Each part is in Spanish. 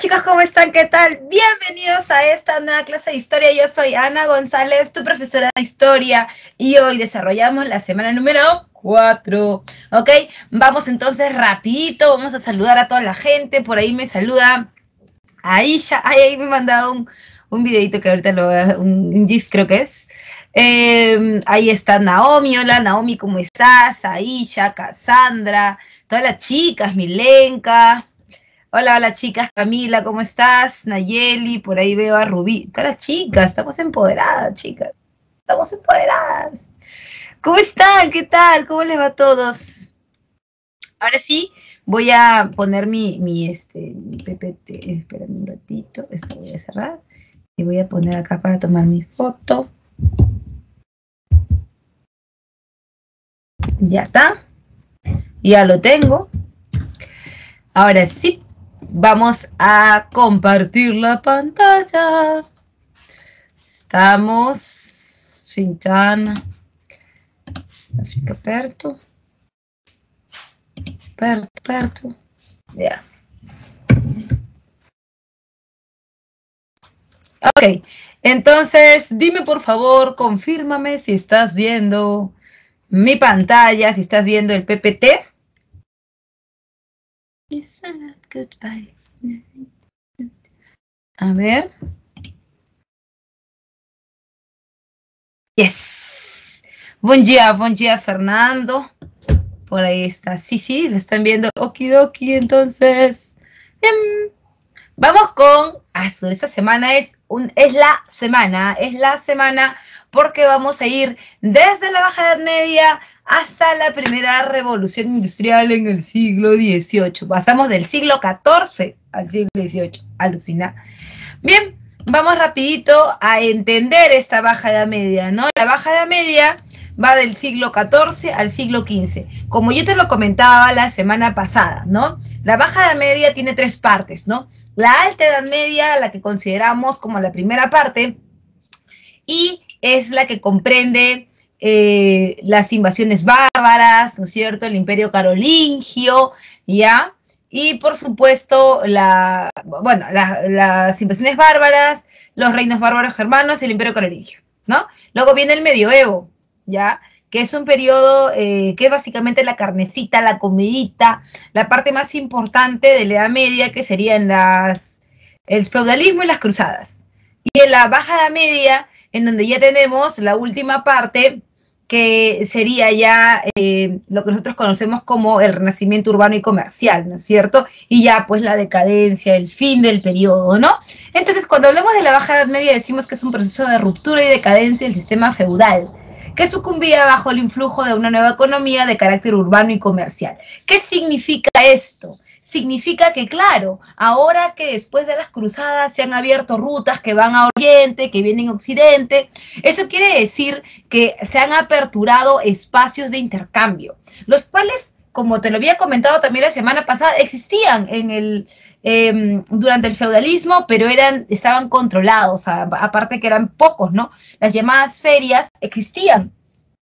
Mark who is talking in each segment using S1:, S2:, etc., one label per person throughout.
S1: chicos, ¿cómo están? ¿Qué tal? Bienvenidos a esta nueva clase de historia. Yo soy Ana González, tu profesora de historia, y hoy desarrollamos la semana número 4. ¿Ok? Vamos entonces rapidito, vamos a saludar a toda la gente. Por ahí me saluda Aisha. Ay, ahí me ha mandado un videito que ahorita lo veo, un GIF creo que es. Ahí está Naomi. Hola Naomi, ¿cómo estás? Aisha, Cassandra, todas las chicas, Milenka. Hola chicas, Camila, ¿cómo estás? Nayeli, por ahí veo a Rubí. Todas las chicas, estamos empoderadas, chicas. Estamos empoderadas. ¿Cómo están? ¿Qué tal? ¿Cómo les va a todos? Ahora sí, voy a poner mi PPT. Espérame un ratito, esto voy a cerrar. Y voy a poner acá para tomar mi foto. Ya está. Ya lo tengo. Ahora sí. Vamos a compartir la pantalla. Estamos. Finciana. Fica perto. Perto. Ya. Ok. Entonces, dime por favor, confírmame si estás viendo mi pantalla, si estás viendo el PPT. Goodbye. A ver. Yes. Buen día, Fernando. Por ahí está. Sí, lo están viendo. Okidoki, entonces. Bien. Vamos con. Esta semana es la semana porque vamos a ir desde la Baja Edad Media hasta la primera revolución industrial en el siglo XVIII. Pasamos del siglo XIV al siglo XVIII. Alucina. Bien, vamos rapidito a entender esta Baja Edad Media, ¿no? La Baja Edad Media va del siglo XIV al siglo XV. Como yo te lo comentaba la semana pasada, ¿no? La Baja Edad Media tiene 3 partes, ¿no? La Alta Edad Media, la que consideramos como la primera parte, y es la que comprende las invasiones bárbaras, ¿no es cierto? El Imperio Carolingio, ¿ya? Y por supuesto, las invasiones bárbaras, los reinos bárbaros germanos y el Imperio Carolingio, ¿no? Luego viene el Medioevo, ¿ya? Que es un periodo que es básicamente la carnecita, la comidita, la parte más importante de la Edad Media, que serían el feudalismo y las cruzadas. Y en la Baja Edad Media, en donde ya tenemos la última parte, que sería ya lo que nosotros conocemos como el renacimiento urbano y comercial, ¿no es cierto? Y ya pues la decadencia, el fin del periodo, ¿no? Entonces, cuando hablamos de la Baja Edad Media, decimos que es un proceso de ruptura y decadencia del sistema feudal, que sucumbía bajo el influjo de una nueva economía de carácter urbano y comercial. ¿Qué significa esto? Significa que, claro, ahora que después de las cruzadas se han abierto rutas que van a Oriente, que vienen a Occidente, eso quiere decir que se han aperturado espacios de intercambio, los cuales, como te lo había comentado también la semana pasada, existían durante el feudalismo, pero estaban controlados, aparte que eran pocos, ¿no? Las llamadas ferias existían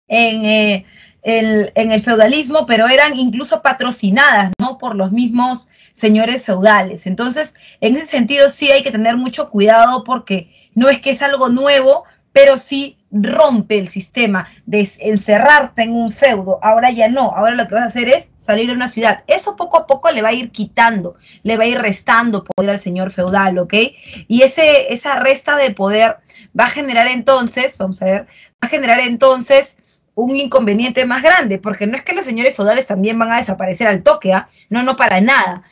S1: en el feudalismo, pero eran incluso patrocinadas, ¿no? Por los mismos señores feudales. Entonces, en ese sentido sí hay que tener mucho cuidado, porque no es que es algo nuevo, pero sí rompe el sistema de encerrarte en un feudo. Ahora ya no, ahora lo que vas a hacer es salir a una ciudad. Eso poco a poco le va a ir quitando, le va a ir restando poder al señor feudal, ¿ok? Y esa resta de poder va a generar entonces, un inconveniente más grande, porque no es que los señores feudales también van a desaparecer al toque, ¿ah? No, para nada,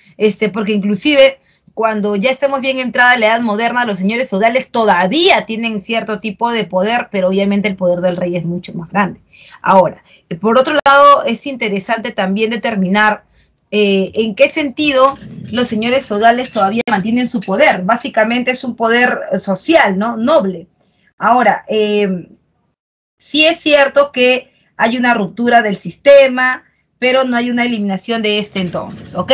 S1: porque inclusive cuando ya estemos bien entrada en la edad moderna, los señores feudales todavía tienen cierto tipo de poder, pero obviamente el poder del rey es mucho más grande. Ahora, por otro lado, es interesante también determinar en qué sentido los señores feudales todavía mantienen su poder. Básicamente es un poder social, ¿no? Noble. Ahora, sí es cierto que hay una ruptura del sistema, pero no hay una eliminación de este entonces, ¿ok?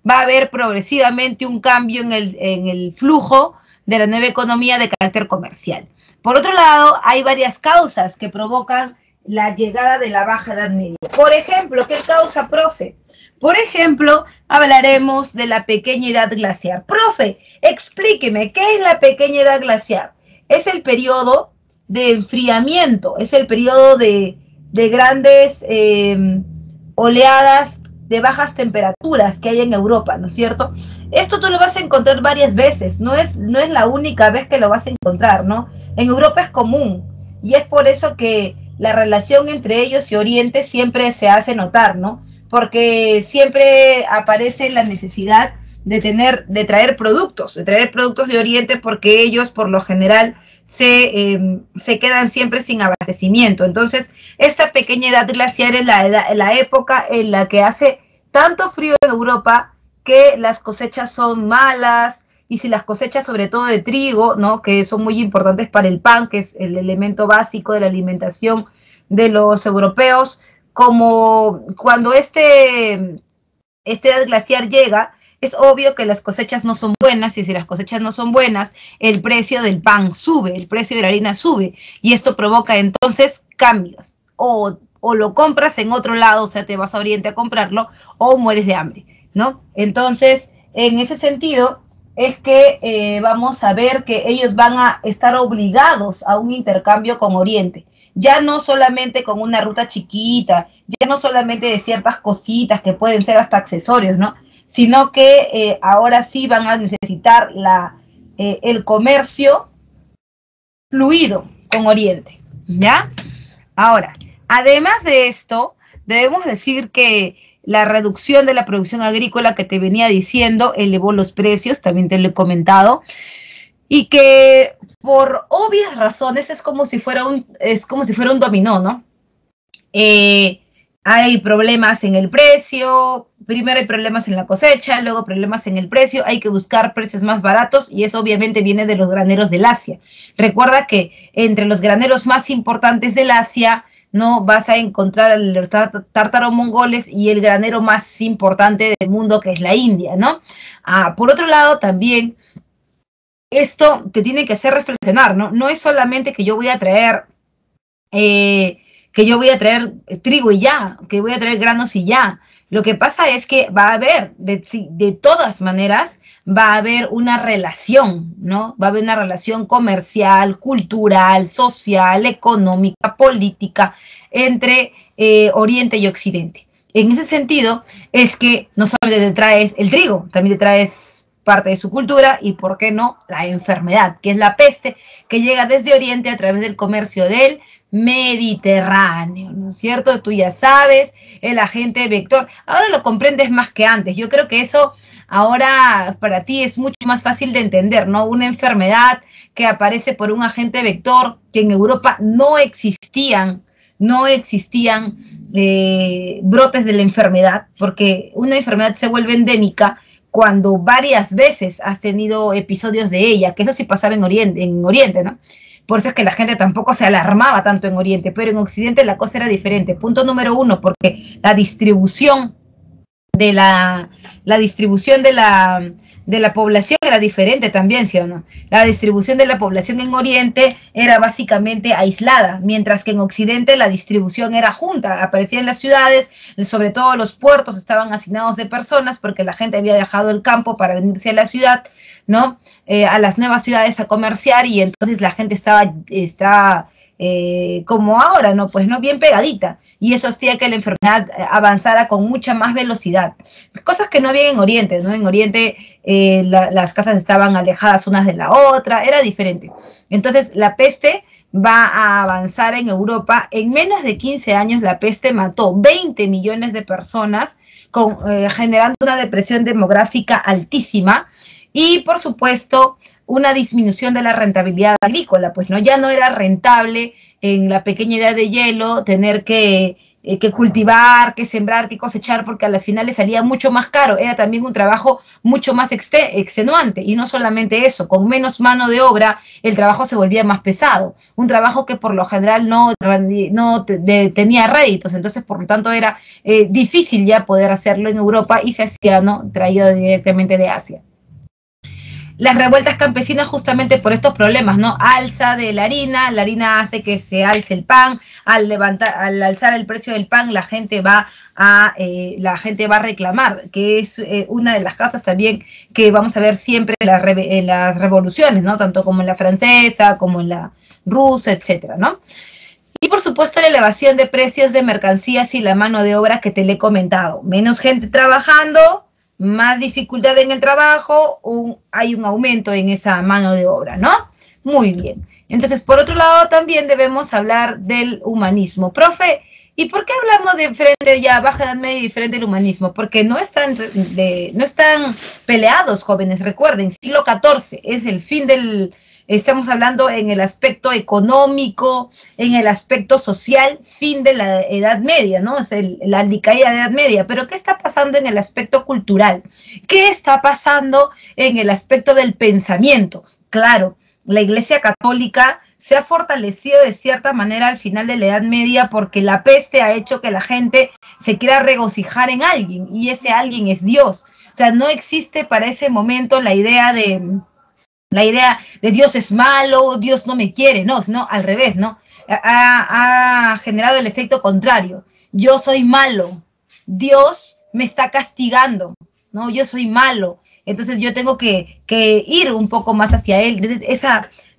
S1: Va a haber progresivamente un cambio en el flujo de la nueva economía de carácter comercial. Por otro lado, hay varias causas que provocan la llegada de la Baja Edad Media. Por ejemplo, ¿qué causa, profe? Por ejemplo, hablaremos de la pequeña edad glaciar. Profe, explíqueme, ¿qué es la pequeña edad glaciar? Es el periodo de enfriamiento, es el periodo de grandes oleadas de bajas temperaturas que hay en Europa, ¿no es cierto? Esto tú lo vas a encontrar varias veces, no es la única vez que lo vas a encontrar, ¿no? En Europa es común, y es por eso que la relación entre ellos y Oriente siempre se hace notar, ¿no? Porque siempre aparece la necesidad de traer productos de Oriente, porque ellos por lo general se quedan siempre sin abastecimiento. Entonces, esta pequeña edad glaciar es la época en la que hace tanto frío en Europa que las cosechas son malas, y si las cosechas sobre todo de trigo, ¿no?, que son muy importantes para el pan, que es el elemento básico de la alimentación de los europeos, como cuando este edad glaciar llega, es obvio que las cosechas no son buenas, y si las cosechas no son buenas, el precio del pan sube, el precio de la harina sube, y esto provoca entonces cambios, o lo compras en otro lado, o sea, te vas a Oriente a comprarlo, o mueres de hambre, ¿no? Entonces, en ese sentido, es que vamos a ver que ellos van a estar obligados a un intercambio con Oriente, ya no solamente con una ruta chiquita, ya no solamente de ciertas cositas que pueden ser hasta accesorios, ¿no?, sino que ahora sí van a necesitar el comercio fluido con Oriente, ¿ya? Ahora, además de esto, debemos decir que la reducción de la producción agrícola que te venía diciendo elevó los precios, también te lo he comentado, y que por obvias razones es como si fuera un dominó, ¿no? Hay problemas en el precio, primero hay problemas en la cosecha, luego problemas en el precio, hay que buscar precios más baratos, y eso obviamente viene de los graneros del Asia. Recuerda que entre los graneros más importantes del Asia, ¿no?, vas a encontrar los tártaro-mongoles y el granero más importante del mundo, que es la India, ¿no? Por otro lado, también esto te tiene que hacer reflexionar, ¿no? No es solamente que yo voy a traer trigo y ya, que voy a traer granos y ya. Lo que pasa es que va a haber, de todas maneras, va a haber una relación, ¿no? Va a haber una relación comercial, cultural, social, económica, política, entre Oriente y Occidente. En ese sentido, es que no solamente te traes el trigo, también te traes parte de su cultura, y por qué no, la enfermedad, que es la peste, que llega desde Oriente a través del comercio del Mediterráneo, ¿no es cierto? Tú ya sabes, el agente vector, ahora lo comprendes más que antes. Yo creo que eso ahora para ti es mucho más fácil de entender, ¿no? Una enfermedad que aparece por un agente vector, que en Europa no existían brotes de la enfermedad, porque una enfermedad se vuelve endémica cuando varias veces has tenido episodios de ella, que eso sí pasaba en Oriente, ¿no? Por eso es que la gente tampoco se alarmaba tanto en Oriente, pero en Occidente la cosa era diferente. Punto número uno, porque la distribución de la población era diferente también, ¿sí o no? La distribución de la población en Oriente era básicamente aislada, mientras que en Occidente la distribución era junta, aparecía en las ciudades, sobre todo los puertos estaban hacinados de personas, porque la gente había dejado el campo para venirse a la ciudad, ¿no? A las nuevas ciudades a comerciar, y entonces la gente estaba como ahora, ¿no? Pues no, bien pegadita, y eso hacía que la enfermedad avanzara con mucha más velocidad, cosas que no había en Oriente, ¿no? En Oriente las casas estaban alejadas unas de la otra, era diferente. Entonces la peste va a avanzar en Europa. En menos de 15 años la peste mató 20 millones de personas, generando una depresión demográfica altísima, y por supuesto una disminución de la rentabilidad agrícola, pues no, ya no era rentable en la pequeña edad de hielo tener que cultivar, que sembrar, que cosechar, porque a las finales salía mucho más caro. Era también un trabajo mucho más extenuante, y no solamente eso, con menos mano de obra el trabajo se volvía más pesado, un trabajo que por lo general no tenía réditos. Entonces por lo tanto era difícil ya poder hacerlo en Europa, y se hacía, ¿no?, traído directamente de Asia. las revueltas campesinas justamente por estos problemas, ¿no? Alza de la harina hace que se alce el pan, al alzar el precio del pan, la gente va a reclamar, que es una de las causas también que vamos a ver siempre en las revoluciones, ¿no? Tanto como en la francesa, como en la rusa, etcétera, ¿no? Y por supuesto la elevación de precios de mercancías y la mano de obra que te le he comentado. Menos gente trabajando, más dificultad en el trabajo, hay un aumento en esa mano de obra, ¿no? Muy bien. Entonces, por otro lado, también debemos hablar del humanismo. Profe, ¿y por qué hablamos de frente ya baja edad media y diferente del humanismo? Porque no están peleados, jóvenes, recuerden, siglo XIV es el fin del... Estamos hablando en el aspecto económico, en el aspecto social, fin de la Edad Media, ¿no? Es la decaída de la Edad Media. Pero ¿qué está pasando en el aspecto cultural? ¿Qué está pasando en el aspecto del pensamiento? Claro, la Iglesia Católica se ha fortalecido de cierta manera al final de la Edad Media porque la peste ha hecho que la gente se quiera regocijar en alguien y ese alguien es Dios. O sea, no existe para ese momento la idea de Dios es malo, Dios no me quiere, no, sino al revés, ¿no? Ha generado el efecto contrario. Yo soy malo, Dios me está castigando, ¿no? Yo soy malo, entonces yo tengo que ir un poco más hacia Él. Entonces,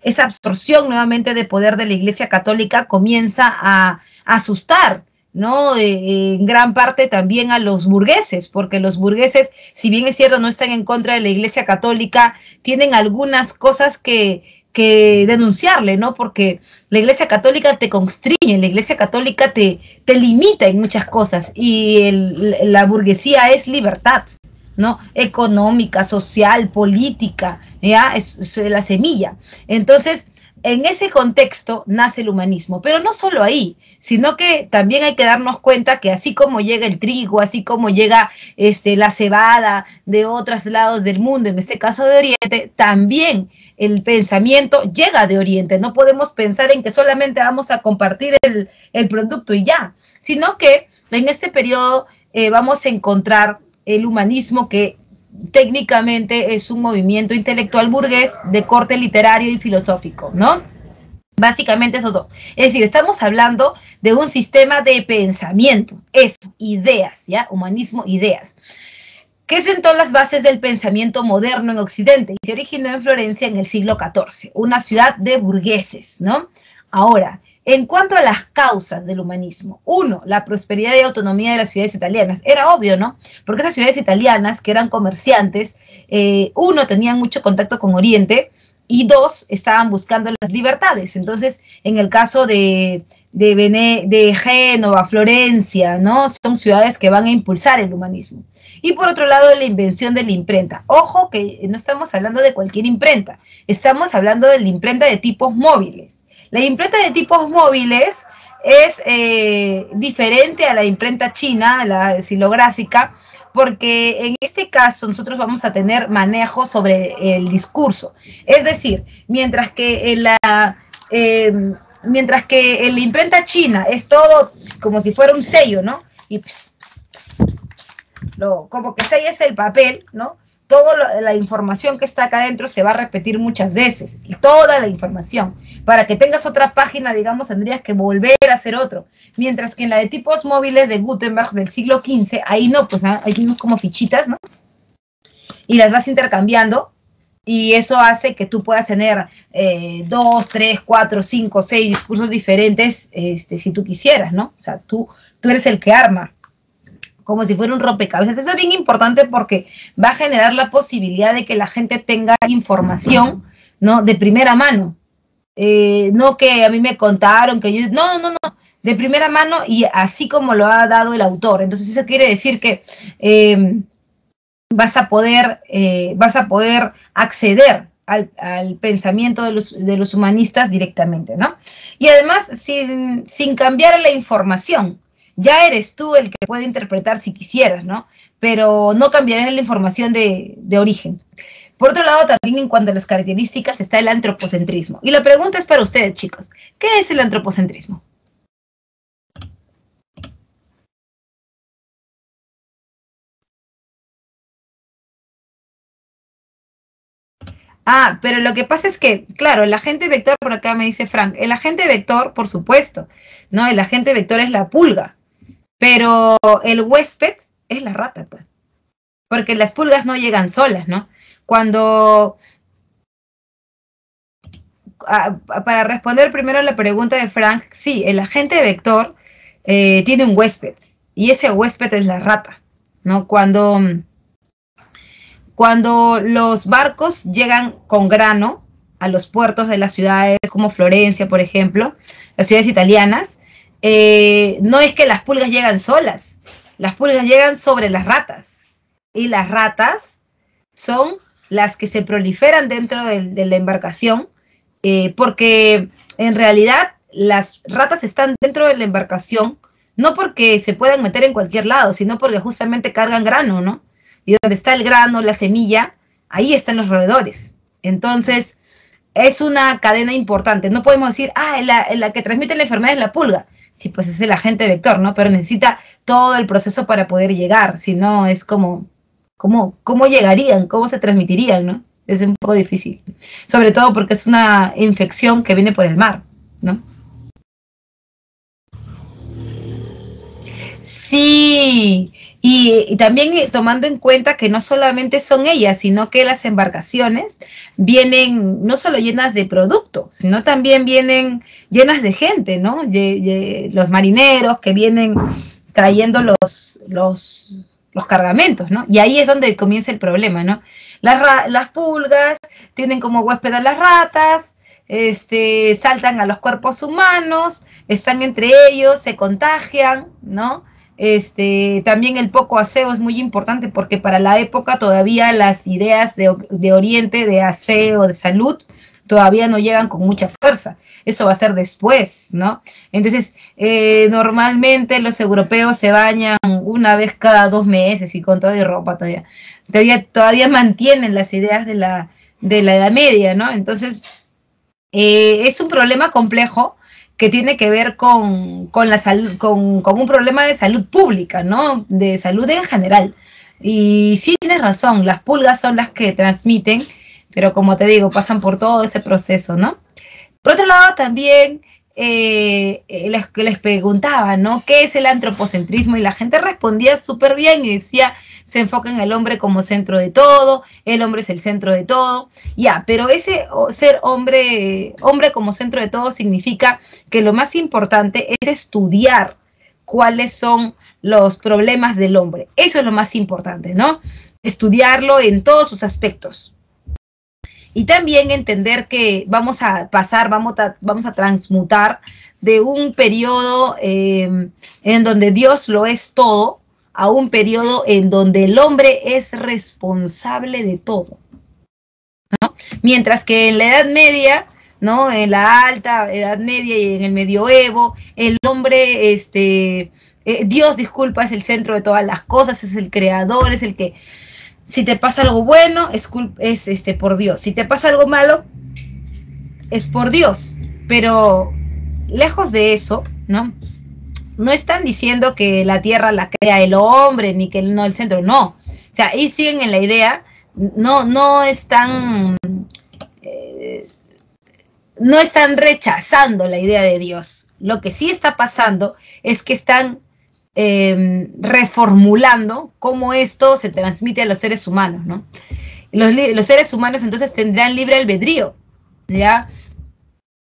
S1: esa absorción nuevamente de poder de la Iglesia Católica comienza a asustar, ¿no? En gran parte también a los burgueses, porque los burgueses, si bien es cierto, no están en contra de la Iglesia Católica, tienen algunas cosas que denunciarle, ¿no? Porque la Iglesia Católica te constriñe, la Iglesia Católica te limita en muchas cosas y la burguesía es libertad, ¿no? Económica, social, política, ¿ya? Es la semilla. Entonces, en ese contexto nace el humanismo, pero no solo ahí, sino que también hay que darnos cuenta que así como llega el trigo, así como llega la cebada de otros lados del mundo, en este caso de Oriente, también el pensamiento llega de Oriente. No podemos pensar en que solamente vamos a compartir el producto y ya, sino que en este periodo vamos a encontrar el humanismo que técnicamente es un movimiento intelectual burgués de corte literario y filosófico, ¿no? Básicamente esos dos. Es decir, estamos hablando de un sistema de pensamiento, eso, ideas, ¿ya? Humanismo, ideas, que sentó las bases del pensamiento moderno en Occidente y se originó en Florencia en el siglo XIV, una ciudad de burgueses, ¿no? Ahora, en cuanto a las causas del humanismo, uno, la prosperidad y autonomía de las ciudades italianas. Era obvio, ¿no? Porque esas ciudades italianas, que eran comerciantes, uno, tenían mucho contacto con Oriente, y dos, estaban buscando las libertades. Entonces, en el caso de Génova, Florencia, ¿no? Son ciudades que van a impulsar el humanismo. Y por otro lado, la invención de la imprenta. Ojo que no estamos hablando de cualquier imprenta, estamos hablando de la imprenta de tipos móviles. La imprenta de tipos móviles es diferente a la imprenta china, la silográfica, porque en este caso nosotros vamos a tener manejo sobre el discurso. Es decir, mientras que en la imprenta china es todo como si fuera un sello, ¿no? Y como que sellas el papel, ¿no? Toda la información que está acá adentro se va a repetir muchas veces, toda la información. Para que tengas otra página, digamos, tendrías que volver a hacer otro. Mientras que en la de tipos móviles de Gutenberg del siglo XV, ahí no, pues ahí tienes como fichitas, ¿no? Y las vas intercambiando, y eso hace que tú puedas tener 2, 3, 4, 5, 6 discursos diferentes, si tú quisieras, ¿no? O sea, tú eres el que arma, como si fuera un rompecabezas. Eso es bien importante porque va a generar la posibilidad de que la gente tenga información, ¿no? De primera mano. No que a mí me contaron, que yo... No, de primera mano y así como lo ha dado el autor. Entonces eso quiere decir que vas a poder acceder al pensamiento de los humanistas directamente, ¿no? Y además sin cambiar la información. Ya eres tú el que puede interpretar si quisieras, ¿no? Pero no cambiarás la información de origen. Por otro lado, también en cuanto a las características está el antropocentrismo. Y la pregunta es para ustedes, chicos. ¿Qué es el antropocentrismo? Ah, pero lo que pasa es que, claro, el agente vector, por acá me dice Frank, el agente vector, por supuesto, ¿no? El agente vector es la pulga, pero el huésped es la rata, pues. Porque las pulgas no llegan solas, ¿no? Cuando... para responder primero a la pregunta de Frank, sí, el agente vector tiene un huésped, y ese huésped es la rata, ¿no? Cuando los barcos llegan con grano a los puertos de las ciudades como Florencia, por ejemplo, las ciudades italianas, no es que las pulgas llegan solas, las pulgas llegan sobre las ratas, y las ratas son las que se proliferan dentro de la embarcación, porque en realidad las ratas están dentro de la embarcación, no porque se puedan meter en cualquier lado, sino porque justamente cargan grano, ¿no? Y donde está el grano, la semilla, ahí están los roedores. Entonces, es una cadena importante. No podemos decir, la que transmite la enfermedad es la pulga. Sí, pues es el agente vector, ¿no? Pero necesita todo el proceso para poder llegar. Si no, es como, ¿cómo llegarían? ¿Cómo se transmitirían, no? Es un poco difícil. Sobre todo porque es una infección que viene por el mar, ¿no? Sí, y también tomando en cuenta que no solamente son ellas, sino que las embarcaciones vienen no solo llenas de producto, sino también vienen llenas de gente, ¿no? Los marineros que vienen trayendo los cargamentos, ¿no? Y ahí es donde comienza el problema, ¿no? Las pulgas tienen como huésped a las ratas, saltan a los cuerpos humanos, están entre ellos, se contagian, ¿no? También el poco aseo es muy importante porque para la época todavía las ideas de Oriente, de aseo, de salud, todavía no llegan con mucha fuerza. Eso va a ser después, ¿no? Entonces, normalmente los europeos se bañan una vez cada 2 meses y con todo y ropa todavía mantienen las ideas de la Edad Media, ¿no? Entonces, es un problema complejo que tiene que ver con la salud, con un problema de salud pública, ¿no? De salud en general. Y sí tienes razón, las pulgas son las que transmiten, pero como te digo, pasan por todo ese proceso, ¿no? Por otro lado, también les preguntaba, ¿no? ¿Qué es el antropocentrismo? Y la gente respondía súper bien y decía, se enfoca en el hombre como centro de todo, el hombre es el centro de todo, ya, pero ese ser hombre como centro de todo significa que lo más importante es estudiar cuáles son los problemas del hombre. Eso es lo más importante, ¿no? Estudiarlo en todos sus aspectos. Y también entender que vamos a transmutar de un periodo en donde Dios lo es todo, a un periodo en donde el hombre es responsable de todo, ¿no? Mientras que en la Edad Media, ¿no? En la alta Edad Media y en el Medioevo, el hombre, Dios, disculpa, es el centro de todas las cosas, es el creador, es el que, si te pasa algo bueno, es por Dios, si te pasa algo malo, es por Dios, pero lejos de eso, ¿no? No están diciendo que la tierra la crea el hombre, ni que no el centro, no. O sea, ahí siguen en la idea, no están rechazando la idea de Dios. Lo que sí está pasando es que están reformulando cómo esto se transmite a los seres humanos, ¿no? Los seres humanos entonces tendrán libre albedrío, ¿ya?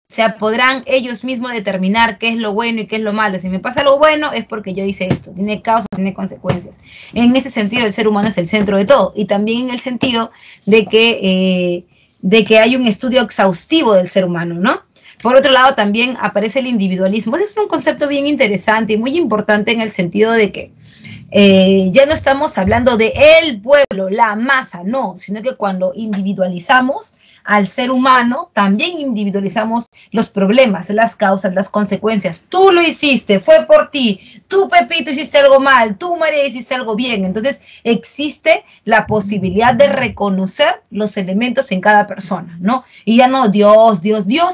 S1: O sea, podrán ellos mismos determinar qué es lo bueno y qué es lo malo. Si me pasa algo bueno es porque yo hice esto. Tiene causas, tiene consecuencias. En ese sentido, el ser humano es el centro de todo. Y también en el sentido de que hay un estudio exhaustivo del ser humano, ¿no? Por otro lado, también aparece el individualismo. Ese es un concepto bien interesante y muy importante en el sentido de que ya no estamos hablando de el pueblo, la masa, no, sino que cuando individualizamos, al ser humano, también individualizamos los problemas, las causas, las consecuencias. Tú lo hiciste, fue por ti. Tú, Pepito, hiciste algo mal. Tú, María, hiciste algo bien. Entonces, existe la posibilidad de reconocer los elementos en cada persona, ¿no? Y ya no, Dios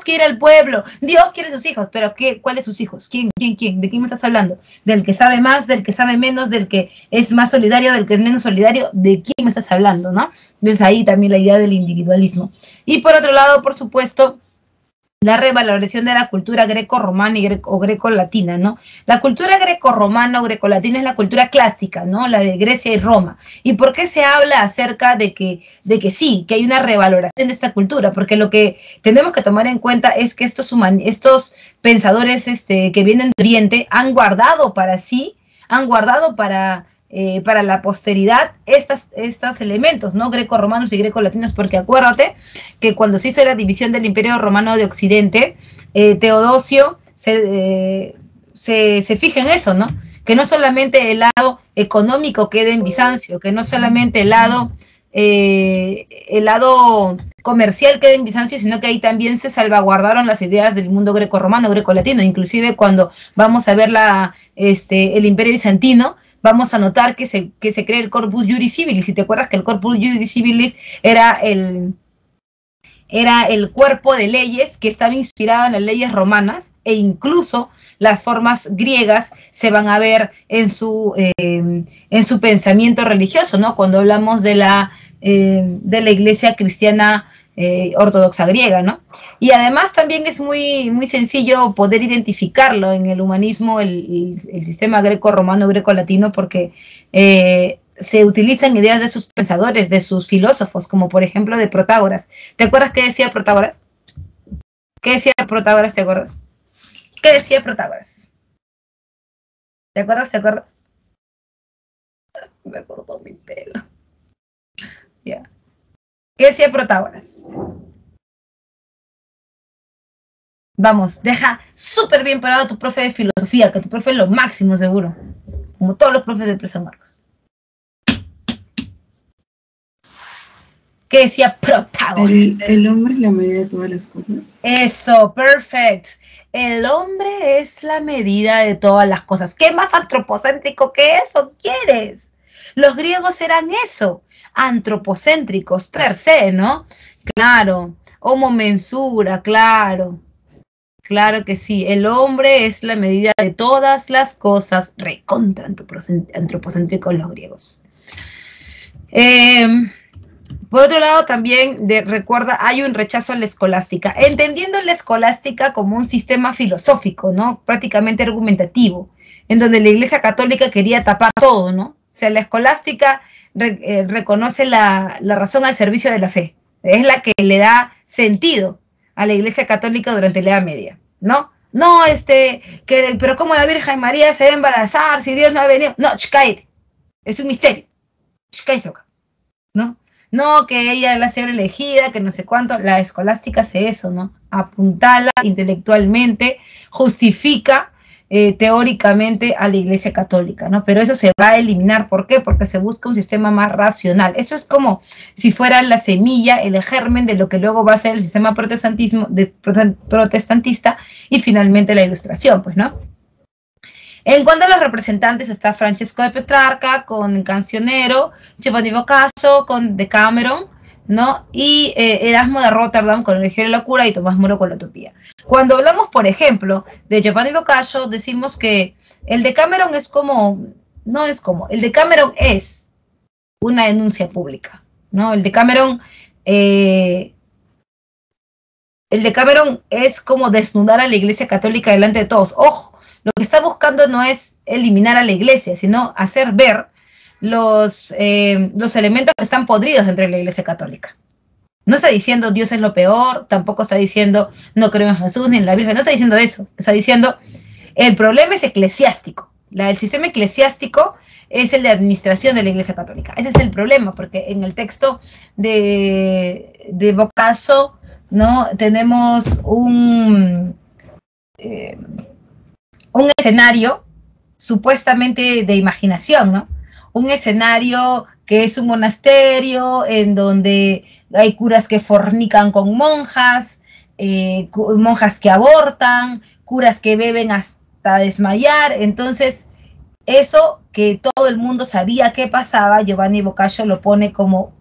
S1: quiere al pueblo, Dios quiere a sus hijos. Pero ¿cuáles sus hijos? ¿Quién? ¿De quién me estás hablando? ¿Del que sabe más, del que sabe menos, del que es más solidario, del que es menos solidario? ¿De quién me estás hablando, no? Entonces ahí también la idea del individualismo. Y por otro lado, por supuesto, la revaloración de la cultura greco-romana o greco-latina, ¿no? La cultura greco-romana o greco-latina es la cultura clásica, ¿no? La de Grecia y Roma. ¿Y por qué se habla acerca de que sí, que hay una revaloración de esta cultura? Porque lo que tenemos que tomar en cuenta es que estos pensadores que vienen de Oriente han guardado para sí, han guardado para la posteridad estos elementos, ¿no? Greco-romanos y greco-latinos, porque acuérdate que cuando se hizo la división del Imperio Romano de Occidente, Teodosio se fija en eso, ¿no? Que no solamente el lado económico quede en Bizancio, que no solamente el lado comercial quede en Bizancio, sino que ahí también se salvaguardaron las ideas del mundo greco-romano, greco-latino. Inclusive cuando vamos a ver el Imperio Bizantino, vamos a notar que se crea el Corpus Juris Civilis. Si te acuerdas que el Corpus Juris Civilis era el cuerpo de leyes que estaba inspirado en las leyes romanas, e incluso las formas griegas se van a ver en su pensamiento religioso, ¿no? Cuando hablamos de la iglesia cristiana ortodoxa griega, ¿no? Y además también es muy, muy sencillo poder identificarlo en el humanismo, el sistema greco-romano, greco-latino, porque se utilizan ideas de sus pensadores, de sus filósofos, como por ejemplo de Protágoras. ¿Te acuerdas qué decía Protágoras? ¿Qué decía Protágoras? ¿Te acuerdas? ¿Qué decía Protágoras? ¿Te acuerdas? Me cortó mi pelo. Ya. ¿Qué decía Protágoras? Vamos, deja súper bien parado a tu profe de filosofía, que tu profe es lo máximo seguro, como todos los profes de San Marcos. ¿Qué decía Protágoras?
S2: El hombre es la medida de todas las cosas.
S1: Eso, perfect. El hombre es la medida de todas las cosas. ¿Qué más antropocéntrico que eso quieres? Los griegos eran eso, antropocéntricos per se, ¿no? Claro, homo mensura, claro. Claro que sí, el hombre es la medida de todas las cosas, recontra antropocéntricos los griegos. Por otro lado, también recuerda, hay un rechazo a la escolástica, entendiendo la escolástica como un sistema filosófico, ¿no? Prácticamente argumentativo, en donde la Iglesia Católica quería tapar todo, ¿no? O sea, la escolástica reconoce la razón al servicio de la fe, es la que le da sentido a la Iglesia Católica durante la Edad Media, ¿no? No, pero ¿cómo la Virgen María se va a embarazar si Dios no ha venido? No, cállate, es un misterio, ¿no? No, que ella es la ser elegida, que no sé cuánto. La escolástica hace eso, ¿no? Apuntala intelectualmente, justifica teóricamente a la Iglesia Católica, ¿no? Pero eso se va a eliminar. ¿Por qué? Porque se busca un sistema más racional. Eso es como si fuera la semilla, el germen de lo que luego va a ser el sistema protestantista y finalmente la Ilustración, pues, ¿no? En cuanto a los representantes, está Francesco de Petrarca con Cancionero, Giovanni Boccaccio con Decameron, ¿no? Y Erasmo de Rotterdam con el Elegio de la Locura y Tomás Moro con la Utopía. Cuando hablamos, por ejemplo, de Giovanni Boccaccio, decimos que el Decameron el Decameron es una denuncia pública, ¿no? El Decameron es como desnudar a la Iglesia Católica delante de todos. ¡Ojo! Lo que está buscando no es eliminar a la Iglesia, sino hacer ver los elementos que están podridos dentro de la Iglesia Católica. No está diciendo Dios es lo peor, tampoco está diciendo no creo en Jesús ni en la Virgen, no está diciendo eso. Está diciendo el problema es eclesiástico. El sistema eclesiástico es el de administración de la Iglesia Católica. Ese es el problema, porque en el texto de Boccaccio, ¿no? Tenemos un escenario supuestamente de imaginación, ¿no? Un escenario que es un monasterio en donde hay curas que fornican con monjas, monjas que abortan, curas que beben hasta desmayar. Entonces, eso que todo el mundo sabía que pasaba, Giovanni Boccaccio lo pone como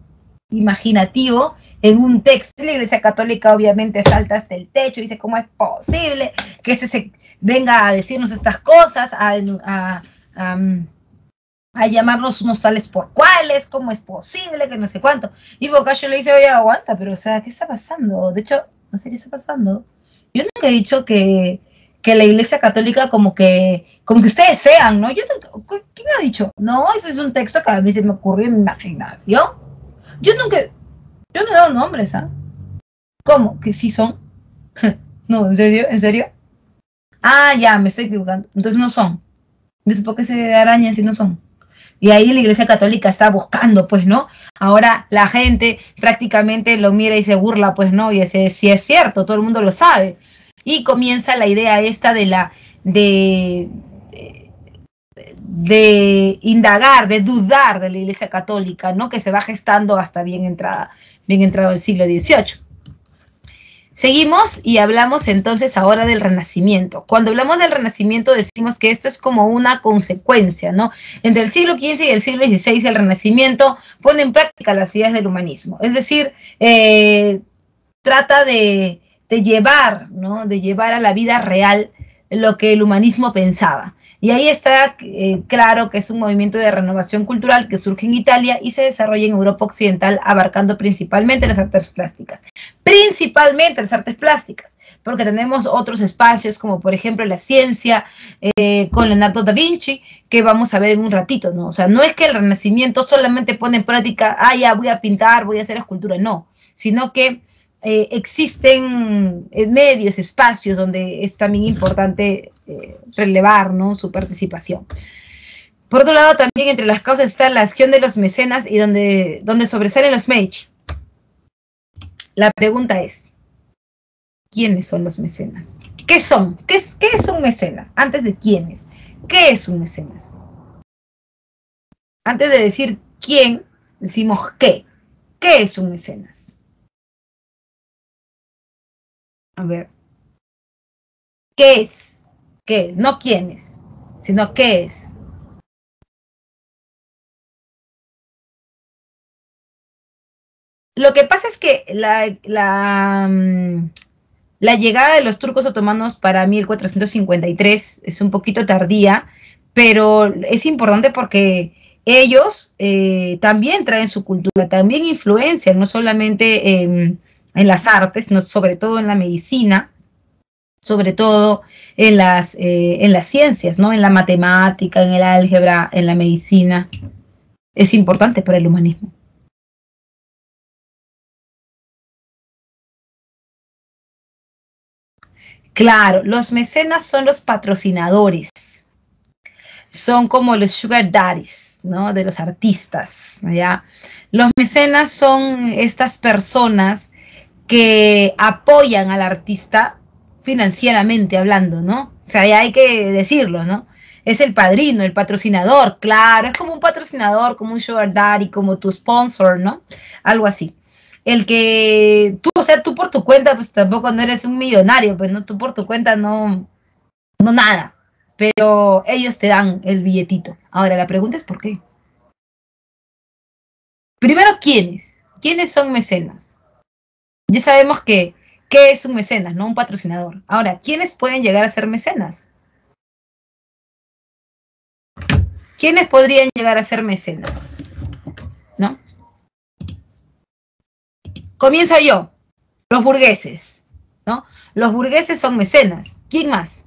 S1: imaginativo en un texto. La Iglesia Católica obviamente salta hasta el techo y dice, ¿cómo es posible que se venga a decirnos estas cosas, a llamarnos unos tales por cuales? ¿Cómo es posible que no sé cuánto? Y Boccaccio le dice, oye, aguanta, pero o sea, ¿qué está pasando? De hecho, no sé qué está pasando. Yo nunca he dicho que la Iglesia Católica como que ustedes sean, ¿no? ¿Quién ha dicho? No, ese es un texto que a mí se me ocurrió en mi imaginación. Yo no he dado nombres, ¿ah? ¿Cómo? ¿Que sí son? No, ¿en serio? ¿En serio? Ah, ya, me estoy equivocando. Entonces no son. Entonces, ¿por qué se arañan si no son? Y ahí la Iglesia Católica está buscando, pues, ¿no? Ahora la gente prácticamente lo mira y se burla, pues, ¿no? Y dice, sí es cierto, todo el mundo lo sabe. Y comienza la idea esta de indagar, de dudar de la Iglesia Católica, ¿no? Que se va gestando hasta bien entrado el siglo XVIII. Seguimos y hablamos entonces ahora del Renacimiento. Cuando hablamos del Renacimiento decimos que esto es como una consecuencia, ¿no? Entre el siglo XV y el siglo XVI el Renacimiento pone en práctica las ideas del humanismo. Es decir, trata de llevar, ¿no? De llevar a la vida real lo que el humanismo pensaba. Y ahí está claro que es un movimiento de renovación cultural que surge en Italia y se desarrolla en Europa Occidental, abarcando principalmente las artes plásticas. Principalmente las artes plásticas, porque tenemos otros espacios como por ejemplo la ciencia, con Leonardo da Vinci, que vamos a ver en un ratito, ¿no? O sea, no es que el Renacimiento solamente pone en práctica, ya voy a pintar, voy a hacer escultura, no, sino que existen medios, espacios donde es también importante relevar, ¿no? Su participación. Por otro lado, también entre las causas está la acción de los mecenas y donde sobresalen los Medici. La pregunta es, ¿quiénes son los mecenas? ¿Qué son? ¿Qué es un mecenas? Antes de quiénes. ¿Qué es un mecenas? Antes de decir quién, decimos qué. ¿Qué es un mecenas? A ver. ¿Qué es? ¿Qué es? No quién es, sino qué es. Lo que pasa es que la llegada de los turcos otomanos para 1453 es un poquito tardía, pero es importante porque ellos también traen su cultura, también influencian, no solamente en las artes, no, sobre todo en la medicina, sobre todo en las ciencias, ¿no? En la matemática, en el álgebra, en la medicina. Es importante para el humanismo. Claro, los mecenas son los patrocinadores. Son como los sugar daddies, ¿no? De los artistas, ¿ya? Los mecenas son estas personas que apoyan al artista financieramente hablando, ¿no? O sea, ya hay que decirlo, ¿no? Es el padrino, el patrocinador, claro, es como un patrocinador, como un sugar daddy, como tu sponsor, ¿no? Algo así. El que tú, o sea, tú por tu cuenta, pues tampoco no eres un millonario, pues no, tú por tu cuenta no nada, pero ellos te dan el billetito. Ahora, la pregunta es ¿por qué? Primero, ¿quiénes? ¿Quiénes son mecenas? Ya sabemos que ¿qué es un mecenas? No un patrocinador. Ahora, ¿quiénes pueden llegar a ser mecenas? ¿Quiénes podrían llegar a ser mecenas? ¿No? Comienza yo. Los burgueses, ¿no? Los burgueses son mecenas. ¿Quién más?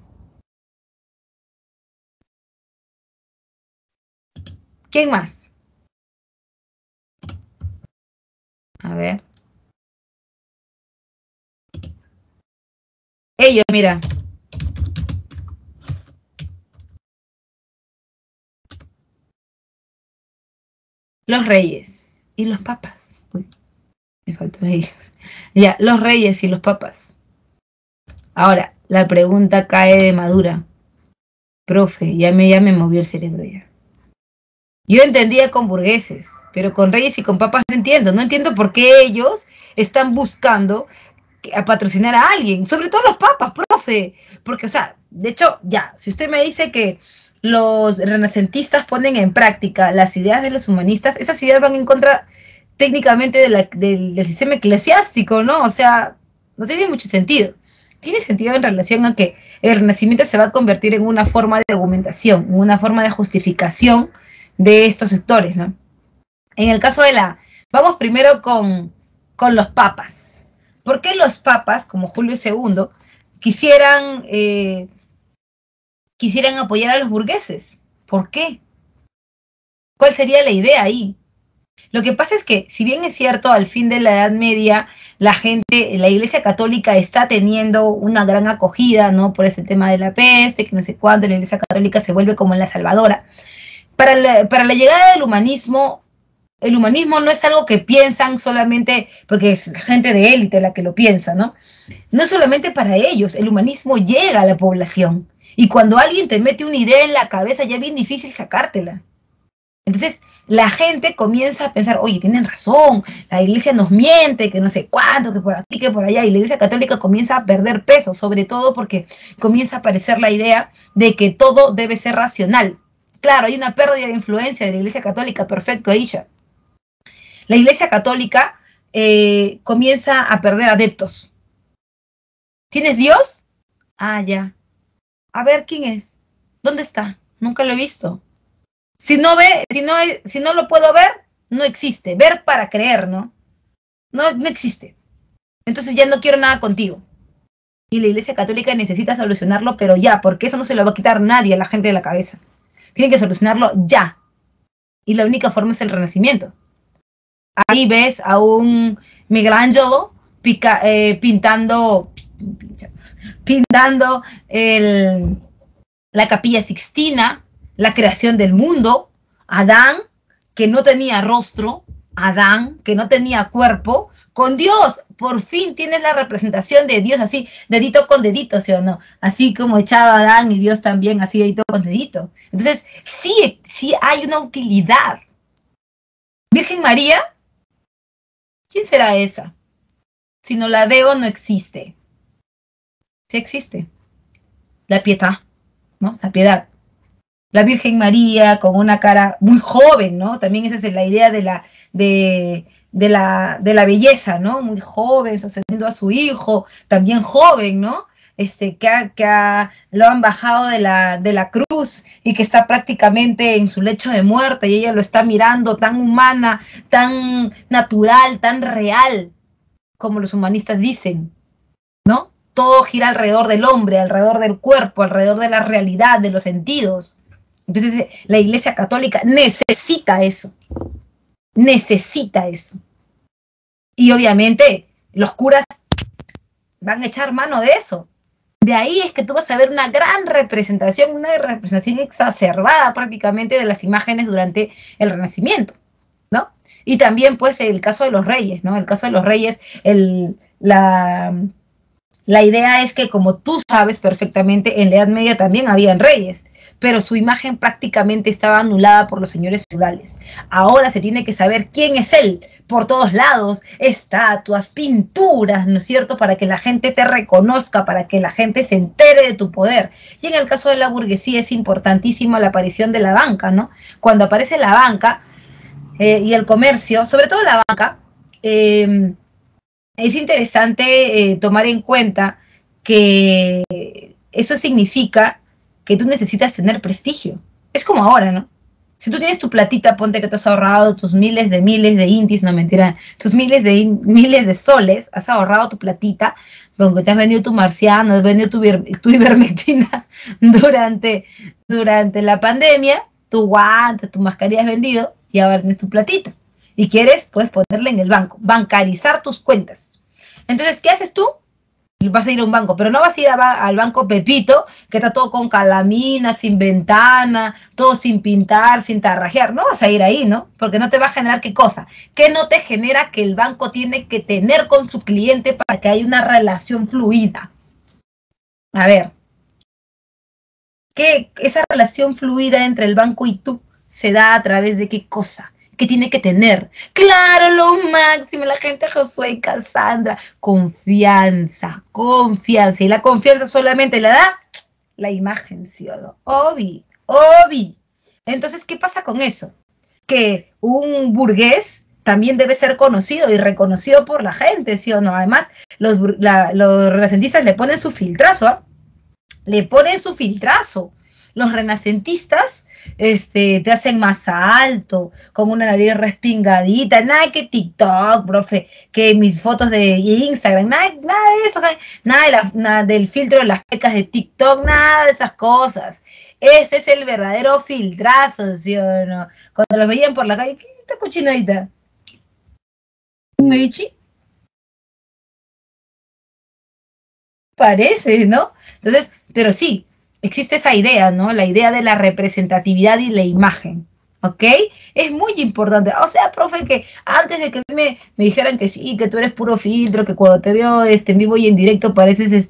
S1: ¿Quién más? A ver. Ellos, mira. Los reyes y los papas. Uy, me faltó ahí. Ya, los reyes y los papas. Ahora, la pregunta cae de madura. Profe, ya me movió el cerebro ya. Yo entendía con burgueses, pero con reyes y con papas no entiendo. No entiendo por qué ellos están buscando a patrocinar a alguien, sobre todo los papas, profe. Porque, o sea, de hecho, ya, si usted me dice que los renacentistas ponen en práctica las ideas de los humanistas, esas ideas van en contra técnicamente del sistema eclesiástico, ¿no? O sea, no tiene mucho sentido. Tiene sentido en relación a que el Renacimiento se va a convertir en una forma de argumentación, en una forma de justificación de estos sectores, ¿no? En el caso de vamos primero con los papas. ¿Por qué los papas, como Julio II, quisieran apoyar a los burgueses? ¿Por qué? ¿Cuál sería la idea ahí? Lo que pasa es que, si bien es cierto, al fin de la Edad Media, la Iglesia Católica está teniendo una gran acogida, ¿no? Por ese tema de la peste, que no sé cuánto, la Iglesia Católica se vuelve como la salvadora. Para la llegada del humanismo, el humanismo no es algo que piensan solamente, porque es gente de élite la que lo piensa, ¿no? No es solamente para ellos, el humanismo llega a la población. Y cuando alguien te mete una idea en la cabeza, ya es bien difícil sacártela. Entonces, la gente comienza a pensar, oye, tienen razón, la iglesia nos miente, que no sé cuánto, que por aquí, que por allá, y la iglesia católica comienza a perder peso, sobre todo porque comienza a aparecer la idea de que todo debe ser racional. Claro, hay una pérdida de influencia de la iglesia católica, perfecto, Aisha. La iglesia católica comienza a perder adeptos. ¿Tienes Dios? Ah, ya. A ver, ¿quién es? ¿Dónde está? Nunca lo he visto. Si no lo puedo ver, no existe. Ver para creer, ¿no? No existe. Entonces ya no quiero nada contigo. Y la Iglesia Católica necesita solucionarlo, pero ya, porque eso no se lo va a quitar nadie a la gente de la cabeza. Tienen que solucionarlo ya. Y la única forma es el Renacimiento. Ahí ves a un Michelangelo pintando la Capilla Sixtina, la creación del mundo, Adán, que no tenía rostro, Adán, que no tenía cuerpo, con Dios, por fin tienes la representación de Dios así, dedito con dedito, ¿sí o no? Así como echado Adán y Dios también, así dedito con dedito. Entonces, sí hay una utilidad. Virgen María, ¿quién será esa? Si no la veo, no existe. Sí existe. La pietà, ¿no? La piedad. La Virgen María con una cara muy joven, ¿no? También esa es la idea de la belleza, ¿no? Muy joven, sosteniendo a su hijo, también joven, ¿no? Lo han bajado de la cruz y que está prácticamente en su lecho de muerte y ella lo está mirando tan humana, tan natural, tan real, como los humanistas dicen, ¿no? Todo gira alrededor del hombre, alrededor del cuerpo, alrededor de la realidad, de los sentidos. Entonces la Iglesia Católica necesita eso. Necesita eso. Y obviamente los curas van a echar mano de eso. De ahí es que tú vas a ver una gran representación, una representación exacerbada prácticamente de las imágenes durante el Renacimiento, ¿no? Y también pues el caso de los reyes, ¿no? El caso de los reyes, la idea es que, como tú sabes perfectamente, en la Edad Media también habían reyes, pero su imagen prácticamente estaba anulada por los señores feudales. Ahora se tiene que saber quién es él, por todos lados, estatuas, pinturas, ¿no es cierto?, para que la gente te reconozca, para que la gente se entere de tu poder. Y en el caso de la burguesía es importantísima la aparición de la banca, ¿no? Cuando aparece la banca y el comercio, sobre todo la banca, es interesante tomar en cuenta que eso significa que tú necesitas tener prestigio. Es como ahora, ¿no? Si tú tienes tu platita, ponte que te has ahorrado tus miles de intis, no mentira, tus miles de soles, has ahorrado tu platita, con que te has vendido tu marciano, has vendido tu ivermectina durante la pandemia, tu guante, tu mascarilla has vendido y ahora tienes tu platita. Y quieres, puedes ponerla en el banco, bancarizar tus cuentas. Entonces, ¿qué haces tú? Vas a ir a un banco, pero no vas a ir al banco Pepito, que está todo con calamina, sin ventana, todo sin pintar, sin tarrajear. No vas a ir ahí, ¿no? Porque no te va a generar ¿qué cosa? ¿Qué no te genera que el banco tiene que tener con su cliente para que haya una relación fluida? A ver, ¿qué esa relación fluida entre el banco y tú? se da a través de qué cosa, qué tiene que tener. Claro, lo máximo, la gente Josué y Cassandra, confianza, confianza. Y la confianza solamente la da la imagen, ¿sí o no? Obvi. Entonces, ¿qué pasa con eso? Que un burgués también debe ser conocido y reconocido por la gente, ¿sí o no? Además, los renacentistas le ponen su filtrazo, ¿eh? Le ponen su filtrazo. Los renacentistas te hacen más alto, con una nariz respingadita, nada que TikTok, profe, que mis fotos de Instagram, nada de eso, nada del filtro de las pecas de TikTok, nada de esas cosas. Ese es el verdadero filtrazo, ¿sí o no? Cuando los veían por la calle, ¿qué es esta cochinadita? ¿Un Eichi? Parece, ¿no? Entonces, pero sí, existe esa idea, ¿no? La idea de la representatividad y la imagen, ¿ok? Es muy importante. O sea, profe, que antes de que me dijeran que sí, que tú eres puro filtro, que cuando te veo en vivo y en directo pareces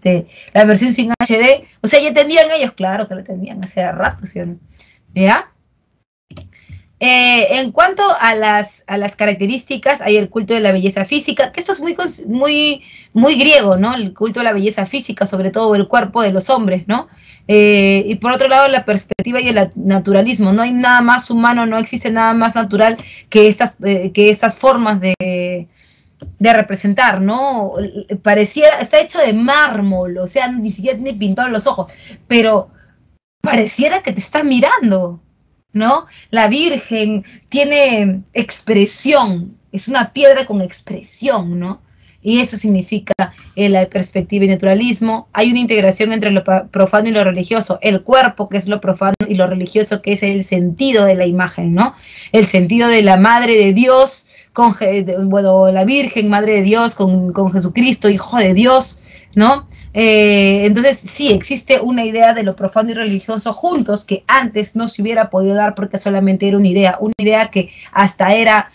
S1: la versión sin HD, o sea, ya tenían ellos, claro que lo tenían hace rato, ¿sí o no? ¿Ya? En cuanto a las características, hay el culto de la belleza física, que esto es muy griego, ¿no? El culto de la belleza física, sobre todo el cuerpo de los hombres, ¿no? Y por otro lado, la perspectiva y el naturalismo. No hay nada más humano, no existe nada más natural que estas formas de representar, ¿no? Pareciera, está hecho de mármol, o sea, ni siquiera tiene pintado los ojos, pero pareciera que te está mirando, ¿no? La Virgen tiene expresión, es una piedra con expresión, ¿no? Y eso significa la perspectiva y naturalismo. Hay una integración entre lo profano y lo religioso, el cuerpo, que es lo profano, y lo religioso, que es el sentido de la imagen, ¿no? El sentido de la Madre de Dios, la Virgen, Madre de Dios, con Jesucristo, Hijo de Dios, ¿no? Entonces sí, existe una idea de lo profano y religioso juntos que antes no se hubiera podido dar porque solamente era una idea que hasta era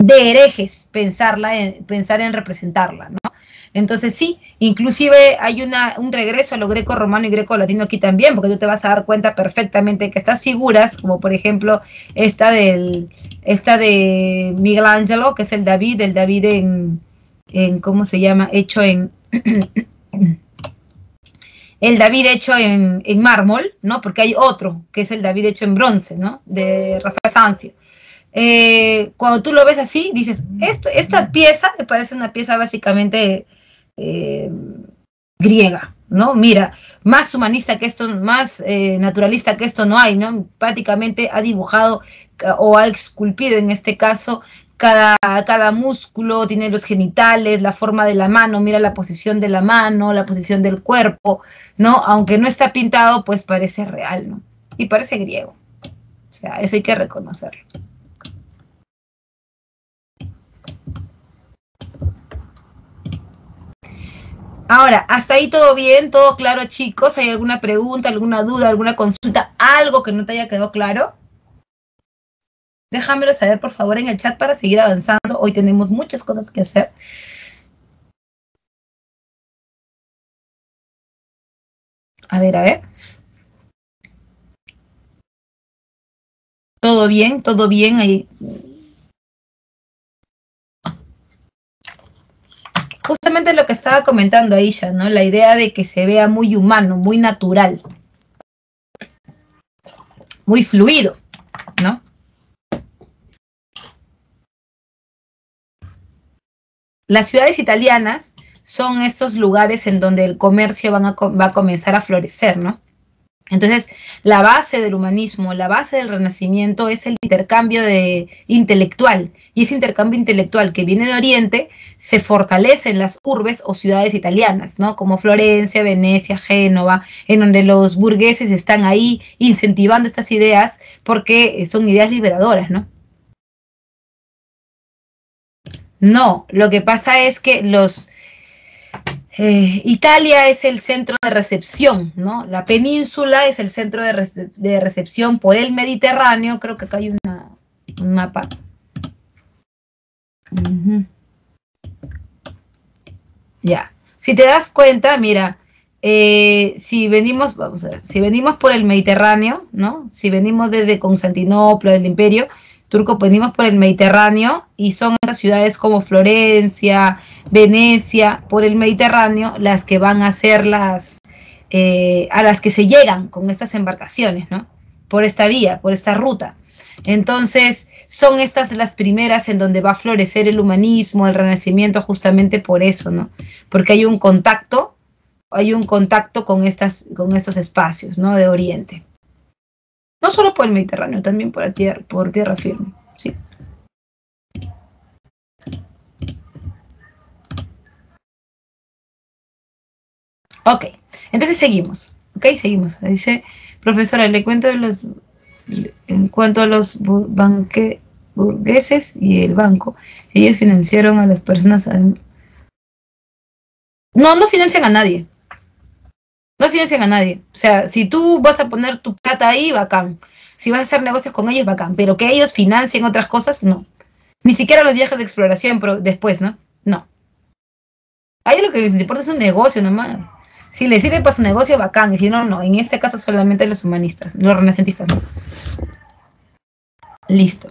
S1: de herejes pensar en representarla, ¿no? Entonces sí, inclusive hay un regreso a lo greco-romano y greco-latino aquí también, porque tú te vas a dar cuenta perfectamente que estas figuras, como por ejemplo esta de Miguel Ángelo, que es el David en ¿cómo se llama? Hecho en el David hecho en mármol, ¿no? Porque hay otro, que es el David hecho en bronce, ¿no? De Rafael Sanzio. Cuando tú lo ves así, dices, esta pieza me parece una pieza básicamente griega, ¿no? Mira, más humanista que esto, más naturalista que esto no hay, ¿no? Prácticamente ha dibujado o ha esculpido en este caso cada músculo, tiene los genitales, la forma de la mano, mira la posición de la mano, la posición del cuerpo, ¿no? Aunque no está pintado, pues parece real, ¿no? Y parece griego. O sea, eso hay que reconocerlo. Ahora, hasta ahí todo bien, todo claro, chicos. ¿Hay alguna pregunta, alguna duda, alguna consulta, algo que no te haya quedado claro? Déjamelo saber, por favor, en el chat para seguir avanzando. Hoy tenemos muchas cosas que hacer. A ver. Todo bien. Ahí. Justamente lo que estaba comentando Aisha, ¿no? La idea de que se vea muy humano, muy natural, muy fluido, ¿no? Las ciudades italianas son estos lugares en donde el comercio va a comenzar a florecer, ¿no? Entonces, la base del humanismo, la base del Renacimiento es el intercambio intelectual. Y ese intercambio intelectual que viene de Oriente se fortalece en las urbes o ciudades italianas, ¿no? Como Florencia, Venecia, Génova, en donde los burgueses están ahí incentivando estas ideas porque son ideas liberadoras, ¿no? No, lo que pasa es que Italia es el centro de recepción, ¿no? La península es el centro de recepción por el Mediterráneo. Creo que acá hay un mapa. Ya. Si te das cuenta, mira, si venimos, vamos a ver, si venimos por el Mediterráneo, ¿no? Si venimos desde Constantinopla, del Imperio Turco, venimos por el Mediterráneo y son esas ciudades como Florencia, Venecia, por el Mediterráneo, las que van a ser a las que se llegan con estas embarcaciones, ¿no? Por esta vía, por esta ruta. Entonces, son estas las primeras en donde va a florecer el humanismo, el renacimiento, justamente por eso, ¿no? Porque hay un contacto con estos espacios, ¿no? De Oriente. No solo por el Mediterráneo, también por tierra firme, ¿sí? Ok, entonces seguimos, ¿ok? Seguimos. Dice, profesora, le cuento en cuanto a los burgueses y el banco, ellos financiaron a las personas. No financian a nadie. No financian a nadie. O sea, si tú vas a poner tu plata ahí, bacán. Si vas a hacer negocios con ellos, bacán. Pero que ellos financien otras cosas, no. Ni siquiera los viajes de exploración después, ¿no? No. A ellos lo que les importa es un negocio nomás. Si les sirve para su negocio, bacán. Y si no, no. En este caso solamente los humanistas, los renacentistas, ¿no? Listo.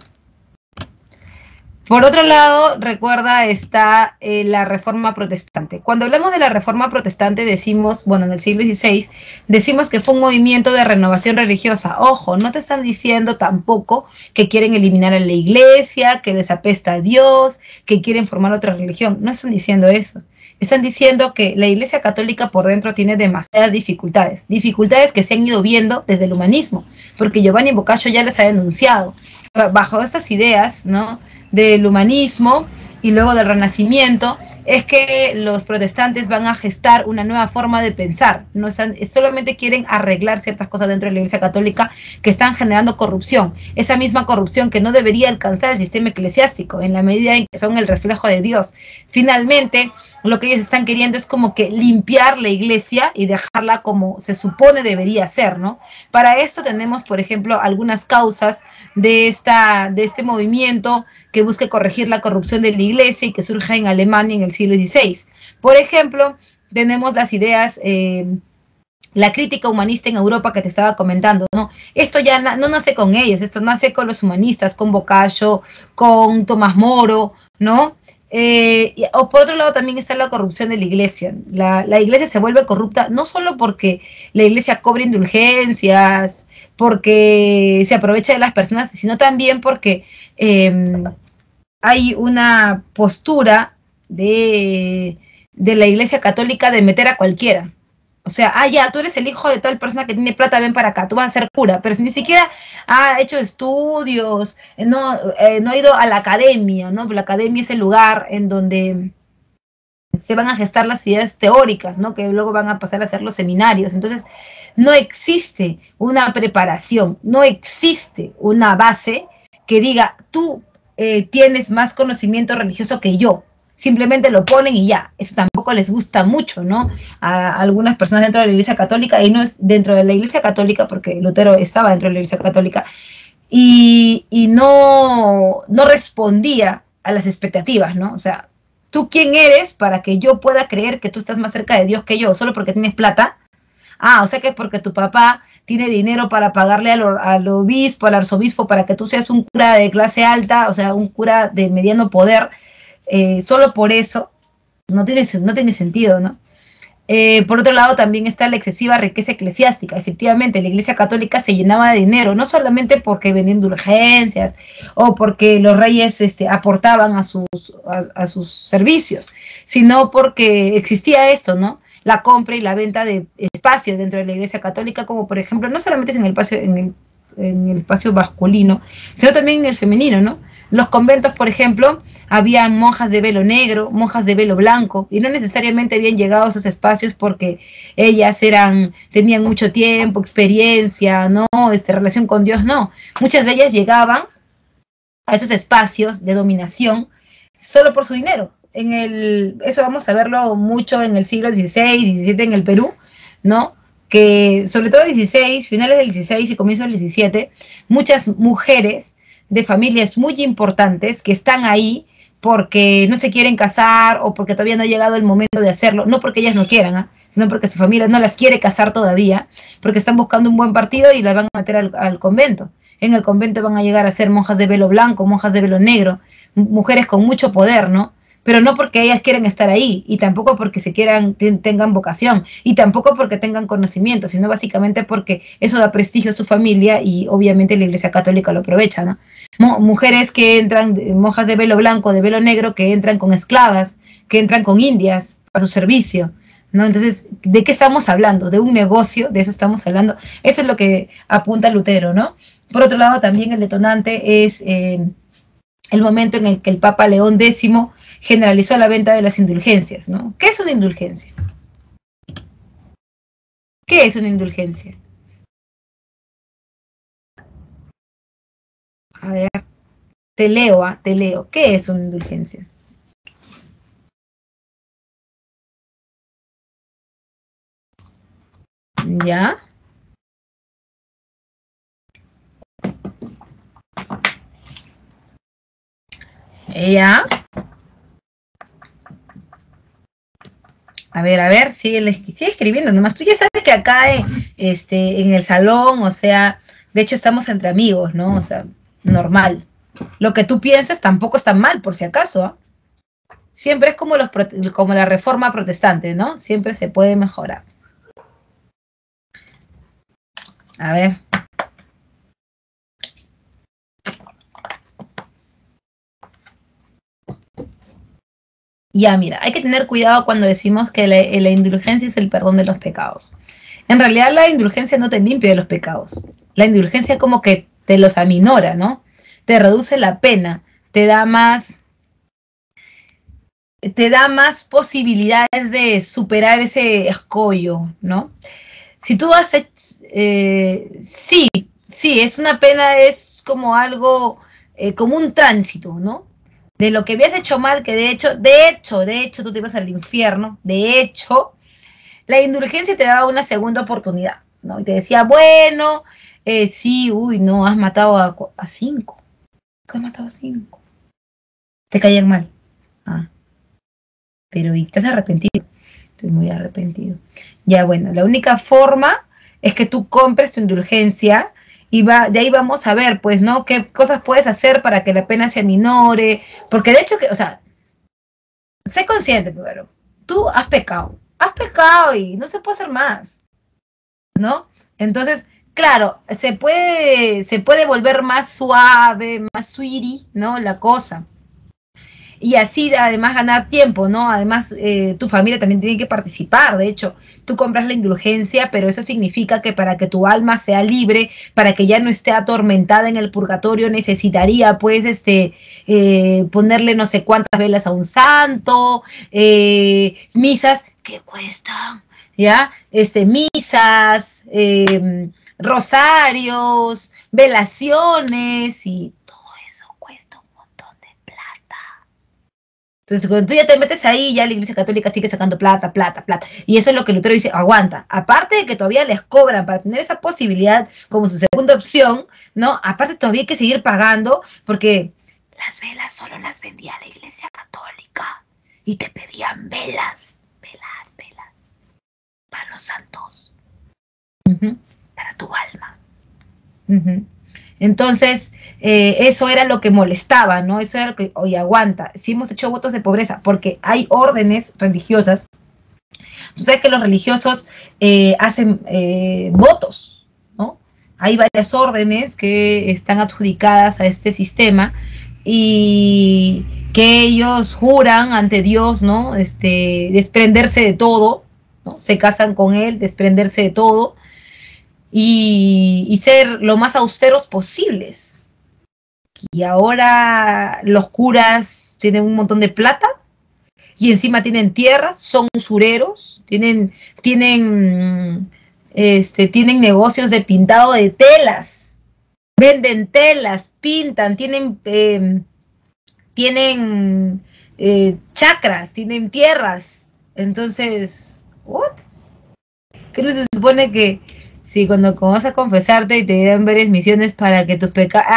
S1: Por otro lado, recuerda, está la Reforma Protestante. Cuando hablamos de la Reforma Protestante decimos, bueno, en el siglo XVI, decimos que fue un movimiento de renovación religiosa. Ojo, no te están diciendo tampoco que quieren eliminar a la iglesia, que les apesta a Dios, que quieren formar otra religión. No están diciendo eso. Están diciendo que la Iglesia Católica por dentro tiene demasiadas dificultades que se han ido viendo desde el humanismo, porque Giovanni Boccaccio ya les ha denunciado. Bajo estas ideas, ¿no?, del humanismo y luego del Renacimiento, es que los protestantes van a gestar una nueva forma de pensar. Solamente quieren arreglar ciertas cosas dentro de la Iglesia Católica que están generando corrupción. Esa misma corrupción que no debería alcanzar el sistema eclesiástico en la medida en que son el reflejo de Dios. Finalmente, lo que ellos están queriendo es como que limpiar la iglesia y dejarla como se supone debería ser, ¿no? Para esto tenemos, por ejemplo, algunas causas de este movimiento que busca corregir la corrupción de la iglesia y que surge en Alemania en el siglo XVI. Por ejemplo, tenemos las ideas, la crítica humanista en Europa que te estaba comentando, ¿no? Esto ya no nace con ellos, esto nace con los humanistas, con Boccaccio, con Tomás Moro, ¿no? O por otro lado también está la corrupción de la iglesia. La iglesia se vuelve corrupta no solo porque la iglesia cobra indulgencias, porque se aprovecha de las personas, sino también porque hay una postura de la iglesia católica de meter a cualquiera. O sea, ya, tú eres el hijo de tal persona que tiene plata, ven para acá, tú vas a ser cura, pero si ni siquiera ha hecho estudios, no ha ido a la academia, ¿no? La academia es el lugar en donde se van a gestar las ideas teóricas, ¿no? Que luego van a pasar a ser los seminarios. Entonces, no existe una preparación, no existe una base que diga, tú tienes más conocimiento religioso que yo. Simplemente lo ponen y ya. Eso tampoco les gusta mucho, ¿no? A algunas personas dentro de la Iglesia Católica, y no es dentro de la Iglesia Católica, porque Lutero estaba dentro de la Iglesia Católica, y no respondía a las expectativas, ¿no? O sea, ¿tú quién eres para que yo pueda creer que tú estás más cerca de Dios que yo, solo porque tienes plata? O sea que porque tu papá tiene dinero para pagarle al obispo, al arzobispo, para que tú seas un cura de clase alta, o sea, un cura de mediano poder, solo por eso no tiene sentido, ¿no? Por otro lado también está la excesiva riqueza eclesiástica. Efectivamente, la Iglesia Católica se llenaba de dinero, no solamente porque vendían indulgencias o porque los reyes aportaban a sus servicios, sino porque existía esto, ¿no? La compra y la venta de espacios dentro de la Iglesia Católica, como por ejemplo, no solamente en el espacio masculino, sino también en el femenino, ¿no? Los conventos, por ejemplo, había monjas de velo negro, monjas de velo blanco, y no necesariamente habían llegado a esos espacios porque ellas tenían mucho tiempo, experiencia, ¿no? Relación con Dios, no. Muchas de ellas llegaban a esos espacios de dominación solo por su dinero. Eso vamos a verlo mucho en el siglo XVI, XVII en el Perú, ¿no? Que sobre todo XVI, finales del XVI y comienzos del XVII, muchas mujeres de familias muy importantes que están ahí porque no se quieren casar o porque todavía no ha llegado el momento de hacerlo, no porque ellas no quieran, sino porque su familia no las quiere casar todavía, porque están buscando un buen partido y las van a meter al convento. En el convento van a llegar a ser monjas de velo blanco, monjas de velo negro, mujeres con mucho poder, ¿no? Pero no porque ellas quieren estar ahí, y tampoco porque tengan vocación, y tampoco porque tengan conocimiento, sino básicamente porque eso da prestigio a su familia y obviamente la Iglesia Católica lo aprovecha, ¿no? Mujeres que entran, monjas de velo blanco, de velo negro, que entran con esclavas, que entran con indias a su servicio, ¿no? Entonces, ¿de qué estamos hablando? De un negocio, de eso estamos hablando. Eso es lo que apunta Lutero, ¿no? Por otro lado, también el detonante es el momento en el que el Papa León X generalizó la venta de las indulgencias, ¿no? ¿Qué es una indulgencia? ¿Qué es una indulgencia? A ver, te leo. ¿Qué es una indulgencia? ¿Ya? ¿Ya? A ver, sigue escribiendo nomás. Tú ya sabes que acá en el salón, o sea, de hecho estamos entre amigos, ¿no? O sea, normal. Lo que tú pienses tampoco está mal, por si acaso, ¿eh? Siempre es como la reforma protestante, ¿no? Siempre se puede mejorar. A ver. Ya, mira, hay que tener cuidado cuando decimos que la indulgencia es el perdón de los pecados. En realidad la indulgencia no te limpia de los pecados. La indulgencia como que te los aminora, ¿no? Te reduce la pena, te da más posibilidades de superar ese escollo, ¿no? Si tú has hecho, sí, es una pena, es como algo, como un tránsito, ¿no? De lo que habías hecho mal, que de hecho, tú te ibas al infierno, de hecho, la indulgencia te daba una segunda oportunidad, ¿no? Y te decía, bueno, sí, no, has matado a 5. ¿Qué has matado a 5? Te caían mal. Pero ¿y te has arrepentido? Estoy muy arrepentido. Ya, bueno, la única forma es que tú compres tu indulgencia y de ahí vamos a ver, pues, ¿no? ¿Qué cosas puedes hacer para que la pena se aminore? Porque de hecho, o sea, sé consciente, pero tú has pecado y no se puede hacer más, ¿no? Entonces, claro, se puede volver más suave, más sweetie, ¿no? La cosa. Y así además ganar tiempo, ¿no? Además tu familia también tiene que participar. De hecho, tú compras la indulgencia, pero eso significa que para que tu alma sea libre, para que ya no esté atormentada en el purgatorio, necesitaría pues ponerle no sé cuántas velas a un santo, misas que cuestan, ¿ya? Misas, rosarios, velaciones y entonces, cuando tú ya te metes ahí, ya la Iglesia Católica sigue sacando plata. Y eso es lo que Lutero dice, aguanta. Aparte de que todavía les cobran para tener esa posibilidad como su segunda opción, ¿no? Aparte todavía hay que seguir pagando porque las velas solo las vendía la Iglesia Católica. Y te pedían velas. Para los santos. Para tu alma. Entonces, eso era lo que molestaba, ¿no? Eso era lo que, oye, aguanta, si hemos hecho votos de pobreza, porque hay órdenes religiosas. Tú sabes que los religiosos hacen votos, ¿no? Hay varias órdenes que están adjudicadas a este sistema y que ellos juran ante Dios, ¿no? Desprenderse de todo, ¿no? Se casan con él, desprenderse de todo. Y ser lo más austeros posibles. Y ahora los curas tienen un montón de plata y encima tienen tierras, son usureros, tienen negocios de pintado de telas, venden telas, pintan, tienen chacras, tienen tierras. Entonces, ¿what? ¿Qué no se supone que sí, cuando vas a confesarte y te dan varias misiones para que tus pecados...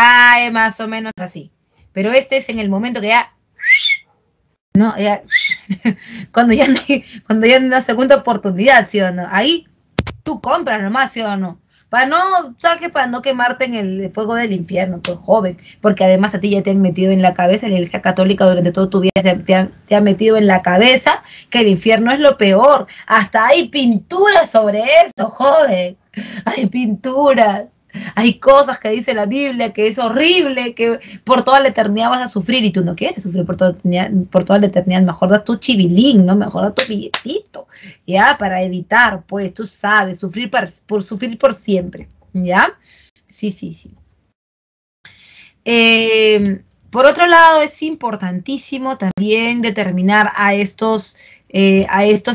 S1: más o menos así. Pero este es en el momento que ya ¿no? Ya, cuando ya no hay una segunda oportunidad, ¿sí o no? Ahí tú compras nomás, ¿sí o no? Para no quemarte en el fuego del infierno, pues joven, porque además a ti ya te han metido en la cabeza, la Iglesia Católica durante toda tu vida te ha metido en la cabeza que el infierno es lo peor. Hasta hay pinturas sobre eso, joven. Hay pinturas. Hay cosas que dice la Biblia que es horrible, que por toda la eternidad vas a sufrir y tú no quieres sufrir por toda la eternidad. Mejor da tu chivilín, ¿no? Mejor da tu billetito, ¿ya? Para evitar, pues, tú sabes, sufrir por siempre, ¿ya? Sí, sí, sí. Por otro lado, es importantísimo también determinar a estos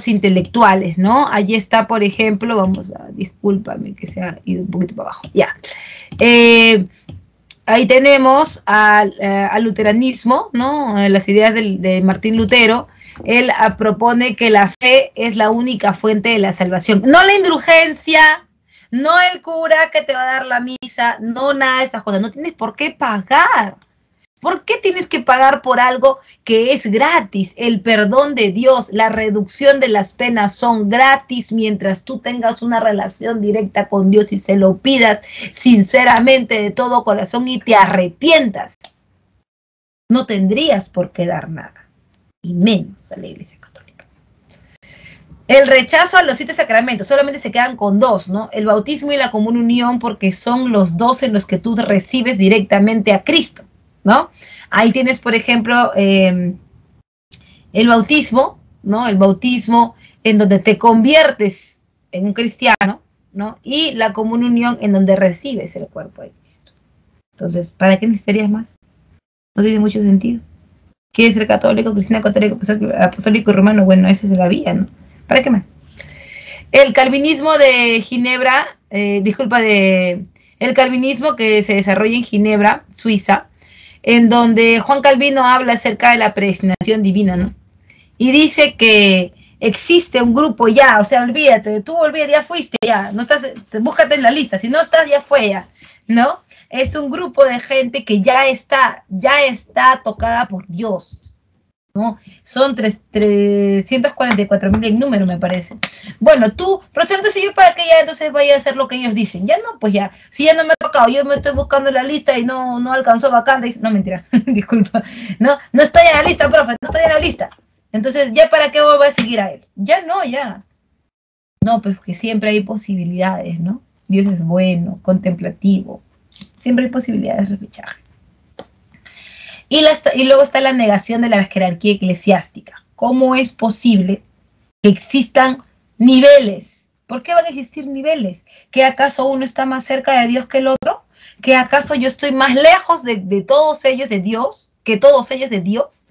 S1: intelectuales, ¿no? Allí está, por ejemplo, discúlpame que se ha ido un poquito para abajo, ya. Ahí tenemos al luteranismo, ¿no? Las ideas de Martín Lutero. Él propone que la fe es la única fuente de la salvación. No la indulgencia, no el cura que te va a dar la misa, no nada de esas cosas. No tienes por qué pagar. ¿Por qué tienes que pagar por algo que es gratis? El perdón de Dios, la reducción de las penas son gratis mientras tú tengas una relación directa con Dios y se lo pidas sinceramente de todo corazón y te arrepientas. No tendrías por qué dar nada, y menos a la Iglesia Católica. El rechazo a los 7 sacramentos, solamente se quedan con 2, ¿no? El bautismo y la común unión, porque son los 2 en los que tú recibes directamente a Cristo, ¿no? Ahí tienes, por ejemplo, el bautismo, ¿no? El bautismo en donde te conviertes en un cristiano, ¿no? Y la común unión en donde recibes el cuerpo de Cristo. Entonces, ¿para qué necesitarías más? No tiene mucho sentido. ¿Quieres ser católico, cristiano, católico, apostólico y romano? Bueno, esa es la vía, ¿no? ¿Para qué más? El calvinismo de Ginebra, el calvinismo que se desarrolla en Ginebra, Suiza, en donde Juan Calvino habla acerca de la predestinación divina, ¿no? Y dice que existe un grupo ya, o sea, olvídate, ya fuiste ya, no estás, búscate en la lista, si no estás, ya fue ya, ¿no? Es un grupo de gente que ya está tocada por Dios, ¿no? Son 344,000 el número, me parece. Bueno, pero entonces yo para que ya entonces vaya a hacer lo que ellos dicen. Ya no, pues ya, si ya no me ha tocado, yo me estoy buscando la lista y no alcanzó vacante. No, mentira, disculpa. No estoy en la lista, profe, no estoy en la lista. Entonces, ¿ya para qué voy a seguir a él? Ya no, ya. No, pues que siempre hay posibilidades, ¿no? Dios es bueno, contemplativo. Siempre hay posibilidades de repechaje. Y luego está la negación de la jerarquía eclesiástica. ¿Cómo es posible que existan niveles? ¿Por qué van a existir niveles? ¿Que acaso uno está más cerca de Dios que el otro? ¿Que acaso yo estoy más lejos de todos ellos de Dios? ¿Que todos ellos de Dios?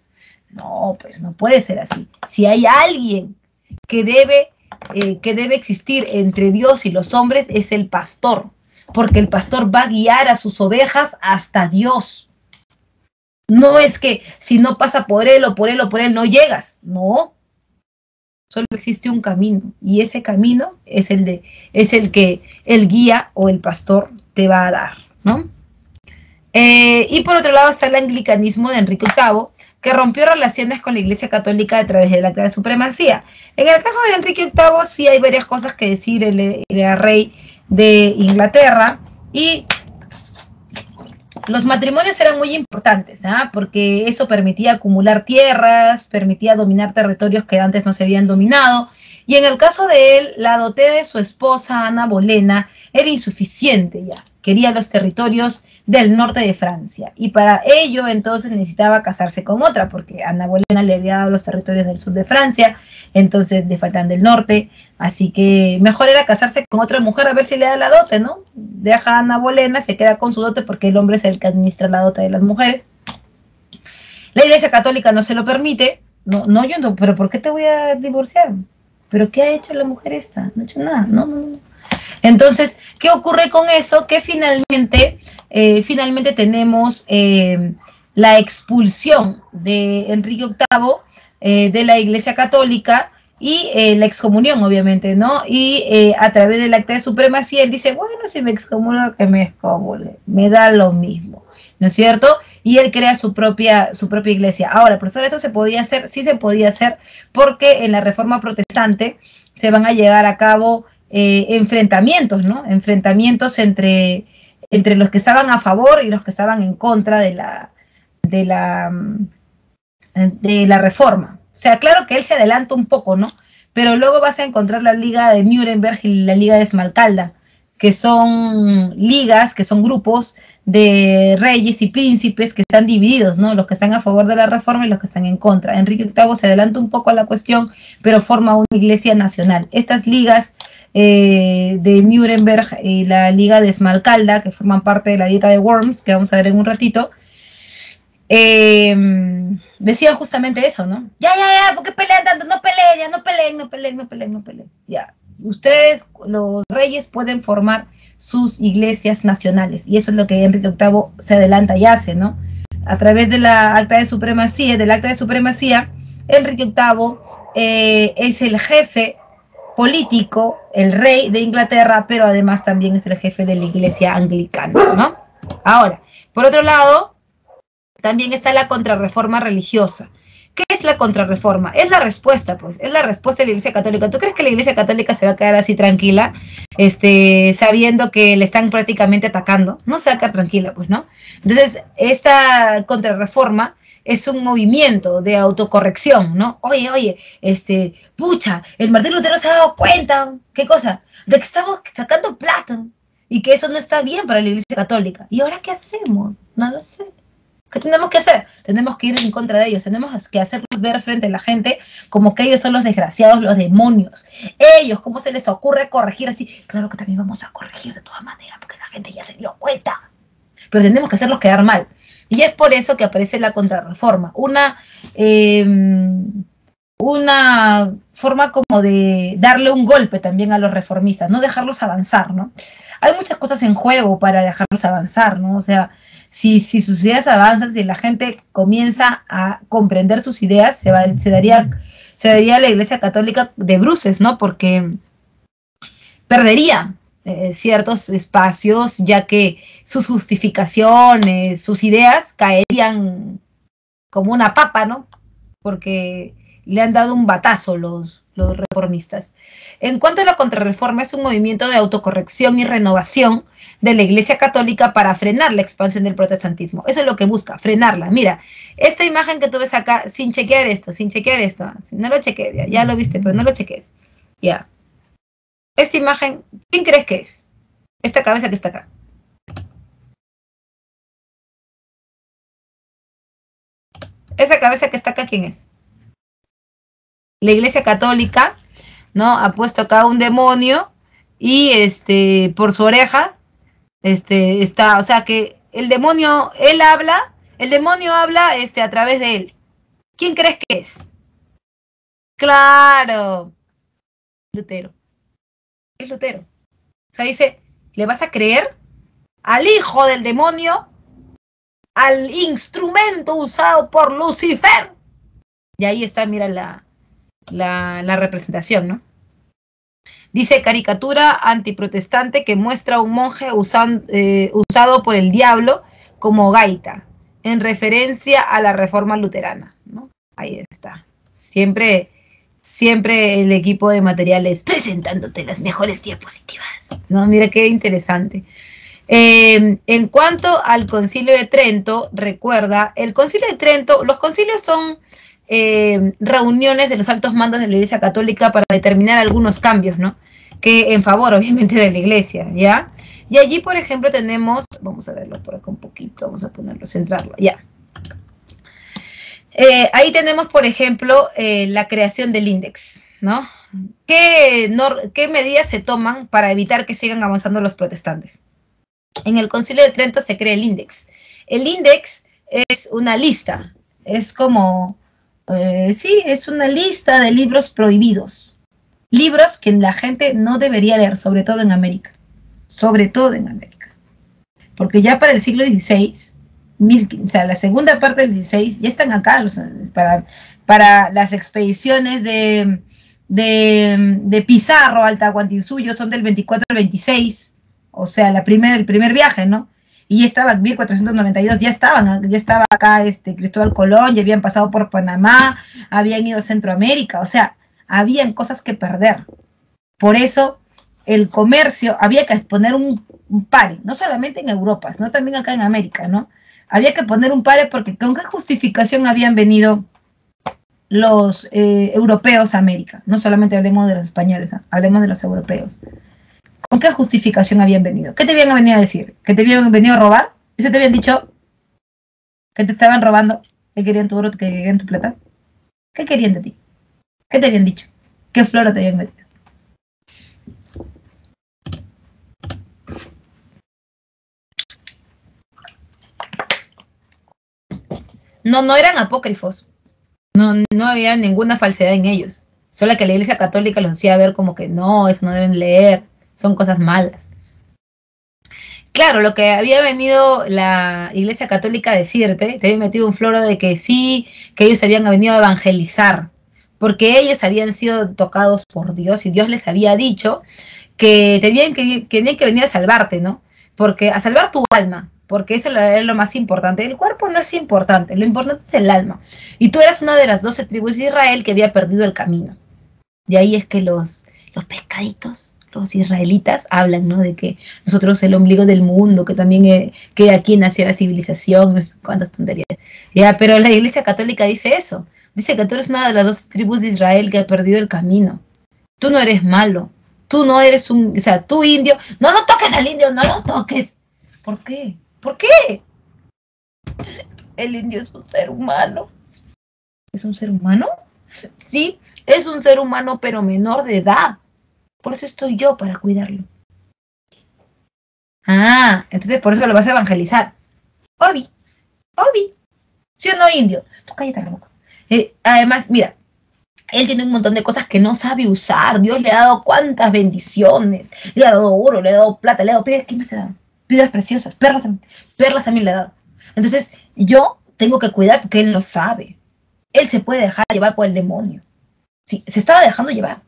S1: No, pues no puede ser así. Si hay alguien que debe existir entre Dios y los hombres, es el pastor. Porque el pastor va a guiar a sus ovejas hasta Dios. No es que si no pasa por él o por él o por él no llegas. No. Solo existe un camino. Y ese camino es el que el guía o el pastor te va a dar, ¿no? Y por otro lado está el anglicanismo de Enrique VIII, que rompió relaciones con la Iglesia Católica a través del Acta de Supremacía. En el caso de Enrique VIII sí hay varias cosas que decir. Él era rey de Inglaterra y los matrimonios eran muy importantes, ¿ah? Porque eso permitía acumular tierras, permitía dominar territorios que antes no se habían dominado. Y en el caso de él, la dote de su esposa, Ana Bolena, era insuficiente ya. Quería los territorios del norte de Francia. Y para ello, entonces, necesitaba casarse con otra, porque Ana Bolena le había dado los territorios del sur de Francia, entonces le faltan del norte. Así que mejor era casarse con otra mujer a ver si le da la dote, ¿no? Deja a Ana Bolena, se queda con su dote, porque el hombre es el que administra la dote de las mujeres. La Iglesia Católica no se lo permite. No, pero ¿por qué te voy a divorciar? ¿Pero qué ha hecho la mujer esta? No ha hecho nada, no. Entonces, ¿qué ocurre con eso? Que finalmente tenemos la expulsión de Enrique VIII de la Iglesia Católica y la excomunión, obviamente, ¿no? Y a través del Acta de Supremacía, él dice, bueno, si me excomulga, que me excomulgue, me da lo mismo, ¿no es cierto? y él crea su propia iglesia. Ahora, profesor, ¿eso se podía hacer? Sí se podía hacer, porque en la Reforma Protestante se van a llegar a cabo enfrentamientos, ¿no? Enfrentamientos entre los que estaban a favor y los que estaban en contra de la Reforma. O sea, claro que él se adelanta un poco, ¿no? Pero luego vas a encontrar la Liga de Nuremberg y la Liga de Esmalcalda, que son ligas, que son grupos de reyes y príncipes que están divididos, ¿no? Los que están a favor de la reforma y los que están en contra. Enrique VIII se adelanta un poco a la cuestión, pero forma una iglesia nacional. Estas ligas de Nuremberg y la Liga de Esmalcalda, que forman parte de la Dieta de Worms, que vamos a ver en un ratito, decían justamente eso, ¿no? Ya, ¿por qué pelean tanto? No peleen. Ya. Ustedes, los reyes, pueden formar sus iglesias nacionales, y eso es lo que Enrique VIII se adelanta y hace, ¿no? A través de la acta de supremacía, Enrique VIII es el jefe político, el rey de Inglaterra, pero además también es el jefe de la iglesia anglicana, ¿no? Ahora, por otro lado, también está la contrarreforma religiosa. ¿Qué es la contrarreforma? Es la respuesta, pues, es la respuesta de la Iglesia Católica. ¿Tú crees que la Iglesia Católica se va a quedar así tranquila, sabiendo que le están prácticamente atacando? No se va a quedar tranquila, pues, ¿no? Entonces, esa contrarreforma es un movimiento de autocorrección, ¿no? Oye, pucha, el Martín Lutero se ha dado cuenta, ¿qué cosa? De que estamos sacando plata, y que eso no está bien para la Iglesia Católica. ¿Y ahora qué hacemos? No lo sé. ¿Qué tenemos que hacer? Tenemos que ir en contra de ellos, tenemos que hacerlos ver frente a la gente como que ellos son los desgraciados, los demonios. Ellos, ¿cómo se les ocurre corregir así? Claro que también vamos a corregir de todas maneras, porque la gente ya se dio cuenta. Pero tenemos que hacerlos quedar mal. Y es por eso que aparece la contrarreforma. Una forma como de darle un golpe también a los reformistas, no dejarlos avanzar, ¿no? Hay muchas cosas en juego para dejarlos avanzar, ¿no? O sea, si sus ideas avanzan, si la gente comienza a comprender sus ideas, se daría la Iglesia Católica de bruces, ¿no? Porque perdería ciertos espacios, ya que sus justificaciones, sus ideas caerían como una papa, ¿no? Porque le han dado un batazo los reformistas. En cuanto a la contrarreforma, es un movimiento de autocorrección y renovación de la Iglesia Católica para frenar la expansión del protestantismo. Eso es lo que busca, frenarla. Mira, esta imagen que tú ves acá, sin chequear esto, no lo chequees, ya lo viste, pero no lo chequees. Ya. Esta imagen, ¿quién crees que es? Esta cabeza que está acá. Esa cabeza que está acá, ¿quién es? La Iglesia Católica, ¿no? Ha puesto acá un demonio y por su oreja está, o sea que el demonio habla a través de él. ¿Quién crees que es? Claro, Lutero. Es Lutero. O sea, dice, ¿le vas a creer al hijo del demonio, al instrumento usado por Lucifer? Y ahí está, mira la representación, ¿no? Dice, caricatura antiprotestante que muestra a un monje usado por el diablo como gaita, en referencia a la reforma luterana, ¿no? Ahí está. Siempre el equipo de materiales presentándote las mejores diapositivas, ¿no? Mira qué interesante. En cuanto al Concilio de Trento, recuerda, el Concilio de Trento, los concilios son reuniones de los altos mandos de la Iglesia Católica para determinar algunos cambios, ¿no? Que en favor, obviamente, de la Iglesia, ¿ya? Y allí, por ejemplo, tenemos, vamos a verlo por acá un poquito, vamos a ponerlo, centrarlo, ya. Ahí tenemos, por ejemplo, la creación del índex, ¿no? ¿Qué medidas se toman para evitar que sigan avanzando los protestantes? En el Concilio de Trento se crea el índex. El índex es una lista, es como, es una lista de libros prohibidos. Libros que la gente no debería leer, sobre todo en América. Porque ya para el siglo XVI, o sea, la segunda parte del XVI, ya están acá, o sea, para las expediciones de Pizarro al Tahuantinsuyo son del 24 al 26, o sea, el primer viaje, ¿no? y ya estaba 1492, ya estaba acá Cristóbal Colón, ya habían pasado por Panamá, habían ido a Centroamérica, o sea, habían cosas que perder. Por eso el comercio, había que poner un pare, no solamente en Europa, sino también acá en América, ¿no? Había que poner un pare porque ¿con qué justificación habían venido los europeos a América? No solamente hablemos de los españoles, ¿eh? Hablemos de los europeos. ¿Con qué justificación habían venido? ¿Qué te habían venido a decir? ¿Que te habían venido a robar? ¿Eso te habían dicho? ¿Que te estaban robando? ¿Que querían tu oro? ¿Que querían tu plata? ¿Qué querían de ti? ¿Qué te habían dicho? ¿Qué flora te habían metido? No eran apócrifos. No había ninguna falsedad en ellos. Solo que la Iglesia Católica los hacía ver como que no, eso no deben leer, son cosas malas. Claro, lo que había venido la Iglesia Católica a decirte, te había metido un floro de que sí, que ellos habían venido a evangelizar, porque ellos habían sido tocados por Dios y Dios les había dicho que tenían que venir a salvarte, ¿no? Porque a salvar tu alma, porque eso es lo más importante. El cuerpo no es importante, lo importante es el alma. Y tú eras una de las 12 tribus de Israel que había perdido el camino. De ahí es que los pescaditos, los israelitas, hablan, ¿no? De que nosotros el ombligo del mundo, que también que aquí nació la civilización, no sé cuántas tonterías. Ya, pero la Iglesia Católica dice eso. Dice que tú eres una de las 12 tribus de Israel que ha perdido el camino. Tú no eres malo. Tú no eres o sea, tú indio. No lo toques al indio, no lo toques. ¿Por qué? ¿Por qué? El indio es un ser humano. ¿Es un ser humano? Sí, es un ser humano, pero menor de edad. Por eso estoy yo, para cuidarlo. Ah, entonces por eso lo vas a evangelizar. Obi. ¿Sí o no, indio? Tú cállate la boca. Además, mira, él tiene un montón de cosas que no sabe usar. Dios le ha dado cuántas bendiciones. Le ha dado oro, le ha dado plata, le ha dado piedras. ¿Qué más le ha dado? Piedras preciosas, perlas también le ha dado. Entonces, yo tengo que cuidar porque él lo sabe. Él se puede dejar llevar por el demonio. Sí, se estaba dejando llevar.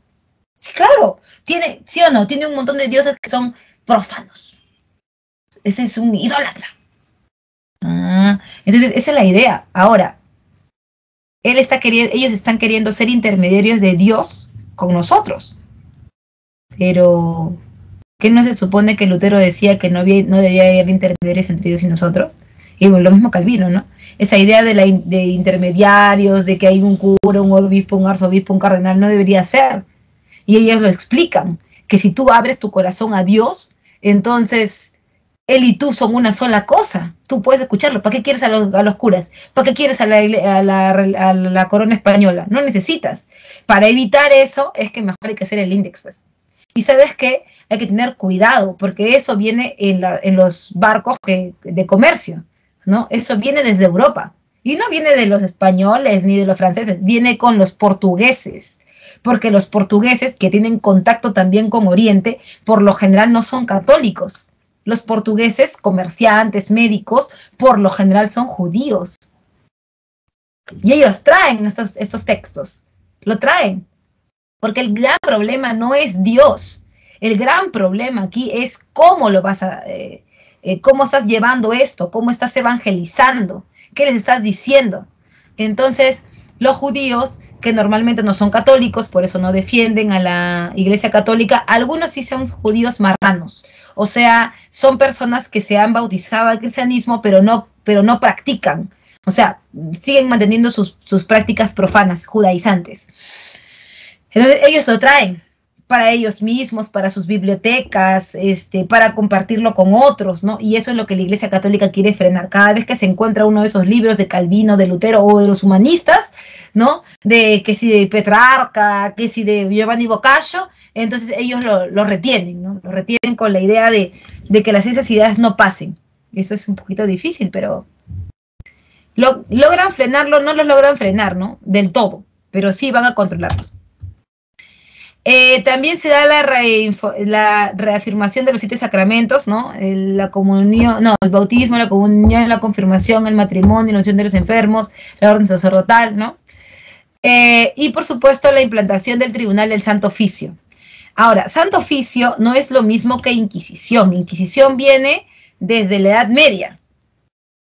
S1: Sí, claro. Tiene, ¿sí o no? Tiene un montón de dioses que son profanos. Ese es un idólatra. Entonces, esa es la idea. Ahora, ellos están queriendo ser intermediarios de Dios con nosotros. Pero ¿qué no se supone que Lutero decía que no debía haber intermediarios entre Dios y nosotros? Y lo mismo Calvino, ¿no? Esa idea de intermediarios, de que hay un cura, un obispo, un arzobispo, un cardenal, no debería ser. Y ellos lo explican, que si tú abres tu corazón a Dios, entonces Él y tú son una sola cosa. Tú puedes escucharlo. ¿Para qué quieres a los curas? ¿Para qué quieres a la corona española? No necesitas. Para evitar eso, es que mejor hay que hacer el índex, pues. Y ¿sabes qué? Hay que tener cuidado, porque eso viene en los barcos de comercio, ¿no? Eso viene desde Europa. Y no viene de los españoles ni de los franceses, viene con los portugueses. Porque los portugueses, que tienen contacto también con Oriente, por lo general no son católicos. Los portugueses, comerciantes, médicos, por lo general son judíos. Y ellos traen estos textos. Lo traen. Porque el gran problema no es Dios. El gran problema aquí es cómo lo vas a... cómo estás llevando esto, cómo estás evangelizando, qué les estás diciendo. Entonces, los judíos, que normalmente no son católicos, por eso no defienden a la Iglesia Católica, algunos sí son judíos marranos. O sea, son personas que se han bautizado al cristianismo, pero no practican. O sea, siguen manteniendo sus prácticas profanas, judaizantes. Entonces, ellos lo traen para ellos mismos, para sus bibliotecas, para compartirlo con otros, ¿no? Y eso es lo que la Iglesia Católica quiere frenar. Cada vez que se encuentra uno de esos libros de Calvino, de Lutero o de los humanistas, ¿no? Que si de Petrarca, que si de Giovanni Boccaccio, entonces ellos lo retienen, ¿no? Lo retienen con la idea de que esas ideas no pasen. Eso es un poquito difícil, pero logran frenarlo, no los logran frenar, ¿no? Del todo, pero sí van a controlarlos. También se da la reafirmación de los 7 sacramentos, ¿no? La comunión, el bautismo, la comunión, la confirmación, el matrimonio, la unción de los enfermos, la orden sacerdotal, ¿no? Y por supuesto la implantación del tribunal del Santo Oficio. Ahora, Santo Oficio no es lo mismo que Inquisición. Inquisición viene desde la Edad Media.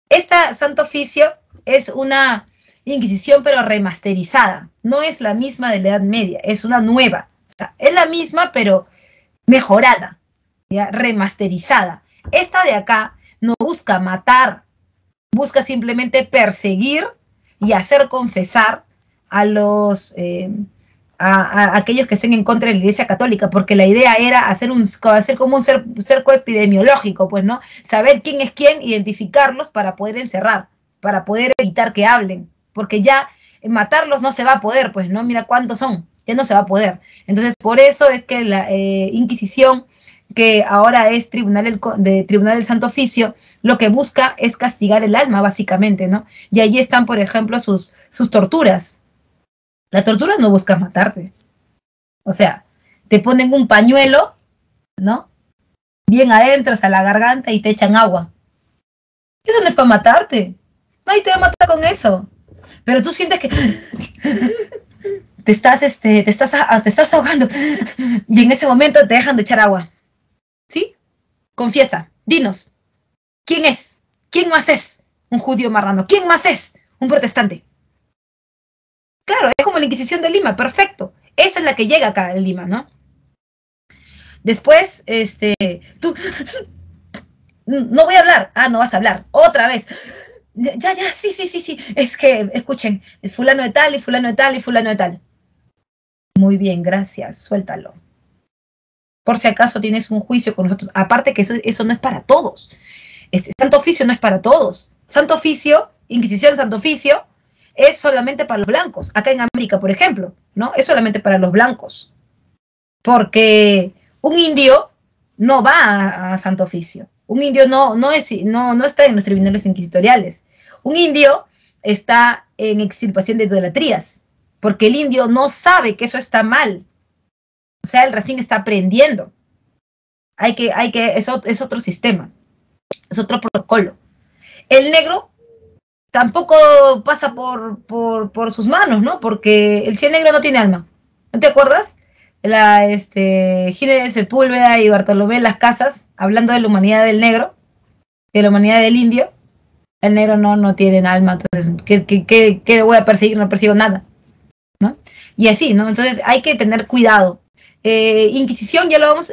S1: Esta Santo Oficio es una Inquisición pero remasterizada, no es la misma de la Edad Media, es una nueva, o sea, es la misma pero mejorada, ¿ya? Remasterizada. Esta de acá no busca matar, busca simplemente perseguir y hacer confesar a los a aquellos que estén en contra de la Iglesia Católica, porque la idea era hacer como un cerco epidemiológico, pues, ¿no? Saber quién es quién, identificarlos para poder encerrar, para poder evitar que hablen, porque ya matarlos no se va a poder, pues, ¿no? Mira cuántos son, ya no se va a poder. Entonces, por eso es que la Inquisición, que ahora es Tribunal del Santo Oficio, lo que busca es castigar el alma, básicamente, ¿no? Y allí están, por ejemplo, sus torturas. La tortura no busca matarte. O sea, te ponen un pañuelo, ¿no? Bien adentro, hasta la garganta, y te echan agua. Eso no es para matarte. Nadie te va a matar con eso. Pero tú sientes que te estás ahogando. Y en ese momento te dejan de echar agua. ¿Sí? Confiesa, dinos, ¿quién es? ¿Quién más es un judío marrano? ¿Quién más es un protestante? Claro, es como la Inquisición de Lima, perfecto. Esa es la que llega acá en Lima, ¿no? Después, tú, no voy a hablar. Ah, no vas a hablar, otra vez. Ya, sí. Es que, escuchen, es fulano de tal, y fulano de tal, y fulano de tal. Muy bien, gracias, suéltalo. Por si acaso tienes un juicio con nosotros. Aparte que eso no es para todos. Santo Oficio no es para todos. Santo Oficio, Inquisición Santo Oficio, es solamente para los blancos. Acá en América, por ejemplo, ¿no? Es solamente para los blancos. Porque un indio no va a Santo Oficio. Un indio no está en los tribunales inquisitoriales. Un indio está en extirpación de idolatrías. Porque el indio no sabe que eso está mal. O sea, él recién está aprendiendo. Es otro sistema. Es otro protocolo. El negro tampoco pasa por sus manos, ¿no? Porque el negro no tiene alma. ¿No te acuerdas? Gine de Sepúlveda y Bartolomé Las Casas, hablando de la humanidad del negro, de la humanidad del indio. El negro no tiene alma, entonces, ¿qué le voy a perseguir? No persigo nada, ¿no? Y así, ¿no? Entonces hay que tener cuidado. Inquisición, ya lo vamos,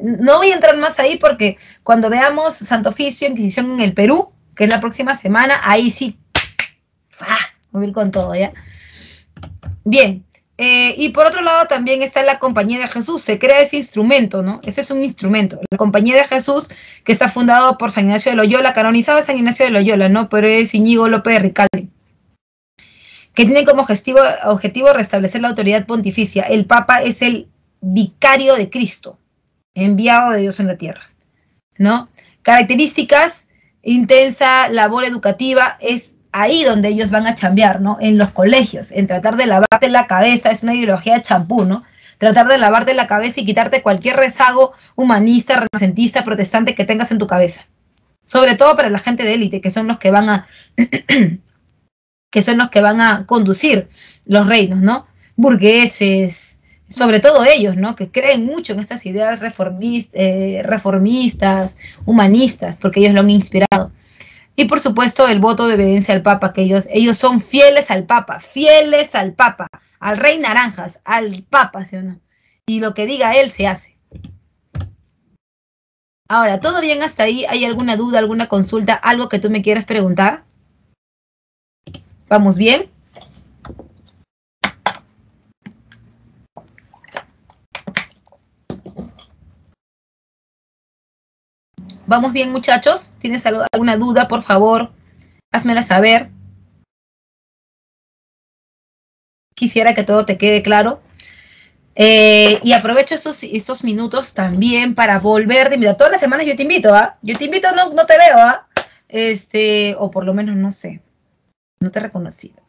S1: no voy a entrar más ahí porque cuando veamos Santo Oficio, Inquisición en el Perú, que es la próxima semana, ahí sí, voy a ir con todo, ¿ya? Bien, y por otro lado también está la Compañía de Jesús, se crea ese instrumento, ¿no? Ese es un instrumento, la Compañía de Jesús, que está fundado por San Ignacio de Loyola, canonizado es San Ignacio de Loyola, ¿no? Pero es Íñigo López de Ricalde, que tiene como objetivo restablecer la autoridad pontificia. El Papa es el vicario de Cristo, enviado de Dios en la tierra, ¿no? Características: intensa labor educativa, es ahí donde ellos van a chambear, ¿no? En los colegios, en tratar de lavarte la cabeza, es una ideología de champú, ¿no? Tratar de lavarte la cabeza y quitarte cualquier rezago humanista, renacentista, protestante que tengas en tu cabeza. Sobre todo para la gente de élite, que son los que van a conducir los reinos, ¿no? Burgueses, sobre todo ellos, ¿no? Que creen mucho en estas ideas reformistas, humanistas, porque ellos lo han inspirado. Y por supuesto el voto de obediencia al Papa, que ellos son fieles al Papa, al Rey Naranjas, al Papa, ¿sí o no? Y lo que diga él se hace. Ahora, ¿todo bien hasta ahí? ¿Hay alguna duda, alguna consulta, algo que tú me quieras preguntar? ¿Vamos bien? ¿Vamos bien, muchachos? ¿Tienes alguna duda? Por favor, házmela saber. Quisiera que todo te quede claro. Y aprovecho estos minutos también para volver de invitar. Todas las semanas yo te invito, ¿ah? Yo te invito, no te veo, ¿ah? O por lo menos no sé. No te he reconocido.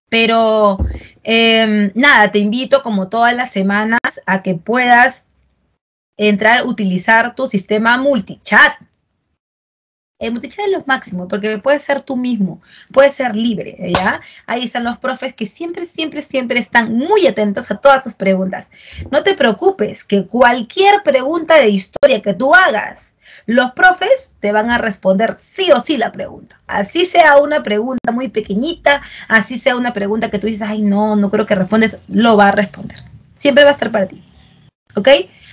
S1: Pero, nada, te invito como todas las semanas a que puedas utilizar tu sistema multichat. El multichat es lo máximo, porque puedes ser tú mismo, puedes ser libre, ¿ya? Ahí están los profes que siempre están muy atentos a todas tus preguntas. No te preocupes, que cualquier pregunta de historia que tú hagas, Los profes te van a responder sí o sí la pregunta. Así sea una pregunta muy pequeñita, así sea una pregunta que tú dices, ay, no creo que respondes, lo va a responder. Siempre va a estar para ti. ¿Ok?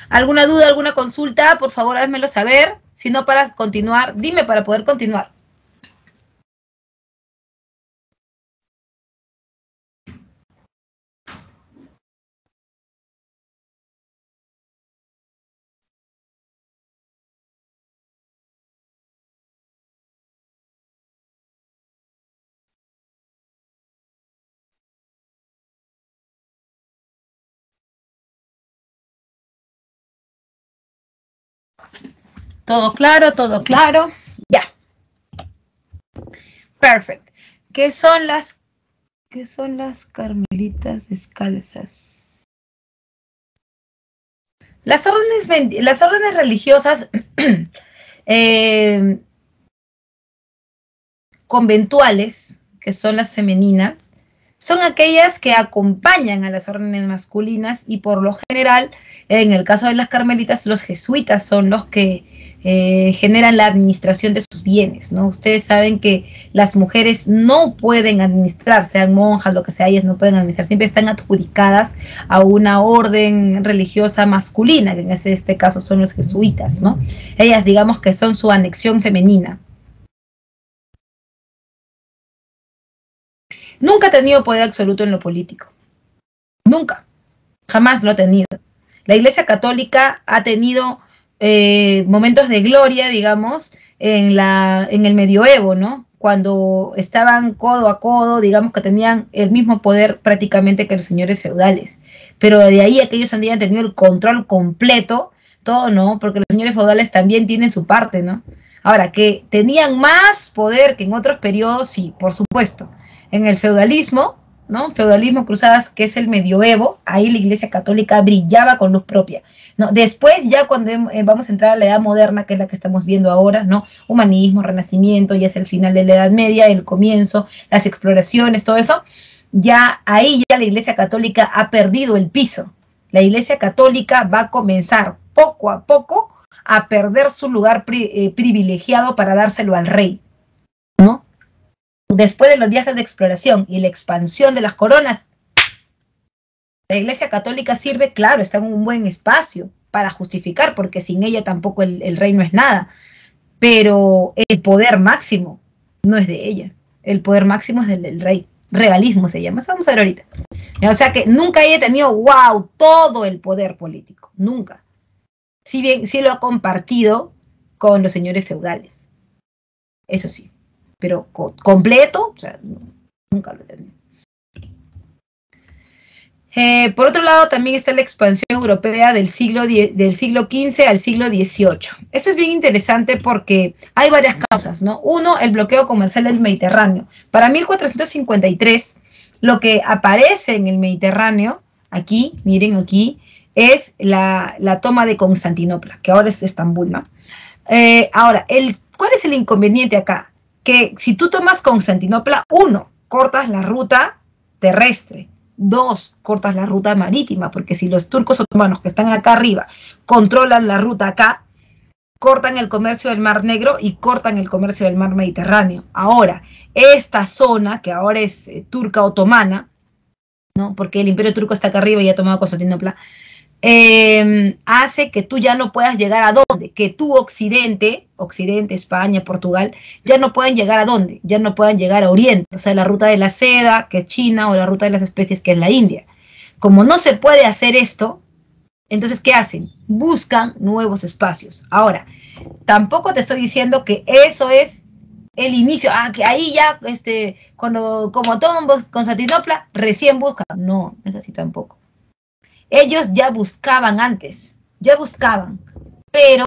S1: ¿Alguna duda, alguna consulta? Por favor, házmelo saber. Si no, para continuar, dime para poder continuar. ¿Todo claro? ¿Todo claro? Ya. Perfecto. ¿Qué son las carmelitas descalzas? Las órdenes religiosas conventuales, que son las femeninas, son aquellas que acompañan a las órdenes masculinas y por lo general, en el caso de las carmelitas, los jesuitas son los que generan la administración de sus bienes, ¿no? Ustedes saben que las mujeres no pueden administrar, sean monjas, lo que sea, ellas no pueden administrar, siempre están adjudicadas a una orden religiosa masculina, que en este caso son los jesuitas, ¿no? Ellas digamos que son su anexión femenina. Nunca ha tenido poder absoluto en lo político. Nunca. Jamás lo ha tenido. La Iglesia Católica ha tenido momentos de gloria, digamos, en el medioevo, ¿no? Cuando estaban codo a codo, digamos que tenían el mismo poder prácticamente que los señores feudales. Pero de ahí a que ellos habían tenido el control completo, todo no, porque los señores feudales también tienen su parte, ¿no? Ahora, que tenían más poder que en otros periodos, sí, por supuesto. En el feudalismo, ¿no? Feudalismo, cruzadas, que es el medioevo, ahí la Iglesia Católica brillaba con luz propia, ¿no? Después, ya cuando vamos a entrar a la Edad Moderna, que es la que estamos viendo ahora, ¿no? Humanismo, Renacimiento, ya es el final de la Edad Media, el comienzo, las exploraciones, todo eso, ya ahí ya la Iglesia Católica ha perdido el piso. La Iglesia Católica va a comenzar poco a poco a perder su lugar privilegiado para dárselo al rey, ¿no? Después de los viajes de exploración y la expansión de las coronas, la Iglesia Católica sirve, claro, está en un buen espacio para justificar, porque sin ella tampoco el rey no es nada, pero el poder máximo no es de ella, el poder máximo es del rey, regalismo se llama, eso vamos a ver ahorita. O sea que nunca ella ha tenido, wow, todo el poder político, nunca. Si bien sí lo ha compartido con los señores feudales, eso sí. Pero completo, o sea, nunca lo he tenido. Por otro lado, también está la expansión europea del siglo XV al siglo XVIII. Eso es bien interesante porque hay varias causas, ¿no? Uno, el bloqueo comercial del Mediterráneo. Para 1453, lo que aparece en el Mediterráneo, aquí, miren aquí, es la toma de Constantinopla, que ahora es Estambul, ¿no? Ahora, ¿cuál es el inconveniente acá? Que si tú tomas Constantinopla, 1, cortas la ruta terrestre, 2, cortas la ruta marítima, porque si los turcos otomanos que están acá arriba controlan la ruta acá, cortan el comercio del Mar Negro y cortan el comercio del Mar Mediterráneo. Ahora, esta zona, que ahora es turca otomana, ¿no? Porque el imperio turco está acá arriba y ha tomado Constantinopla, hace que tú ya no puedas llegar a dónde, que tú Occidente, España, Portugal, ya no puedan llegar a dónde, ya no puedan llegar a Oriente, o sea, la ruta de la seda, que es China, o la ruta de las especies, que es la India. Como no se puede hacer esto, entonces, ¿qué hacen? Buscan nuevos espacios. Ahora, tampoco te estoy diciendo que eso es el inicio, que ahí ya, como toman Constantinopla, recién buscan. No, no es así tampoco. Ellos ya buscaban antes, pero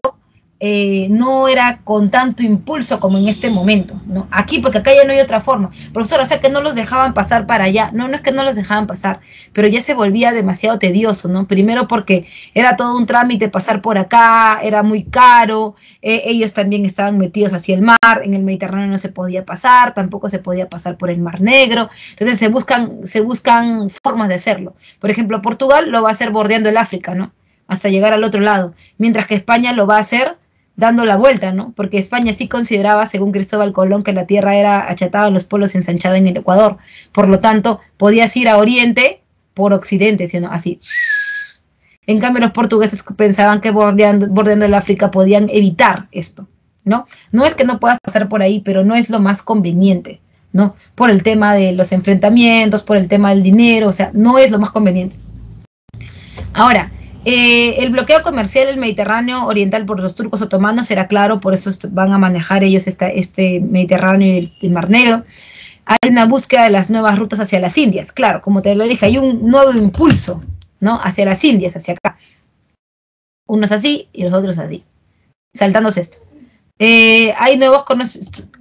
S1: no era con tanto impulso como en este momento, ¿no? Aquí, porque acá ya no hay otra forma. Profesor, o sea que no los dejaban pasar para allá. No, no es que no los dejaban pasar, pero ya se volvía demasiado tedioso, ¿no? Primero porque era todo un trámite pasar por acá, era muy caro, ellos también estaban metidos hacia el mar, en el Mediterráneo no se podía pasar, tampoco se podía pasar por el Mar Negro, entonces se buscan formas de hacerlo. Por ejemplo, Portugal lo va a hacer bordeando el África, ¿no? Hasta llegar al otro lado, mientras que España lo va a hacer dando la vuelta, ¿no? Porque España sí consideraba, según Cristóbal Colón, que la tierra era achatada en los polos y ensanchada en el Ecuador. Por lo tanto, podías ir a Oriente por Occidente, ¿sí o no? Así. En cambio, los portugueses pensaban que bordeando el África podían evitar esto, ¿no? No es que no puedas pasar por ahí, pero no es lo más conveniente, ¿no? Por el tema de los enfrentamientos, por el tema del dinero, o sea, no es lo más conveniente. Ahora, el bloqueo comercial del Mediterráneo oriental por los turcos otomanos era claro, por eso van a manejar ellos este Mediterráneo y el Mar Negro. Hay una búsqueda de las nuevas rutas hacia las Indias, claro, como te lo dije, hay un nuevo impulso, ¿no? Hacia las Indias, hacia acá. Unos así y los otros así, saltándose esto.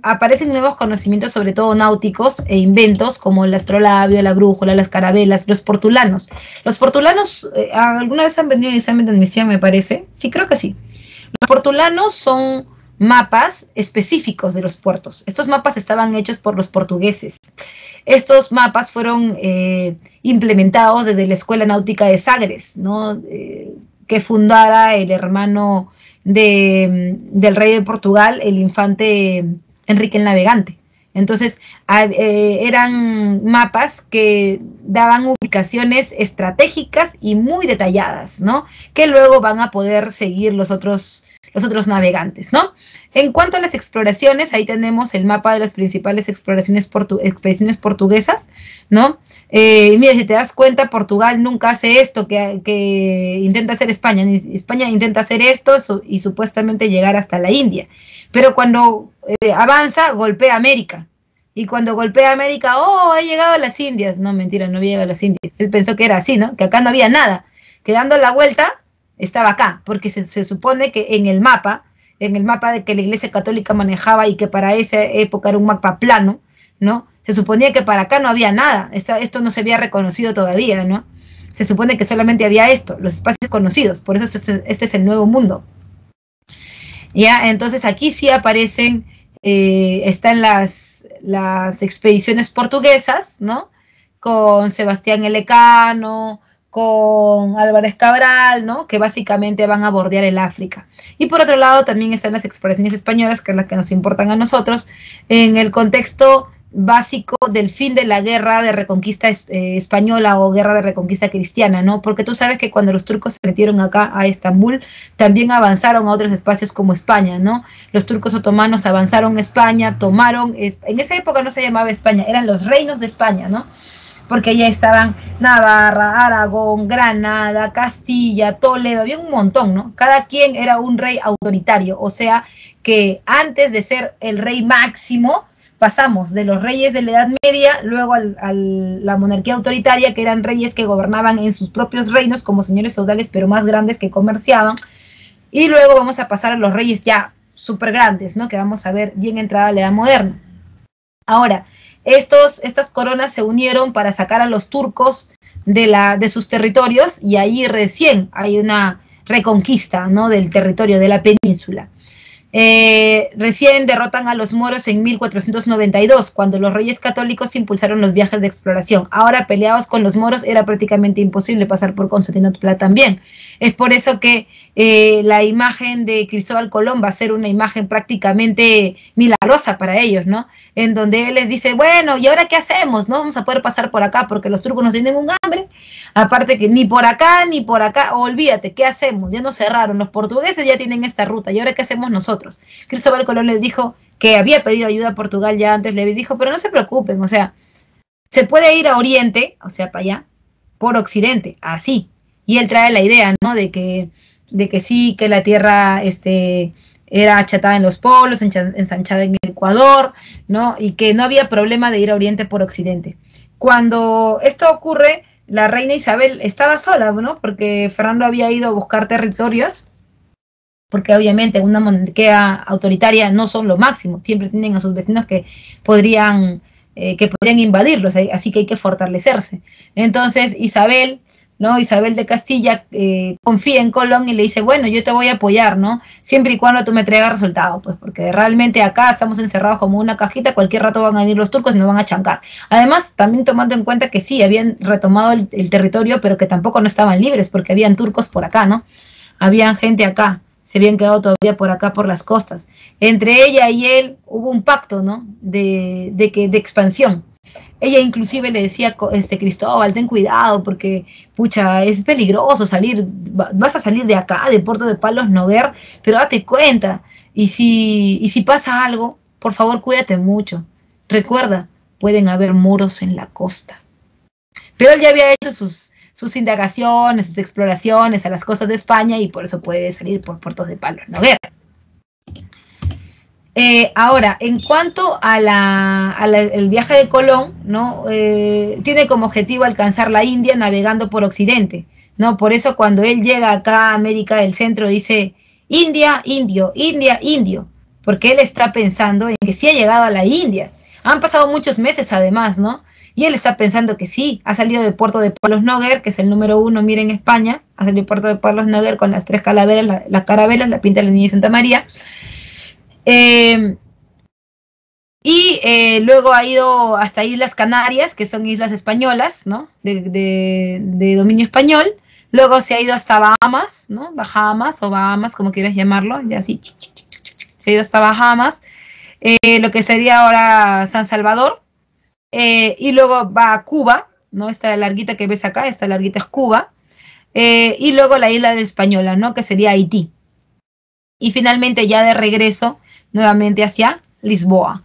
S1: Aparecen nuevos conocimientos, sobre todo náuticos e inventos como el astrolabio, la brújula, las carabelas, los portulanos. Los portulanos, ¿alguna vez han venido en examen de admisión, me parece? Sí, creo que sí. Los portulanos son mapas específicos de los puertos. Estos mapas estaban hechos por los portugueses. Estos mapas fueron implementados desde la Escuela Náutica de Sagres, ¿no? Que fundara el hermano del rey de Portugal, el infante Enrique el Navegante. Entonces, eran mapas que daban ubicaciones estratégicas y muy detalladas, ¿no? Que luego van a poder seguir los otros navegantes, ¿no? En cuanto a las exploraciones, ahí tenemos el mapa de las principales expediciones portuguesas, ¿no? Mira, si te das cuenta, Portugal nunca hace esto que intenta hacer España. España intenta hacer esto y supuestamente llegar hasta la India. Pero cuando avanza, golpea América. Y cuando golpea América, ¡oh, ha llegado a las Indias! No, mentira, no había llegado a las Indias. Él pensó que era así, ¿no? Que acá no había nada. Que dando la vuelta, estaba acá. Porque se supone que en el mapa de que la Iglesia Católica manejaba y que para esa época era un mapa plano, ¿no? Se suponía que para acá no había nada, esto no se había reconocido todavía, ¿no? Se supone que solamente había esto, los espacios conocidos, por eso este es el nuevo mundo. Ya, entonces aquí sí aparecen, están las expediciones portuguesas, ¿no? Con Sebastián Elcano, con Álvarez Cabral, ¿no? Que básicamente van a bordear el África. Y por otro lado también están las exploraciones españolas, que es las que nos importan a nosotros, en el contexto básico del fin de la guerra de reconquista española o guerra de reconquista cristiana, ¿no? Porque tú sabes que cuando los turcos se metieron acá a Estambul, también avanzaron a otros espacios como España, ¿no? Los turcos otomanos avanzaron a España, en esa época no se llamaba España, eran los reinos de España, ¿no? Porque ya estaban Navarra, Aragón, Granada, Castilla, Toledo, había un montón, ¿no? Cada quien era un rey autoritario, o sea que antes de ser el rey máximo, pasamos de los reyes de la Edad Media, luego a la monarquía autoritaria, que eran reyes que gobernaban en sus propios reinos como señores feudales, pero más grandes que comerciaban, y luego vamos a pasar a los reyes ya súper grandes, ¿no? Que vamos a ver bien entrada la Edad Moderna. Ahora, estas coronas se unieron para sacar a los turcos de sus territorios, y ahí recién hay una reconquista, ¿no? Del territorio de la península. Recién derrotan a los moros en 1492, cuando los reyes católicos impulsaron los viajes de exploración. Ahora, peleados con los moros, era prácticamente imposible pasar por Constantinopla también. Es por eso que la imagen de Cristóbal Colón va a ser una imagen prácticamente milagrosa para ellos, ¿no? En donde él les dice, bueno, ¿y ahora qué hacemos? No vamos a poder pasar por acá porque los turcos nos tienen un hambre. Aparte que ni por acá, olvídate, ¿qué hacemos? Ya nos cerraron, los portugueses ya tienen esta ruta, ¿y ahora qué hacemos nosotros? Cristóbal Colón les dijo que había pedido ayuda a Portugal ya antes, le dijo, pero no se preocupen, o sea, se puede ir a Oriente, o sea, para allá, por Occidente, así. Y él trae la idea, ¿no? De que sí, que la tierra era achatada en los polos, ensanchada en el Ecuador, ¿no? Y que no había problema de ir a Oriente por Occidente. Cuando esto ocurre, la reina Isabel estaba sola, ¿no? Porque Fernando había ido a buscar territorios, porque obviamente una monarquía autoritaria no son lo máximo, siempre tienen a sus vecinos que podrían invadirlos, así que hay que fortalecerse. Entonces Isabel, ¿no? Isabel de Castilla confía en Colón y le dice, bueno, yo te voy a apoyar, ¿no? Siempre y cuando tú me traigas resultados, pues porque realmente acá estamos encerrados como una cajita, cualquier rato van a venir los turcos y nos van a chancar. Además, también tomando en cuenta que sí, habían retomado el territorio, pero que tampoco no estaban libres, porque habían turcos por acá, ¿no? Habían gente acá, se habían quedado todavía por acá, por las costas. Entre ella y él hubo un pacto, ¿no? De expansión. Ella inclusive le decía, Cristóbal, ten cuidado porque, pucha, es peligroso salir, vas a salir de acá, de Puerto de Palos Noguer, pero date cuenta, y si pasa algo, por favor cuídate mucho. Recuerda, pueden haber muros en la costa. Pero él ya había hecho sus indagaciones, sus exploraciones a las costas de España y por eso puede salir por Puerto de Palos Noguer. Ahora, en cuanto el viaje de Colón, ¿no? Tiene como objetivo alcanzar la India navegando por Occidente, ¿no? Por eso cuando él llega acá a América del Centro dice India, indio, India, indio, porque él está pensando en que sí ha llegado a la India. Han pasado muchos meses además, ¿no? Y él está pensando que sí, ha salido de Puerto de Palos Noguer, que es el número 1, miren, en España, ha salido de Puerto de Palos Noguer con las 3 calaveras, las carabelas, la pinta de la Niña de Santa María. Luego ha ido hasta Islas Canarias, que son islas españolas, ¿no? De dominio español. Luego se ha ido hasta Bahamas, ¿no? Bahamas o Bahamas, como quieras llamarlo, ya así. Se ha ido hasta Bahamas, lo que sería ahora San Salvador. Y luego va a Cuba, ¿no? Esta larguita que ves acá, esta larguita es Cuba. Y luego la isla de Española, ¿no? Que sería Haití. Y finalmente ya de regreso nuevamente hacia Lisboa.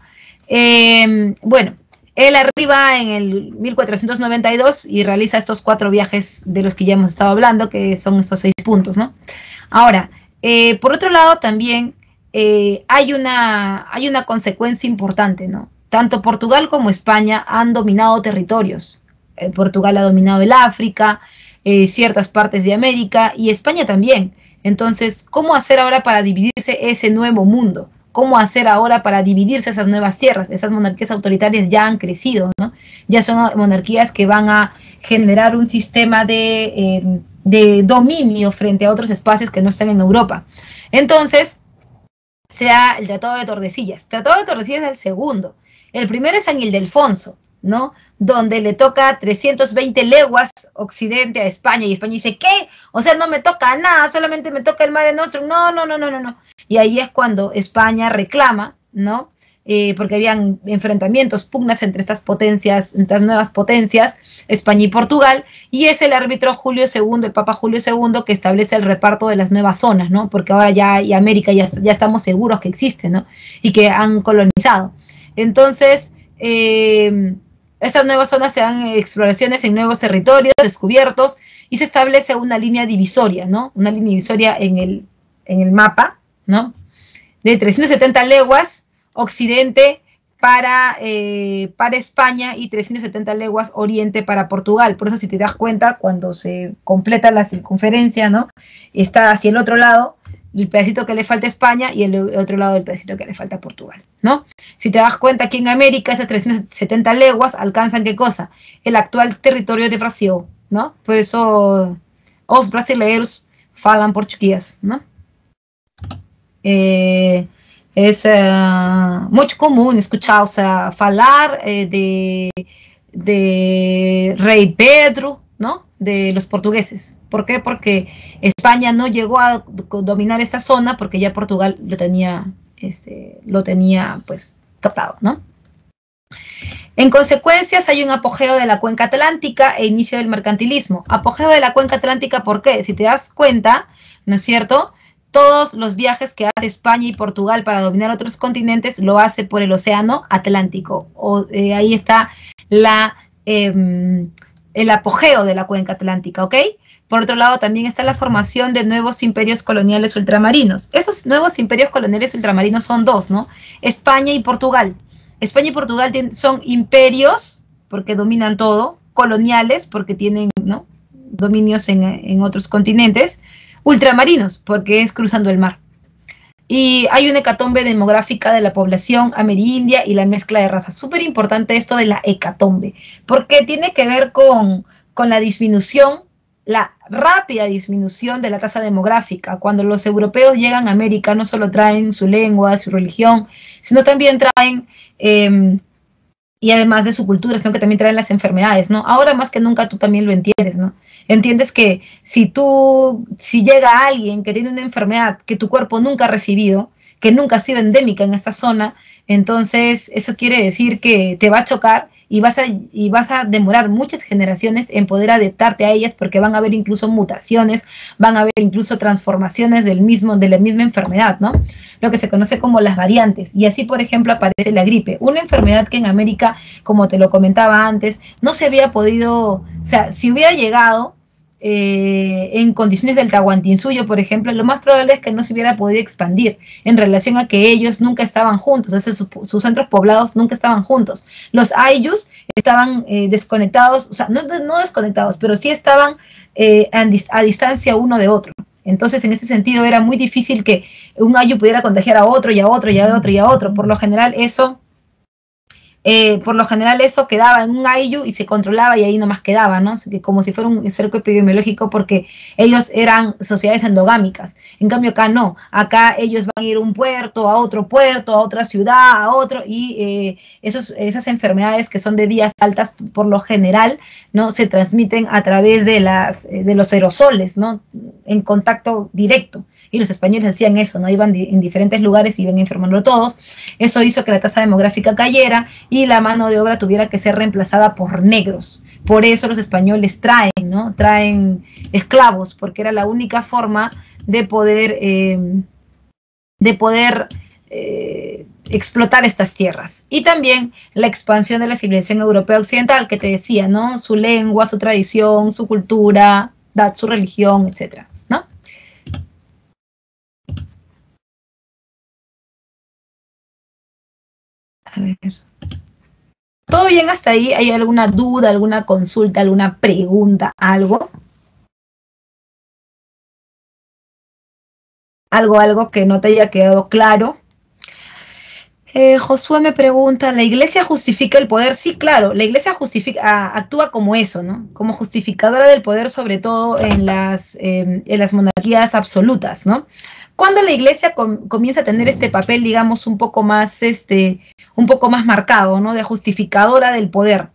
S1: Bueno, él arriba en el 1492 y realiza estos 4 viajes de los que ya hemos estado hablando, que son estos 6 puntos, ¿no? Ahora, por otro lado también hay una consecuencia importante, ¿no? Tanto Portugal como España han dominado territorios. Portugal ha dominado el África, ciertas partes de América y España también. Entonces, ¿cómo hacer ahora para dividirse ese nuevo mundo? ¿Cómo hacer ahora para dividirse esas nuevas tierras? Esas monarquías autoritarias ya han crecido, ¿no? Ya son monarquías que van a generar un sistema de dominio frente a otros espacios que no están en Europa. Entonces, se da el Tratado de Tordesillas. El Tratado de Tordesillas es el segundo. El primero es San Ildefonso, ¿no? Donde le toca 320 leguas occidente a España, y España dice, ¿qué? O sea, no me toca nada, solamente me toca el Mare Nostrum. No. Y ahí es cuando España reclama, ¿no? Porque habían enfrentamientos, pugnas entre estas potencias, entre las nuevas potencias, España y Portugal, y es el árbitro Julio II, el Papa Julio II, que establece el reparto de las nuevas zonas, ¿no? Porque ahora ya y América ya estamos seguros que existe, ¿no? Y que han colonizado. Entonces, estas nuevas zonas se dan exploraciones en nuevos territorios descubiertos y se establece una línea divisoria, ¿no? Una línea divisoria en el mapa, ¿no? De 370 leguas occidente para España y 370 leguas oriente para Portugal. Por eso, si te das cuenta, cuando se completa la circunferencia, ¿no? Está hacia el otro lado el pedacito que le falta a España y el otro lado el pedacito que le falta a Portugal, ¿no? Si te das cuenta, aquí en América esas 370 leguas alcanzan, ¿qué cosa? El actual territorio de Brasil, ¿no? Por eso os brasileiros falan portugués, ¿no? Es muy común escuchar, o sea, falar de Rey Pedro, ¿no? De los portugueses. ¿Por qué? Porque España no llegó a dominar esta zona porque ya Portugal lo tenía pues tratado, ¿no? En consecuencia, hay un apogeo de la cuenca atlántica e inicio del mercantilismo. Apogeo de la cuenca atlántica, ¿por qué? Si te das cuenta, ¿no es cierto? Todos los viajes que hace España y Portugal para dominar otros continentes lo hace por el océano Atlántico. Ahí está el apogeo de la cuenca atlántica, ¿ok? Por otro lado, también está la formación de nuevos imperios coloniales ultramarinos. Esos nuevos imperios coloniales ultramarinos son 2, ¿no? España y Portugal. España y Portugal son imperios, porque dominan todo, coloniales, porque tienen, ¿no?, dominios en otros continentes, ultramarinos, porque es cruzando el mar. Y hay una hecatombe demográfica de la población amerindia y la mezcla de razas. Súper importante esto de la hecatombe, porque tiene que ver con la disminución, la rápida disminución de la tasa demográfica. Cuando los europeos llegan a América, no solo traen su lengua, su religión, sino también traen y además de su cultura, sino que también traen las enfermedades, ¿no? Ahora más que nunca tú también lo entiendes, ¿no? Entiendes que si llega alguien que tiene una enfermedad que tu cuerpo nunca ha recibido, que nunca ha sido endémica en esta zona, entonces eso quiere decir que te va a chocar y vas a demorar muchas generaciones en poder adaptarte a ellas, porque van a haber incluso mutaciones, van a haber incluso transformaciones de la misma enfermedad, ¿no? Lo que se conoce como las variantes. Y así, por ejemplo, aparece la gripe, una enfermedad que en América, como te lo comentaba antes, no se había podido, o sea, si hubiera llegado en condiciones del Tahuantinsuyo, por ejemplo, lo más probable es que no se hubiera podido expandir en relación a que ellos nunca estaban juntos, o sea, sus centros poblados nunca estaban juntos. Los Ayllus estaban desconectados, o sea, no desconectados, pero sí estaban a distancia uno de otro. Entonces, en ese sentido, era muy difícil que un Ayllu pudiera contagiar a otro y a otro y a otro y a otro. Por lo general, eso quedaba en un Ayllu y se controlaba y ahí nomás quedaba, ¿no? Como si fuera un cerco epidemiológico, porque ellos eran sociedades endogámicas. En cambio acá no, acá ellos van a ir a un puerto, a otra ciudad, a otro, y esas enfermedades que son de vías altas por lo general, ¿no? Se transmiten a través de los aerosoles, ¿no? En contacto directo. Y los españoles hacían eso, ¿no? Iban en diferentes lugares y iban enfermando a todos. Eso hizo que la tasa demográfica cayera y la mano de obra tuviera que ser reemplazada por negros. Por eso los españoles traen esclavos, porque era la única forma de poder explotar estas tierras. Y también la expansión de la civilización europea occidental, que te decía, ¿no? Su lengua, su tradición, su cultura, su religión, etcétera, ¿no? A ver. ¿Todo bien hasta ahí? ¿Hay alguna duda, alguna consulta, alguna pregunta, algo? Algo que no te haya quedado claro. Josué me pregunta, ¿la iglesia justifica el poder? Sí, claro, la iglesia actúa como eso, ¿no? Como justificadora del poder, sobre todo en las monarquías absolutas, ¿no? Cuando la iglesia comienza a tener este papel, digamos, un poco más marcado, ¿no? De justificadora del poder.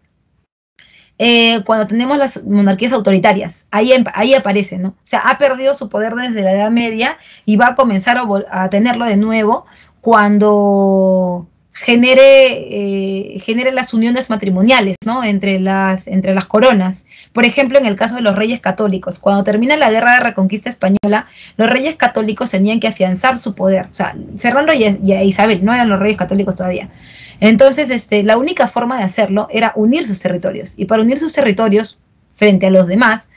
S1: Cuando tenemos las monarquías autoritarias, ahí aparece, ¿no? O sea, ha perdido su poder desde la Edad Media y va a comenzar a tenerlo de nuevo cuando genere las uniones matrimoniales, ¿no? Entre las coronas. Por ejemplo, en el caso de los reyes católicos, cuando termina la guerra de reconquista española, los reyes católicos tenían que afianzar su poder. O sea, Fernando y Isabel no eran los reyes católicos todavía. Entonces, la única forma de hacerlo era unir sus territorios. Y para unir sus territorios frente a los demás,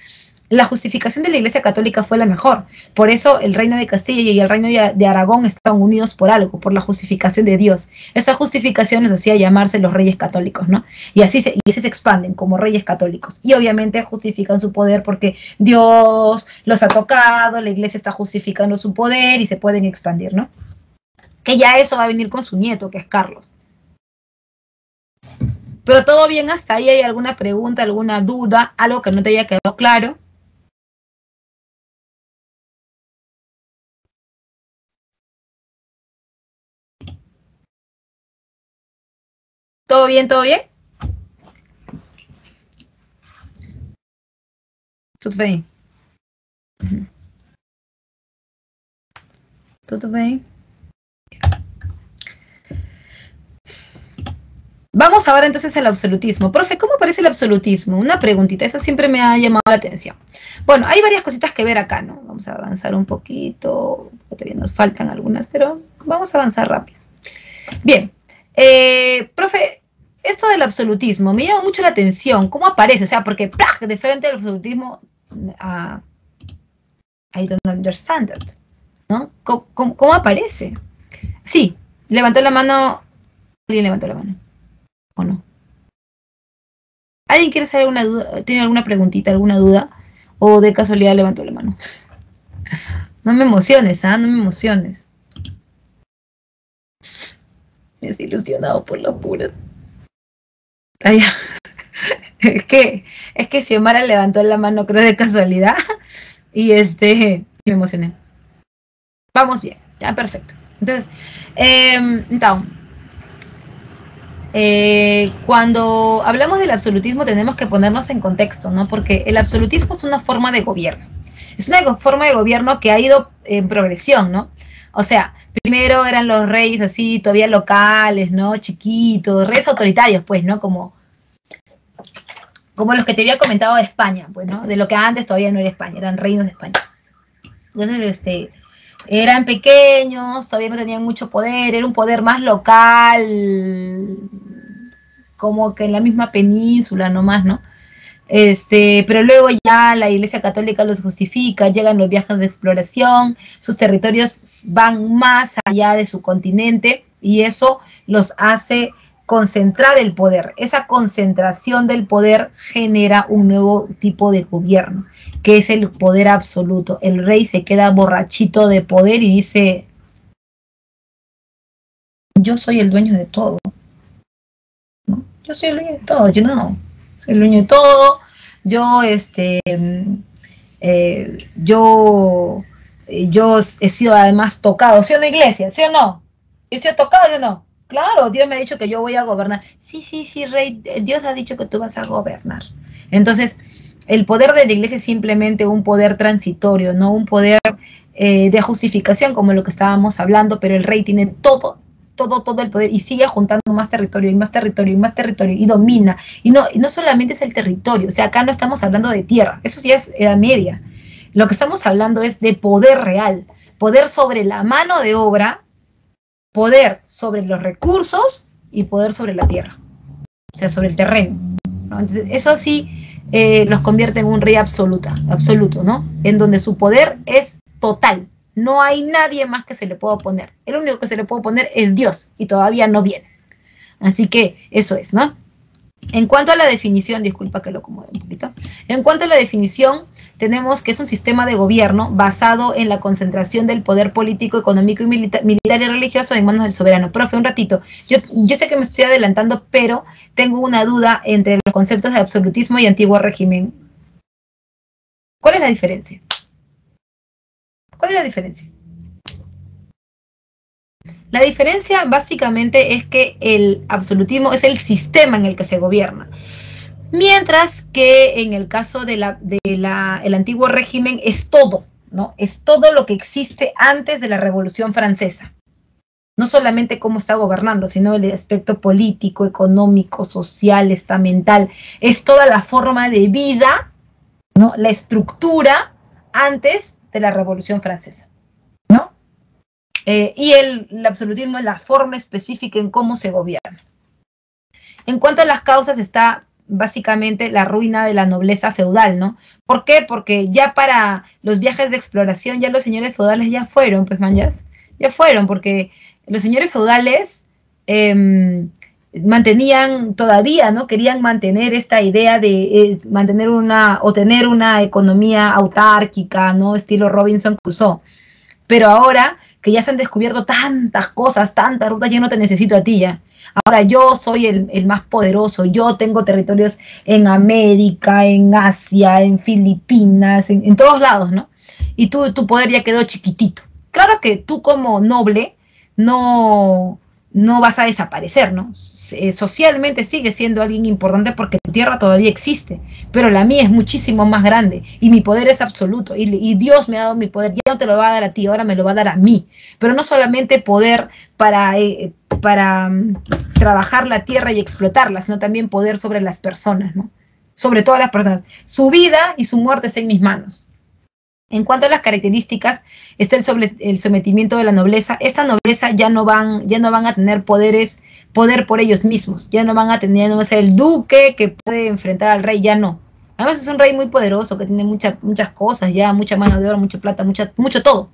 S1: la justificación de la Iglesia Católica fue la mejor. Por eso el reino de Castilla y el reino de Aragón estaban unidos por algo, por la justificación de Dios. Esa justificación les hacía llamarse los reyes católicos, ¿no? Y así se expanden como reyes católicos. Y obviamente justifican su poder porque Dios los ha tocado, la Iglesia está justificando su poder y se pueden expandir, ¿no? Que ya eso va a venir con su nieto, que es Carlos. Pero todo bien hasta ahí. ¿Hay alguna pregunta, alguna duda, algo que no te haya quedado claro? ¿Todo bien, todo bien? Tudo bem? Tudo bem? Vamos ahora entonces al absolutismo. Profe, ¿cómo aparece el absolutismo? Una preguntita, eso siempre me ha llamado la atención. Bueno, hay varias cositas que ver acá, ¿no? Vamos a avanzar un poquito, todavía nos faltan algunas, pero vamos a avanzar rápido. Bien, profe, esto del absolutismo me llama mucho la atención. ¿Cómo aparece? O sea, porque ¡plá! De frente al absolutismo, I don't understand that, ¿no? ¿Cómo aparece? Sí, levantó la mano, alguien levantó la mano, ¿o no? ¿Alguien quiere hacer alguna duda? ¿Tiene alguna preguntita, alguna duda? ¿O de casualidad levantó la mano? No me emociones, ¿ah? No me emociones. Me has ilusionado por la pura. Ay, es que Xiomara levantó la mano, creo, de casualidad. Y me emocioné. Vamos bien, ya perfecto. Entonces, Cuando hablamos del absolutismo tenemos que ponernos en contexto, ¿no? Porque el absolutismo es una forma de gobierno. Es una forma de gobierno que ha ido en progresión, ¿no? O sea, primero eran los reyes así, todavía locales, ¿no? Chiquitos, reyes autoritarios, pues, ¿no? Como los que te había comentado de España, pues, ¿no? De lo que antes todavía no era España, eran reinos de España. Entonces, eran pequeños, todavía no tenían mucho poder, era un poder más local, como que en la misma península nomás, ¿no? Pero luego ya la Iglesia Católica los justifica, llegan los viajes de exploración, sus territorios van más allá de su continente y eso los hace concentrar el poder. Esa concentración del poder genera un nuevo tipo de gobierno, que es el poder absoluto. El rey se queda borrachito de poder y dice: yo soy el dueño de todo, ¿no? Yo soy el dueño de todo, yo no, soy el dueño de todo, yo he sido además tocado, ¿sí o no, iglesia? ¿Sí o no? ¿He sido tocado, sí o no? Claro, Dios me ha dicho que yo voy a gobernar. Sí, rey, Dios ha dicho que tú vas a gobernar. Entonces, el poder de la iglesia es simplemente un poder transitorio, no un poder de justificación como lo que estábamos hablando, pero el rey tiene todo el poder y sigue juntando más territorio y más territorio y más territorio y domina. Y no solamente es el territorio, o sea, acá no estamos hablando de tierra, eso ya es Edad Media. Lo que estamos hablando es de poder real, poder sobre la mano de obra, poder sobre los recursos y poder sobre la tierra, o sea, sobre el terreno, ¿no? Entonces, eso sí los convierte en un rey absoluto, ¿no? En donde su poder es total. No hay nadie más que se le pueda oponer. El único que se le puede oponer es Dios y todavía no viene. Así que eso es, ¿no? En cuanto a la definición, disculpa que lo acomode un poquito. En cuanto a la definición, tenemos que es un sistema de gobierno basado en la concentración del poder político, económico y militar y religioso en manos del soberano. Profe, un ratito. Yo sé que me estoy adelantando, pero tengo una duda entre los conceptos de absolutismo y antiguo régimen. ¿Cuál es la diferencia? ¿Cuál es la diferencia? La diferencia básicamente es que el absolutismo es el sistema en el que se gobierna, mientras que en el caso del antiguo régimen es todo, ¿no? Es todo lo que existe antes de la Revolución Francesa. No solamente cómo está gobernando, sino el aspecto político, económico, social, estamental. Es toda la forma de vida, ¿no? La estructura antes de la Revolución Francesa, ¿no? Y el absolutismo es la forma específica en cómo se gobierna. En cuanto a las causas está básicamente la ruina de la nobleza feudal, ¿no? ¿Por qué? Porque ya para los viajes de exploración ya los señores feudales ya fueron, pues ya fueron, porque los señores feudales mantenían todavía, ¿no? Querían mantener esta idea de tener una economía autárquica, ¿no? Estilo Robinson Crusoe. Pero ahora que ya se han descubierto tantas cosas, tantas rutas, ya no te necesito a ti ya. Ahora yo soy el más poderoso, yo tengo territorios en América, en Asia, en Filipinas, en todos lados, ¿no? Y tu poder ya quedó chiquitito. Claro que tú como noble no vas a desaparecer, ¿no? Socialmente sigues siendo alguien importante porque tu tierra todavía existe, pero la mía es muchísimo más grande y mi poder es absoluto y Dios me ha dado mi poder, ya no te lo va a dar a ti, ahora me lo va a dar a mí, pero no solamente poder para trabajar la tierra y explotarla, sino también poder sobre las personas, ¿no? Sobre todas las personas. Su vida y su muerte está en mis manos. En cuanto a las características, está el sometimiento de la nobleza. Esa nobleza ya no van a tener poder por ellos mismos, ya no van a va a ser el duque que puede enfrentar al rey, ya no. Además es un rey muy poderoso que tiene muchas cosas, ya mucha mano de oro, mucha plata, mucho todo.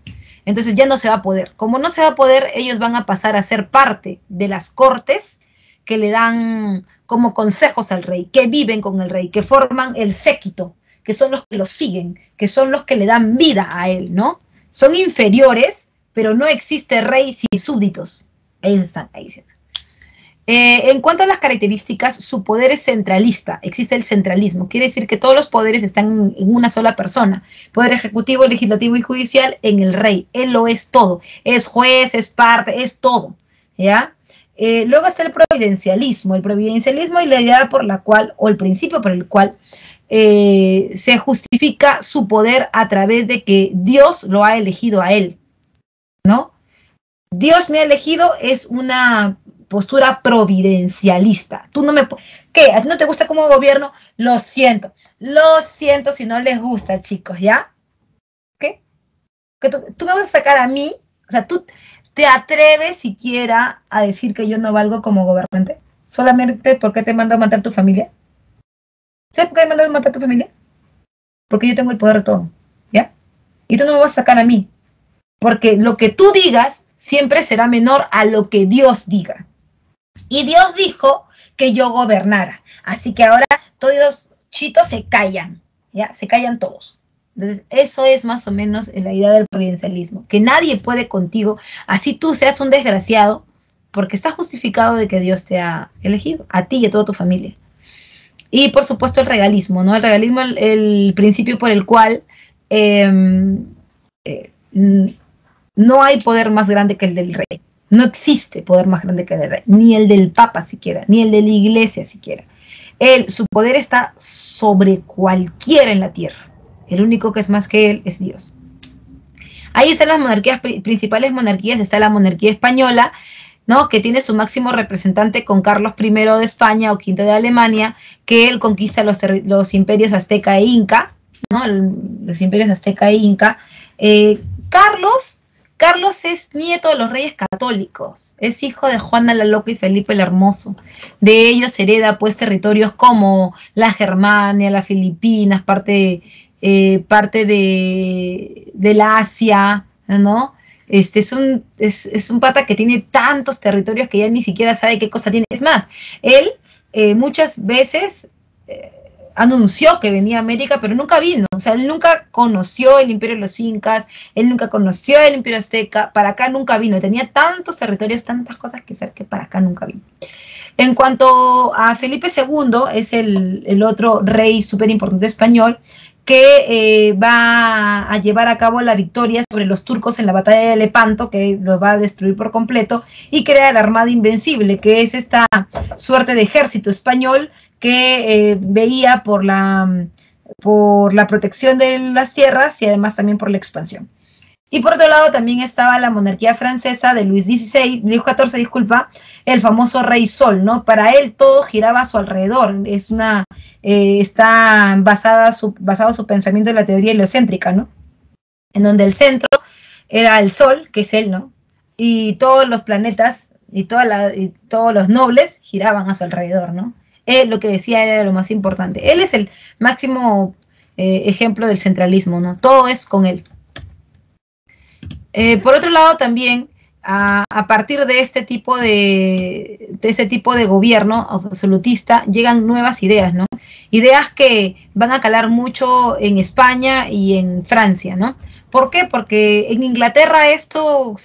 S1: Entonces ya no se va a poder. Como no se va a poder, ellos van a pasar a ser parte de las cortes que le dan como consejos al rey, que viven con el rey, que forman el séquito, que son los que lo siguen, que son los que le dan vida a él, ¿no? Son inferiores, pero no existe rey sin súbditos. Ellos están ahí. En cuanto a las características, su poder es centralista, existe el centralismo, quiere decir que todos los poderes están en una sola persona, poder ejecutivo, legislativo y judicial en el rey, él lo es todo, es juez, es parte, es todo, ¿ya? Luego está el providencialismo. El providencialismo es la idea por la cual, o el principio por el cual, se justifica su poder a través de que Dios lo ha elegido a él, ¿no? Dios me ha elegido es una postura providencialista. Tú no me... ¿Qué? ¿A ti no te gusta cómo gobierno? Lo siento si no les gusta, chicos, ¿ya? ¿Qué? ¿Que tú me vas a sacar a mí? O sea, tú te atreves siquiera a decir que yo no valgo como gobernante, solamente porque te mando a matar tu familia. ¿Sabes por qué me mandas a matar a tu familia? Porque yo tengo el poder de todo, ¿ya? Y tú no me vas a sacar a mí, porque lo que tú digas siempre será menor a lo que Dios diga. Y Dios dijo que yo gobernara. Así que ahora todos los chitos se callan, ¿ya? Se callan todos. Entonces, eso es más o menos la idea del providencialismo, que nadie puede contigo, así tú seas un desgraciado, porque está justificado de que Dios te ha elegido, a ti y a toda tu familia. Y por supuesto el regalismo, ¿no? El regalismo, el principio por el cual no hay poder más grande que el del rey. No existe poder más grande que el del rey, ni el del papa siquiera, ni el de la iglesia siquiera. Su poder está sobre cualquiera en la tierra. El único que es más que él es Dios. Ahí están las monarquías, principales monarquías. Está la monarquía española, ¿no? Que tiene su máximo representante con Carlos I de España o V de Alemania, que él conquista los imperios azteca e inca, ¿no? Los imperios azteca e inca. Carlos es nieto de los reyes católicos, es hijo de Juana la Loca y Felipe el Hermoso. De ellos hereda pues territorios como la Germania, las Filipinas, parte de la Asia, ¿no? Es un pata que tiene tantos territorios que ya ni siquiera sabe qué cosa tiene. Es más, él muchas veces anunció que venía a América, pero nunca vino. O sea, él nunca conoció el imperio de los incas, él nunca conoció el imperio azteca, para acá nunca vino. Tenía tantos territorios, tantas cosas que hacer, que para acá nunca vino. En cuanto a Felipe II, es el otro rey súper importante español, que va a llevar a cabo la victoria sobre los turcos en la batalla de Lepanto, que los va a destruir por completo, y crea la Armada Invencible, que es esta suerte de ejército español que veía por la protección de las tierras y además también por la expansión. Y por otro lado también estaba la monarquía francesa de Luis XIV, disculpa, el famoso Rey Sol, ¿no? Para él todo giraba a su alrededor. Está basado su pensamiento en la teoría heliocéntrica, ¿no? En donde el centro era el Sol, que es él, ¿no? Y todos los planetas y todos los nobles giraban a su alrededor, ¿no? Él, lo que decía era lo más importante. Él es el máximo ejemplo del centralismo, ¿no? Todo es con él. Por otro lado también, a partir de este tipo de gobierno absolutista, llegan nuevas ideas, ¿no? Ideas que van a calar mucho en España y en Francia, ¿no? ¿Por qué? Porque en Inglaterra esto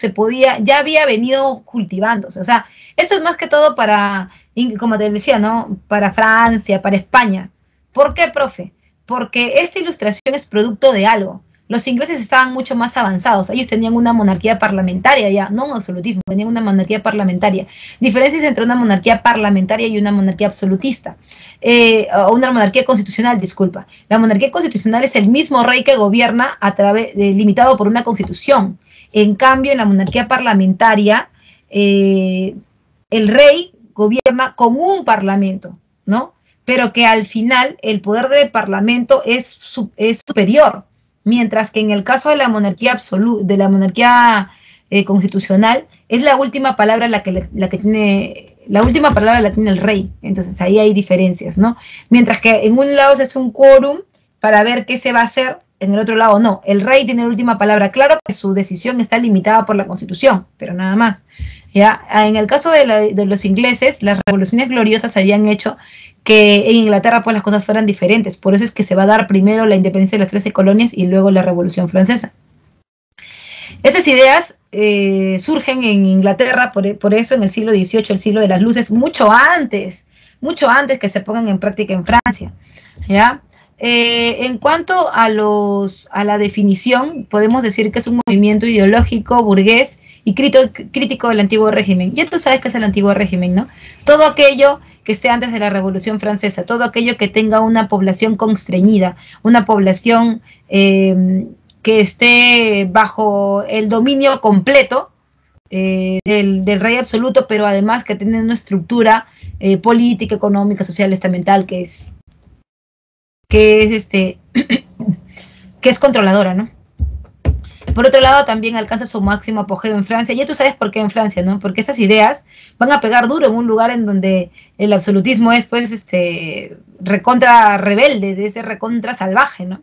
S1: ya había venido cultivándose. O sea, esto es más que todo para, como te decía, ¿no? Para Francia, para España. ¿Por qué, profe? Porque esta ilustración es producto de algo. Los ingleses estaban mucho más avanzados. Ellos tenían una monarquía parlamentaria ya, no un absolutismo, tenían una monarquía parlamentaria. Diferencias entre una monarquía parlamentaria y una monarquía absolutista. O una monarquía constitucional, disculpa. La monarquía constitucional es el mismo rey que gobierna limitado por una constitución. En cambio, en la monarquía parlamentaria, el rey gobierna con un parlamento, ¿no? Pero que al final el poder del parlamento es superior. Mientras que en el caso de la monarquía constitucional, es la última palabra la que tiene el rey. Entonces ahí hay diferencias, ¿no? Mientras que en un lado se hace un quórum para ver qué se va a hacer, en el otro lado no. El rey tiene la última palabra. Claro que su decisión está limitada por la Constitución, pero nada más. ¿Ya? En el caso de los ingleses, las revoluciones gloriosas habían hecho que en Inglaterra pues las cosas fueran diferentes. Por eso es que se va a dar primero la independencia de las 13 colonias y luego la Revolución Francesa. Estas ideas surgen en Inglaterra, por eso en el siglo XVIII, el siglo de las luces, mucho antes que se pongan en práctica en Francia, ¿ya? En cuanto a la definición, podemos decir que es un movimiento ideológico burgués y crítico del antiguo régimen. Ya tú sabes qué es el antiguo régimen, ¿no? Todo aquello que esté antes de la Revolución Francesa, todo aquello que tenga una población constreñida, una población que esté bajo el dominio completo del rey absoluto, pero además que tiene una estructura política, económica, social, estamental, que es que es controladora, ¿no? Por otro lado, también alcanza su máximo apogeo en Francia. Ya tú sabes por qué en Francia, ¿no? Porque esas ideas van a pegar duro en un lugar en donde el absolutismo es, pues, recontra rebelde, es recontra salvaje, ¿no?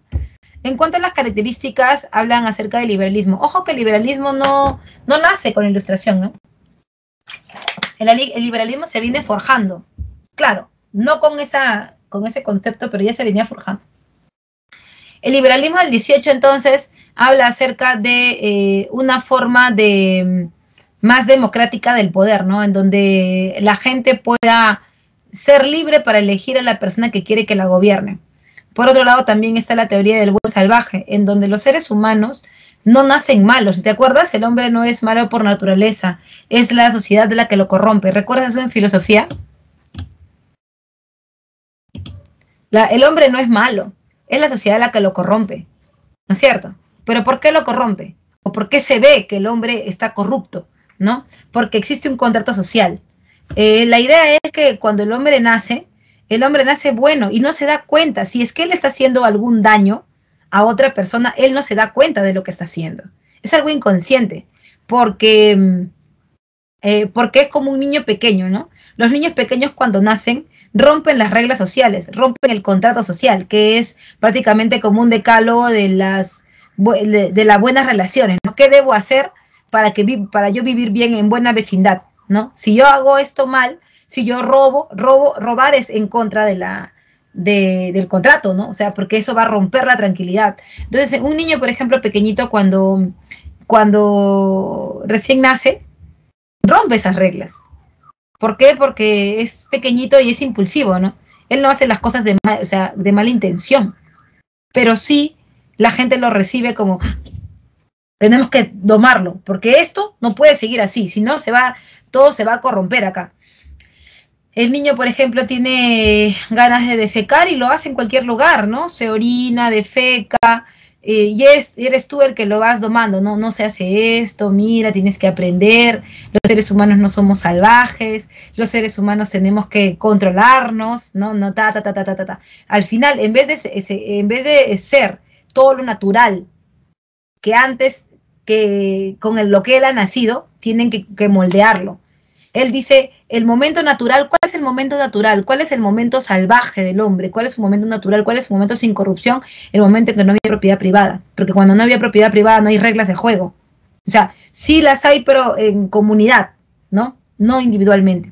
S1: En cuanto a las características, hablan acerca del liberalismo. Ojo que el liberalismo no nace con la Ilustración, ¿no? El liberalismo se viene forjando. Claro, no con ese concepto, pero ya se venía forjando. El liberalismo del 18, entonces, habla acerca de una forma más democrática del poder, ¿no? En donde la gente pueda ser libre para elegir a la persona que quiere que la gobierne. Por otro lado, también está la teoría del buen salvaje, en donde los seres humanos no nacen malos. ¿Te acuerdas? El hombre no es malo por naturaleza, es la sociedad la que lo corrompe. ¿Recuerdas eso en filosofía? El hombre no es malo, es la sociedad la que lo corrompe, ¿no es cierto? ¿Pero por qué lo corrompe? ¿O por qué se ve que el hombre está corrupto? ¿No? Porque existe un contrato social. La idea es que cuando el hombre nace bueno y no se da cuenta. Si es que él está haciendo algún daño a otra persona, él no se da cuenta de lo que está haciendo. Es algo inconsciente, porque es como un niño pequeño, ¿no? Los niños pequeños cuando nacen rompen las reglas sociales, rompen el contrato social, que es prácticamente como un decálogo de las buenas relaciones, ¿no? ¿Qué debo hacer para yo vivir bien en buena vecindad, ¿no? Si yo hago esto mal, si yo robar es en contra del contrato, ¿no? O sea, porque eso va a romper la tranquilidad. Entonces, un niño, por ejemplo, pequeñito, cuando recién nace, rompe esas reglas. ¿Por qué? Porque es pequeñito y es impulsivo, ¿no? Él no hace las cosas de mala intención, pero sí la gente lo recibe como tenemos que domarlo, porque esto no puede seguir así, si no todo se va a corromper acá. El niño, por ejemplo, tiene ganas de defecar y lo hace en cualquier lugar, ¿no? Se orina, defeca, y eres tú el que lo vas domando, ¿no? No se hace esto, mira, tienes que aprender, los seres humanos no somos salvajes, los seres humanos tenemos que controlarnos, ¿no? Al final, en vez de ser todo lo natural que antes, con lo que él ha nacido, tienen que moldearlo. Él dice, el momento natural, ¿cuál es el momento natural? ¿Cuál es el momento salvaje del hombre? ¿Cuál es su momento natural? ¿Cuál es su momento sin corrupción? El momento en que no había propiedad privada. Porque cuando no había propiedad privada no hay reglas de juego. O sea, sí las hay, pero en comunidad, ¿no? No individualmente.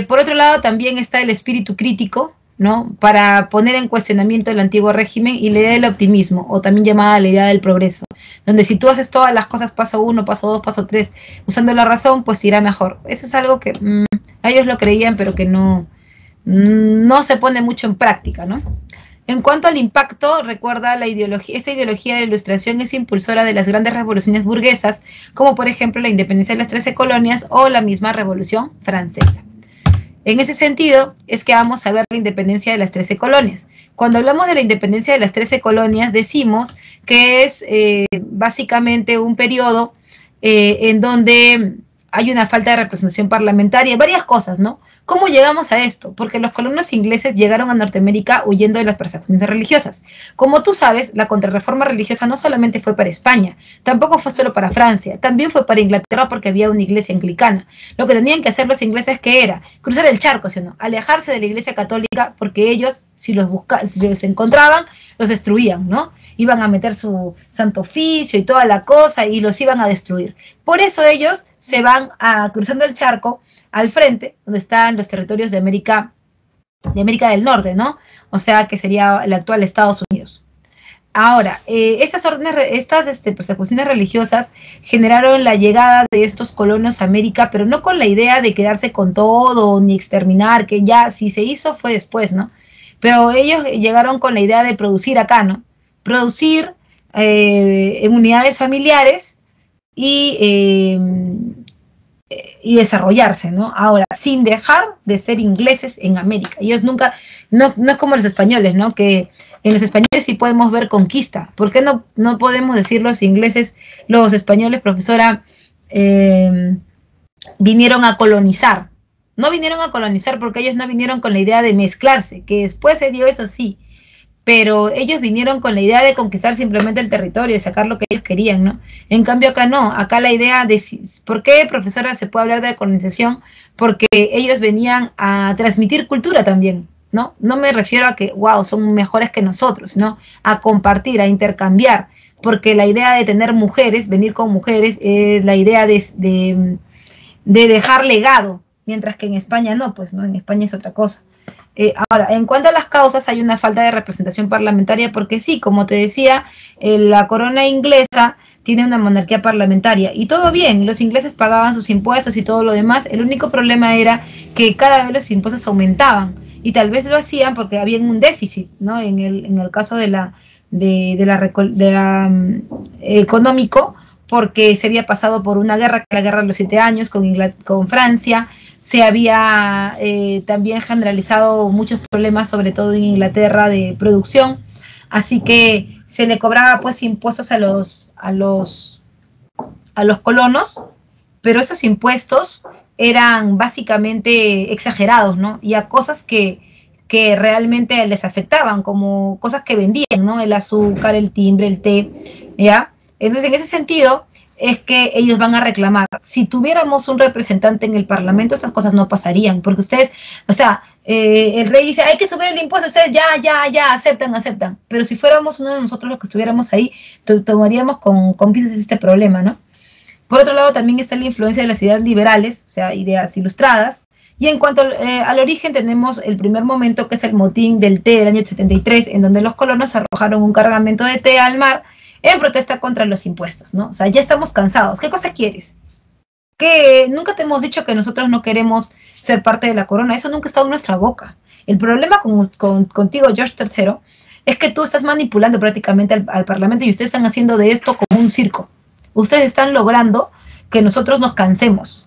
S1: Por otro lado, también está el espíritu crítico, ¿no? Para poner en cuestionamiento el antiguo régimen, y la idea del optimismo, o también llamada la idea del progreso, donde si tú haces todas las cosas paso 1, paso 2, paso 3, usando la razón, pues irá mejor. Eso es algo que ellos lo creían, pero que no se pone mucho en práctica, ¿no? En cuanto al impacto, recuerda esa ideología de la Ilustración es impulsora de las grandes revoluciones burguesas, como por ejemplo la independencia de las 13 colonias o la misma Revolución Francesa. En ese sentido, es que vamos a ver la independencia de las 13 colonias. Cuando hablamos de la independencia de las 13 colonias, decimos que es básicamente un periodo en donde hay una falta de representación parlamentaria, varias cosas, ¿no? ¿Cómo llegamos a esto? Porque los colonos ingleses llegaron a Norteamérica huyendo de las persecuciones religiosas. Como tú sabes, la contrarreforma religiosa no solamente fue para España, tampoco fue solo para Francia, también fue para Inglaterra porque había una iglesia anglicana. Lo que tenían que hacer los ingleses, ¿qué era? Cruzar el charco, ¿sí o no? Alejarse de la iglesia católica, porque ellos, si los encontraban, los destruían, ¿no? Iban a meter su santo oficio y toda la cosa y los iban a destruir. Por eso ellos se van cruzando el charco al frente, donde están los territorios de América del Norte, ¿no? O sea, que sería el actual Estados Unidos. Ahora, estas persecuciones religiosas generaron la llegada de estos colonos a América, pero no con la idea de quedarse con todo ni exterminar, que ya si se hizo fue después, ¿no? Pero ellos llegaron con la idea de producir acá, ¿no? Producir en unidades familiares y desarrollarse, ¿no? Ahora, sin dejar de ser ingleses en América. Ellos nunca, no es como los españoles, ¿no? Que en los españoles sí podemos ver conquista. ¿Por qué no podemos decir los ingleses, los españoles, profesora, vinieron a colonizar? No vinieron a colonizar porque ellos no vinieron con la idea de mezclarse, que después se dio eso sí, pero ellos vinieron con la idea de conquistar simplemente el territorio y sacar lo que ellos querían, ¿no? En cambio acá no, acá la idea de, ¿por qué, profesora, se puede hablar de colonización? Porque ellos venían a transmitir cultura también, ¿no? No me refiero a que, wow, son mejores que nosotros, sino a compartir, a intercambiar, porque la idea de tener mujeres, venir con mujeres, la idea de dejar legado, mientras que en España no, pues, ¿no? En España es otra cosa. Ahora, en cuanto a las causas, hay una falta de representación parlamentaria porque sí, como te decía, la corona inglesa tiene una monarquía parlamentaria y todo bien, los ingleses pagaban sus impuestos y todo lo demás, el único problema era que cada vez los impuestos aumentaban y tal vez lo hacían porque había un déficit, ¿no? En el caso económico, porque se había pasado por una guerra, la guerra de los 7 años con Francia. Se había también generalizado muchos problemas, sobre todo en Inglaterra, de producción, así que se le cobraba pues impuestos a los colonos, pero esos impuestos eran básicamente exagerados, ¿no? Y a cosas que realmente les afectaban, como cosas que vendían, ¿no? El azúcar, el timbre, el té, ¿ya? Entonces, en ese sentido, es que ellos van a reclamar. Si tuviéramos un representante en el Parlamento, esas cosas no pasarían, porque ustedes, o sea, el rey dice, hay que subir el impuesto, ustedes ya, aceptan, pero si fuéramos uno de nosotros los que estuviéramos ahí, tomaríamos con pinzas este problema, ¿no? Por otro lado, también está la influencia de las ideas liberales, o sea, ideas ilustradas, y en cuanto al origen, tenemos el primer momento, que es el motín del té del año 73, en donde los colonos arrojaron un cargamento de té al mar, en protesta contra los impuestos, ¿no? O sea, ya estamos cansados. ¿Qué cosa quieres? Que nunca te hemos dicho que nosotros no queremos ser parte de la corona. Eso nunca ha estado en nuestra boca. El problema contigo, George III, es que tú estás manipulando prácticamente al Parlamento y ustedes están haciendo de esto como un circo. Ustedes están logrando que nosotros nos cansemos.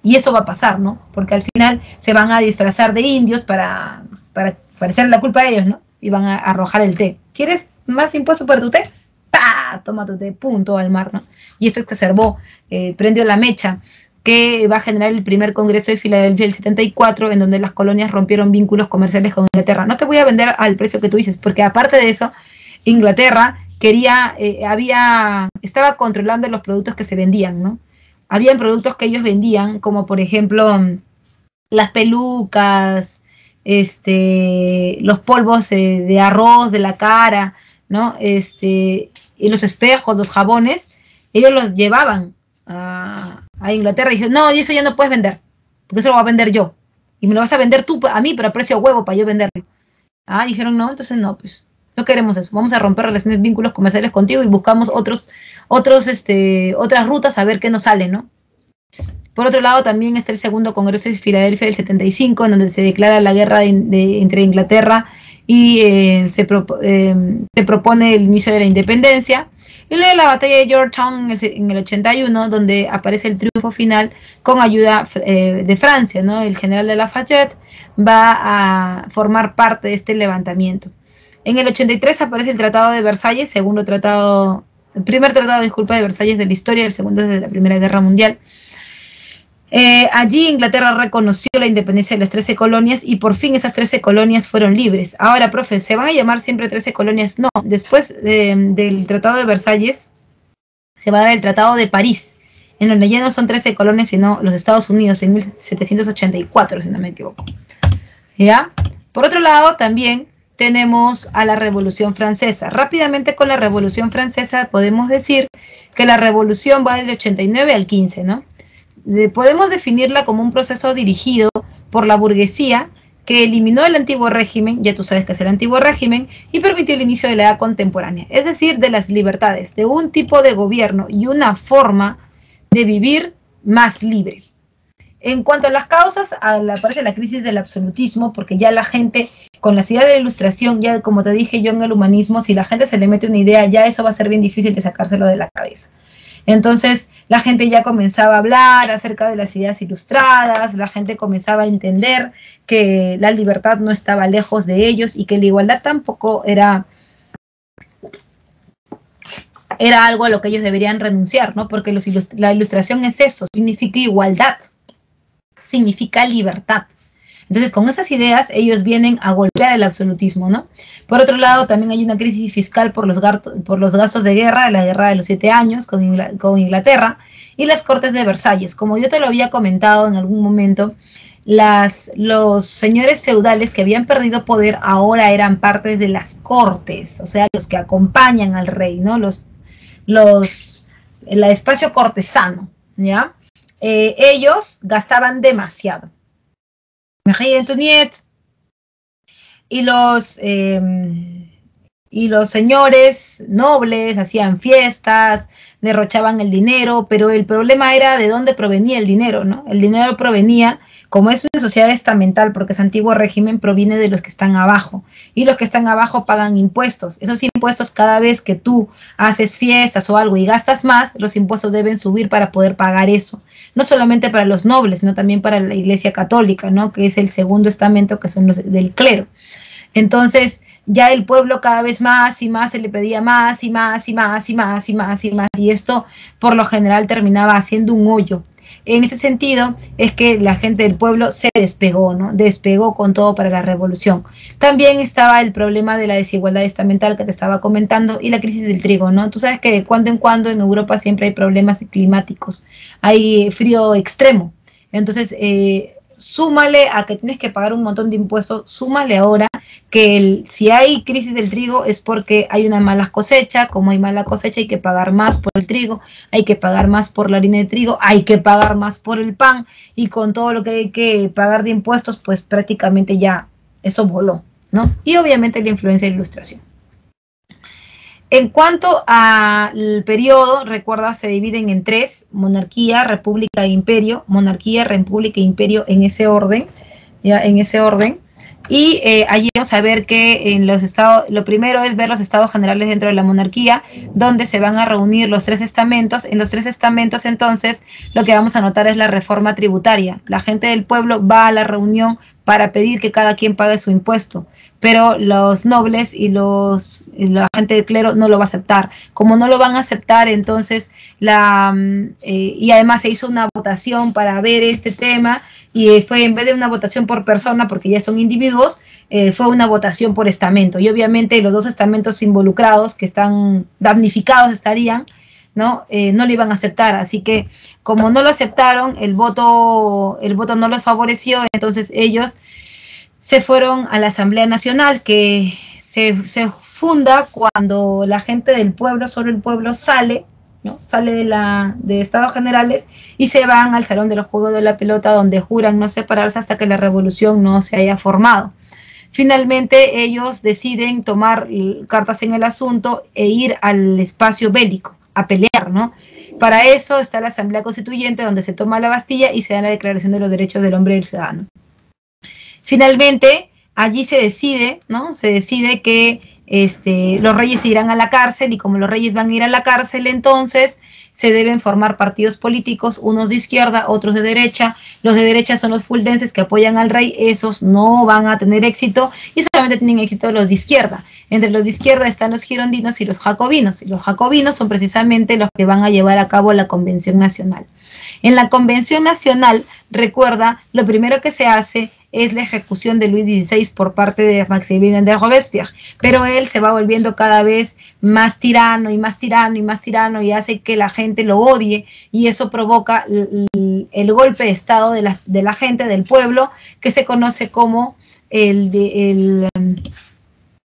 S1: Y eso va a pasar, ¿no? Porque al final se van a disfrazar de indios para echarle la culpa a ellos, ¿no? Y van a arrojar el té. ¿Quieres más impuestos por tu té? Toma tu té, punto, al mar, ¿no? Y eso exacerbó, prendió la mecha, que va a generar el primer Congreso de Filadelfia del 74, en donde las colonias rompieron vínculos comerciales con Inglaterra. No te voy a vender al precio que tú dices, porque aparte de eso, Inglaterra estaba controlando los productos que se vendían, ¿no? Habían productos que ellos vendían, como por ejemplo, las pelucas, los polvos de arroz de la cara, ¿no? Y los espejos, los jabones, ellos los llevaban a Inglaterra y dijeron, no, y eso ya no puedes vender, porque eso lo voy a vender yo, y me lo vas a vender tú a mí, pero a precio huevo para yo venderlo. Dijeron, no, entonces no, pues, no queremos eso, vamos a romper relaciones, vínculos comerciales contigo y buscamos otras rutas a ver qué nos sale, ¿no? Por otro lado, también está el segundo Congreso de Filadelfia del 75, en donde se declara la guerra entre Inglaterra y se propone el inicio de la independencia. Y luego la batalla de Yorktown en el 81, donde aparece el triunfo final con ayuda de Francia, ¿no? El general de Lafayette va a formar parte de este levantamiento. En el 83 aparece el Tratado de Versalles, el primer tratado de Versalles de la historia, el segundo es de la Primera Guerra Mundial. Allí Inglaterra reconoció la independencia de las 13 colonias y por fin esas 13 colonias fueron libres. Ahora, profe, ¿se van a llamar siempre 13 colonias? No, después del Tratado de Versalles se va a dar el Tratado de París, en donde ya no son 13 colonias, sino los Estados Unidos en 1784, si no me equivoco. ¿Ya? Por otro lado, también tenemos a la Revolución Francesa. Rápidamente con la Revolución Francesa podemos decir que la revolución va del 89 al 15, ¿no? Podemos definirla como un proceso dirigido por la burguesía que eliminó el antiguo régimen, ya tú sabes que es el antiguo régimen, y permitió el inicio de la edad contemporánea, es decir, de las libertades, de un tipo de gobierno y una forma de vivir más libre. En cuanto a las causas, aparece la crisis del absolutismo, porque ya la gente, con la ideas de la ilustración, ya como te dije yo en el humanismo, si la gente se le mete una idea, ya eso va a ser bien difícil de sacárselo de la cabeza. Entonces la gente ya comenzaba a hablar acerca de las ideas ilustradas, la gente comenzaba a entender que la libertad no estaba lejos de ellos y que la igualdad tampoco era algo a lo que ellos deberían renunciar, ¿no? Porque la ilustración es eso, significa igualdad, significa libertad. Entonces, con esas ideas, ellos vienen a golpear el absolutismo, ¿no? Por otro lado, también hay una crisis fiscal por los gastos de guerra, de la Guerra de los 7 años con Inglaterra, y las Cortes de Versalles. Como yo te lo había comentado en algún momento, los señores feudales que habían perdido poder ahora eran parte de las cortes, o sea, los que acompañan al rey, ¿no? El espacio cortesano, ¿ya? Ellos gastaban demasiado. Y los señores nobles hacían fiestas, derrochaban el dinero, pero el problema era de dónde provenía el dinero, ¿no? El dinero provenía, como es una sociedad estamental, porque ese antiguo régimen proviene de los que están abajo, y los que están abajo pagan impuestos. Esos impuestos, cada vez que tú haces fiestas o algo y gastas más, los impuestos deben subir para poder pagar eso. No solamente para los nobles, sino también para la Iglesia Católica, ¿no? Que es el segundo estamento, que son los del clero. Entonces, ya el pueblo cada vez más y más se le pedía más y más y más y más y más y más, y esto por lo general terminaba haciendo un hoyo. En ese sentido es que la gente del pueblo se despegó, ¿no? Despegó con todo para la revolución. También estaba el problema de la desigualdad estamental que te estaba comentando y la crisis del trigo, ¿no? Tú sabes que de cuando en cuando en Europa siempre hay problemas climáticos, hay frío extremo. Entonces, súmale a que tienes que pagar un montón de impuestos, súmale ahora que si hay crisis del trigo es porque hay una mala cosecha. Como hay mala cosecha, hay que pagar más por el trigo, hay que pagar más por la harina de trigo, hay que pagar más por el pan, y con todo lo que hay que pagar de impuestos, pues prácticamente ya eso voló, ¿no? Y obviamente la influencia de la ilustración. En cuanto al periodo, recuerda, se dividen en 3: monarquía, república e imperio. Monarquía, república e imperio, en ese orden, ya, en ese orden. Y allí vamos a ver que en los estados, lo primero es ver los estados generales dentro de la monarquía, donde se van a reunir los 3 estamentos. En los 3 estamentos, entonces, lo que vamos a notar es la reforma tributaria. La gente del pueblo va a la reunión para pedir que cada quien pague su impuesto, pero los nobles y la gente del clero no lo va a aceptar. Como no lo van a aceptar, entonces, y además se hizo una votación para ver este tema, y fue, en vez de una votación por persona, porque ya son individuos, fue una votación por estamento, y obviamente los 2 estamentos involucrados que están damnificados estarían, ¿no? No lo iban a aceptar, así que como no lo aceptaron, el voto no los favoreció. Entonces ellos se fueron a la Asamblea Nacional, que se funda cuando la gente del pueblo, solo el pueblo sale, ¿no? Sale de Estados Generales y se van al Salón de los Juegos de la Pelota, donde juran no separarse hasta que la revolución no se haya formado. Finalmente ellos deciden tomar cartas en el asunto e ir al espacio bélico a pelear, ¿no? Para eso está la Asamblea Constituyente, donde se toma la Bastilla y se da la Declaración de los Derechos del Hombre y del Ciudadano. Finalmente, allí se decide, ¿no? Se decide que los reyes irán a la cárcel, y como los reyes van a ir a la cárcel, entonces se deben formar partidos políticos, unos de izquierda, otros de derecha. Los de derecha son los fuldenses, que apoyan al rey, esos no van a tener éxito, y solamente tienen éxito los de izquierda. Entre los de izquierda están los girondinos y los jacobinos, y los jacobinos son precisamente los que van a llevar a cabo la Convención Nacional. En la Convención Nacional, recuerda, lo primero que se hace es la ejecución de Luis XVI por parte de Maximilien de Robespierre, pero él se va volviendo cada vez más tirano y más tirano y más tirano, y hace que la gente lo odie, y eso provoca el golpe de estado de la gente, del pueblo, que se conoce como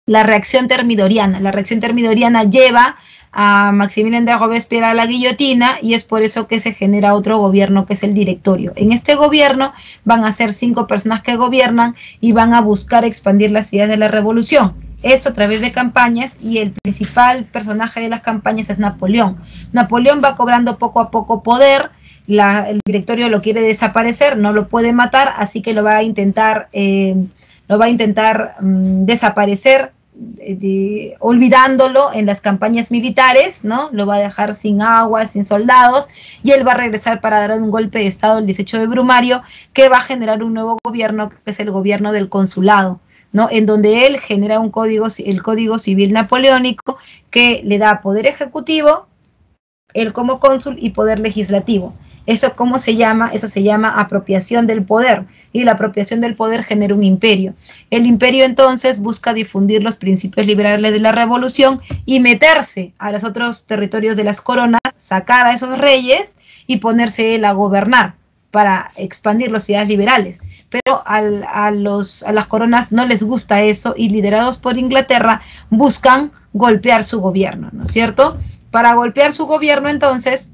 S1: la reacción termidoriana. La reacción termidoriana lleva a Maximilien de Robespierre a la guillotina, y es por eso que se genera otro gobierno, que es el directorio. En este gobierno van a ser 5 personas que gobiernan y van a buscar expandir las ideas de la revolución. Esto a través de campañas, y el principal personaje de las campañas es Napoleón. Napoleón va cobrando poco a poco poder. El directorio lo quiere desaparecer, no lo puede matar, así que lo va a intentar desaparecer olvidándolo en las campañas militares, ¿no? Lo va a dejar sin agua, sin soldados, y él va a regresar para dar un golpe de Estado el 18 de Brumario, que va a generar un nuevo gobierno, que es el gobierno del consulado, ¿no? En donde él genera el Código Civil Napoleónico, que le da poder ejecutivo, él como cónsul, y poder legislativo. ¿Eso cómo se llama? Eso se llama apropiación del poder, y la apropiación del poder genera un imperio. El imperio entonces busca difundir los principios liberales de la revolución y meterse a los otros territorios de las coronas, sacar a esos reyes y ponerse él a gobernar para expandir las ideas liberales. Pero a las coronas no les gusta eso, y liderados por Inglaterra buscan golpear su gobierno, ¿no es cierto? Para golpear su gobierno entonces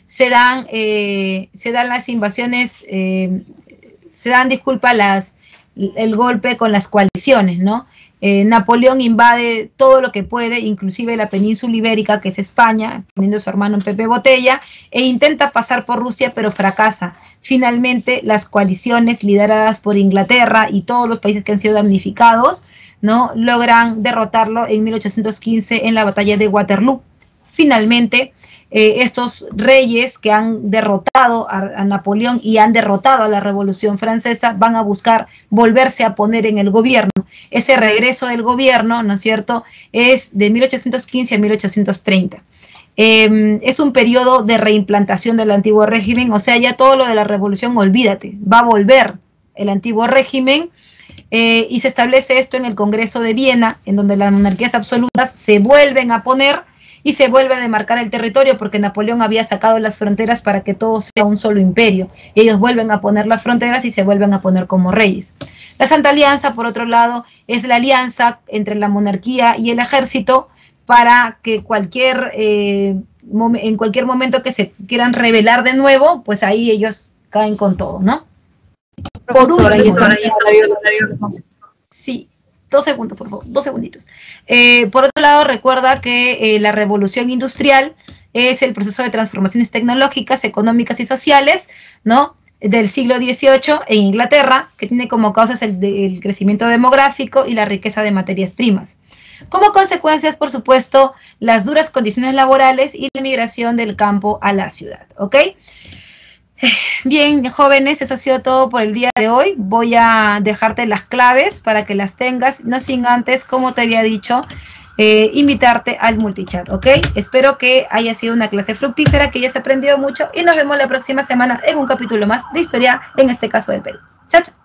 S1: se dan las invasiones, se dan, el golpe con las coaliciones, ¿no? Napoleón invade todo lo que puede, inclusive la península ibérica, que es España, poniendo a su hermano en Pepe Botella, e intenta pasar por Rusia, pero fracasa. Finalmente, las coaliciones lideradas por Inglaterra y todos los países que han sido damnificados, ¿no?, logran derrotarlo en 1815 en la batalla de Waterloo. Finalmente, estos reyes que han derrotado a Napoleón y han derrotado a la Revolución Francesa van a buscar volverse a poner en el gobierno. Ese regreso del gobierno, ¿no es cierto?, es de 1815 a 1830. Es un periodo de reimplantación del antiguo régimen, o sea, ya todo lo de la revolución, olvídate, va a volver el antiguo régimen, y se establece esto en el Congreso de Viena, en donde las monarquías absolutas se vuelven a poner y se vuelve a demarcar el territorio, porque Napoleón había sacado las fronteras para que todo sea un solo imperio. Ellos vuelven a poner las fronteras y se vuelven a poner como reyes. La Santa Alianza, por otro lado, es la alianza entre la monarquía y el ejército para que en cualquier momento que se quieran rebelar de nuevo, pues ahí ellos caen con todo, ¿no? Por último, sí. 2 segundos, por favor, 2 segunditos. Por otro lado, recuerda que la revolución industrial es el proceso de transformaciones tecnológicas, económicas y sociales, ¿no?, del siglo XVIII en Inglaterra, que tiene como causas el crecimiento demográfico y la riqueza de materias primas. Como consecuencias, por supuesto, las duras condiciones laborales y la migración del campo a la ciudad, ¿ok? Bien, jóvenes, eso ha sido todo por el día de hoy. Voy a dejarte las claves para que las tengas, no sin antes, como te había dicho, invitarte al multichat, ¿ok? Espero que haya sido una clase fructífera, que hayas aprendido mucho, y nos vemos la próxima semana en un capítulo más de historia, en este caso del Perú. Chao, chao.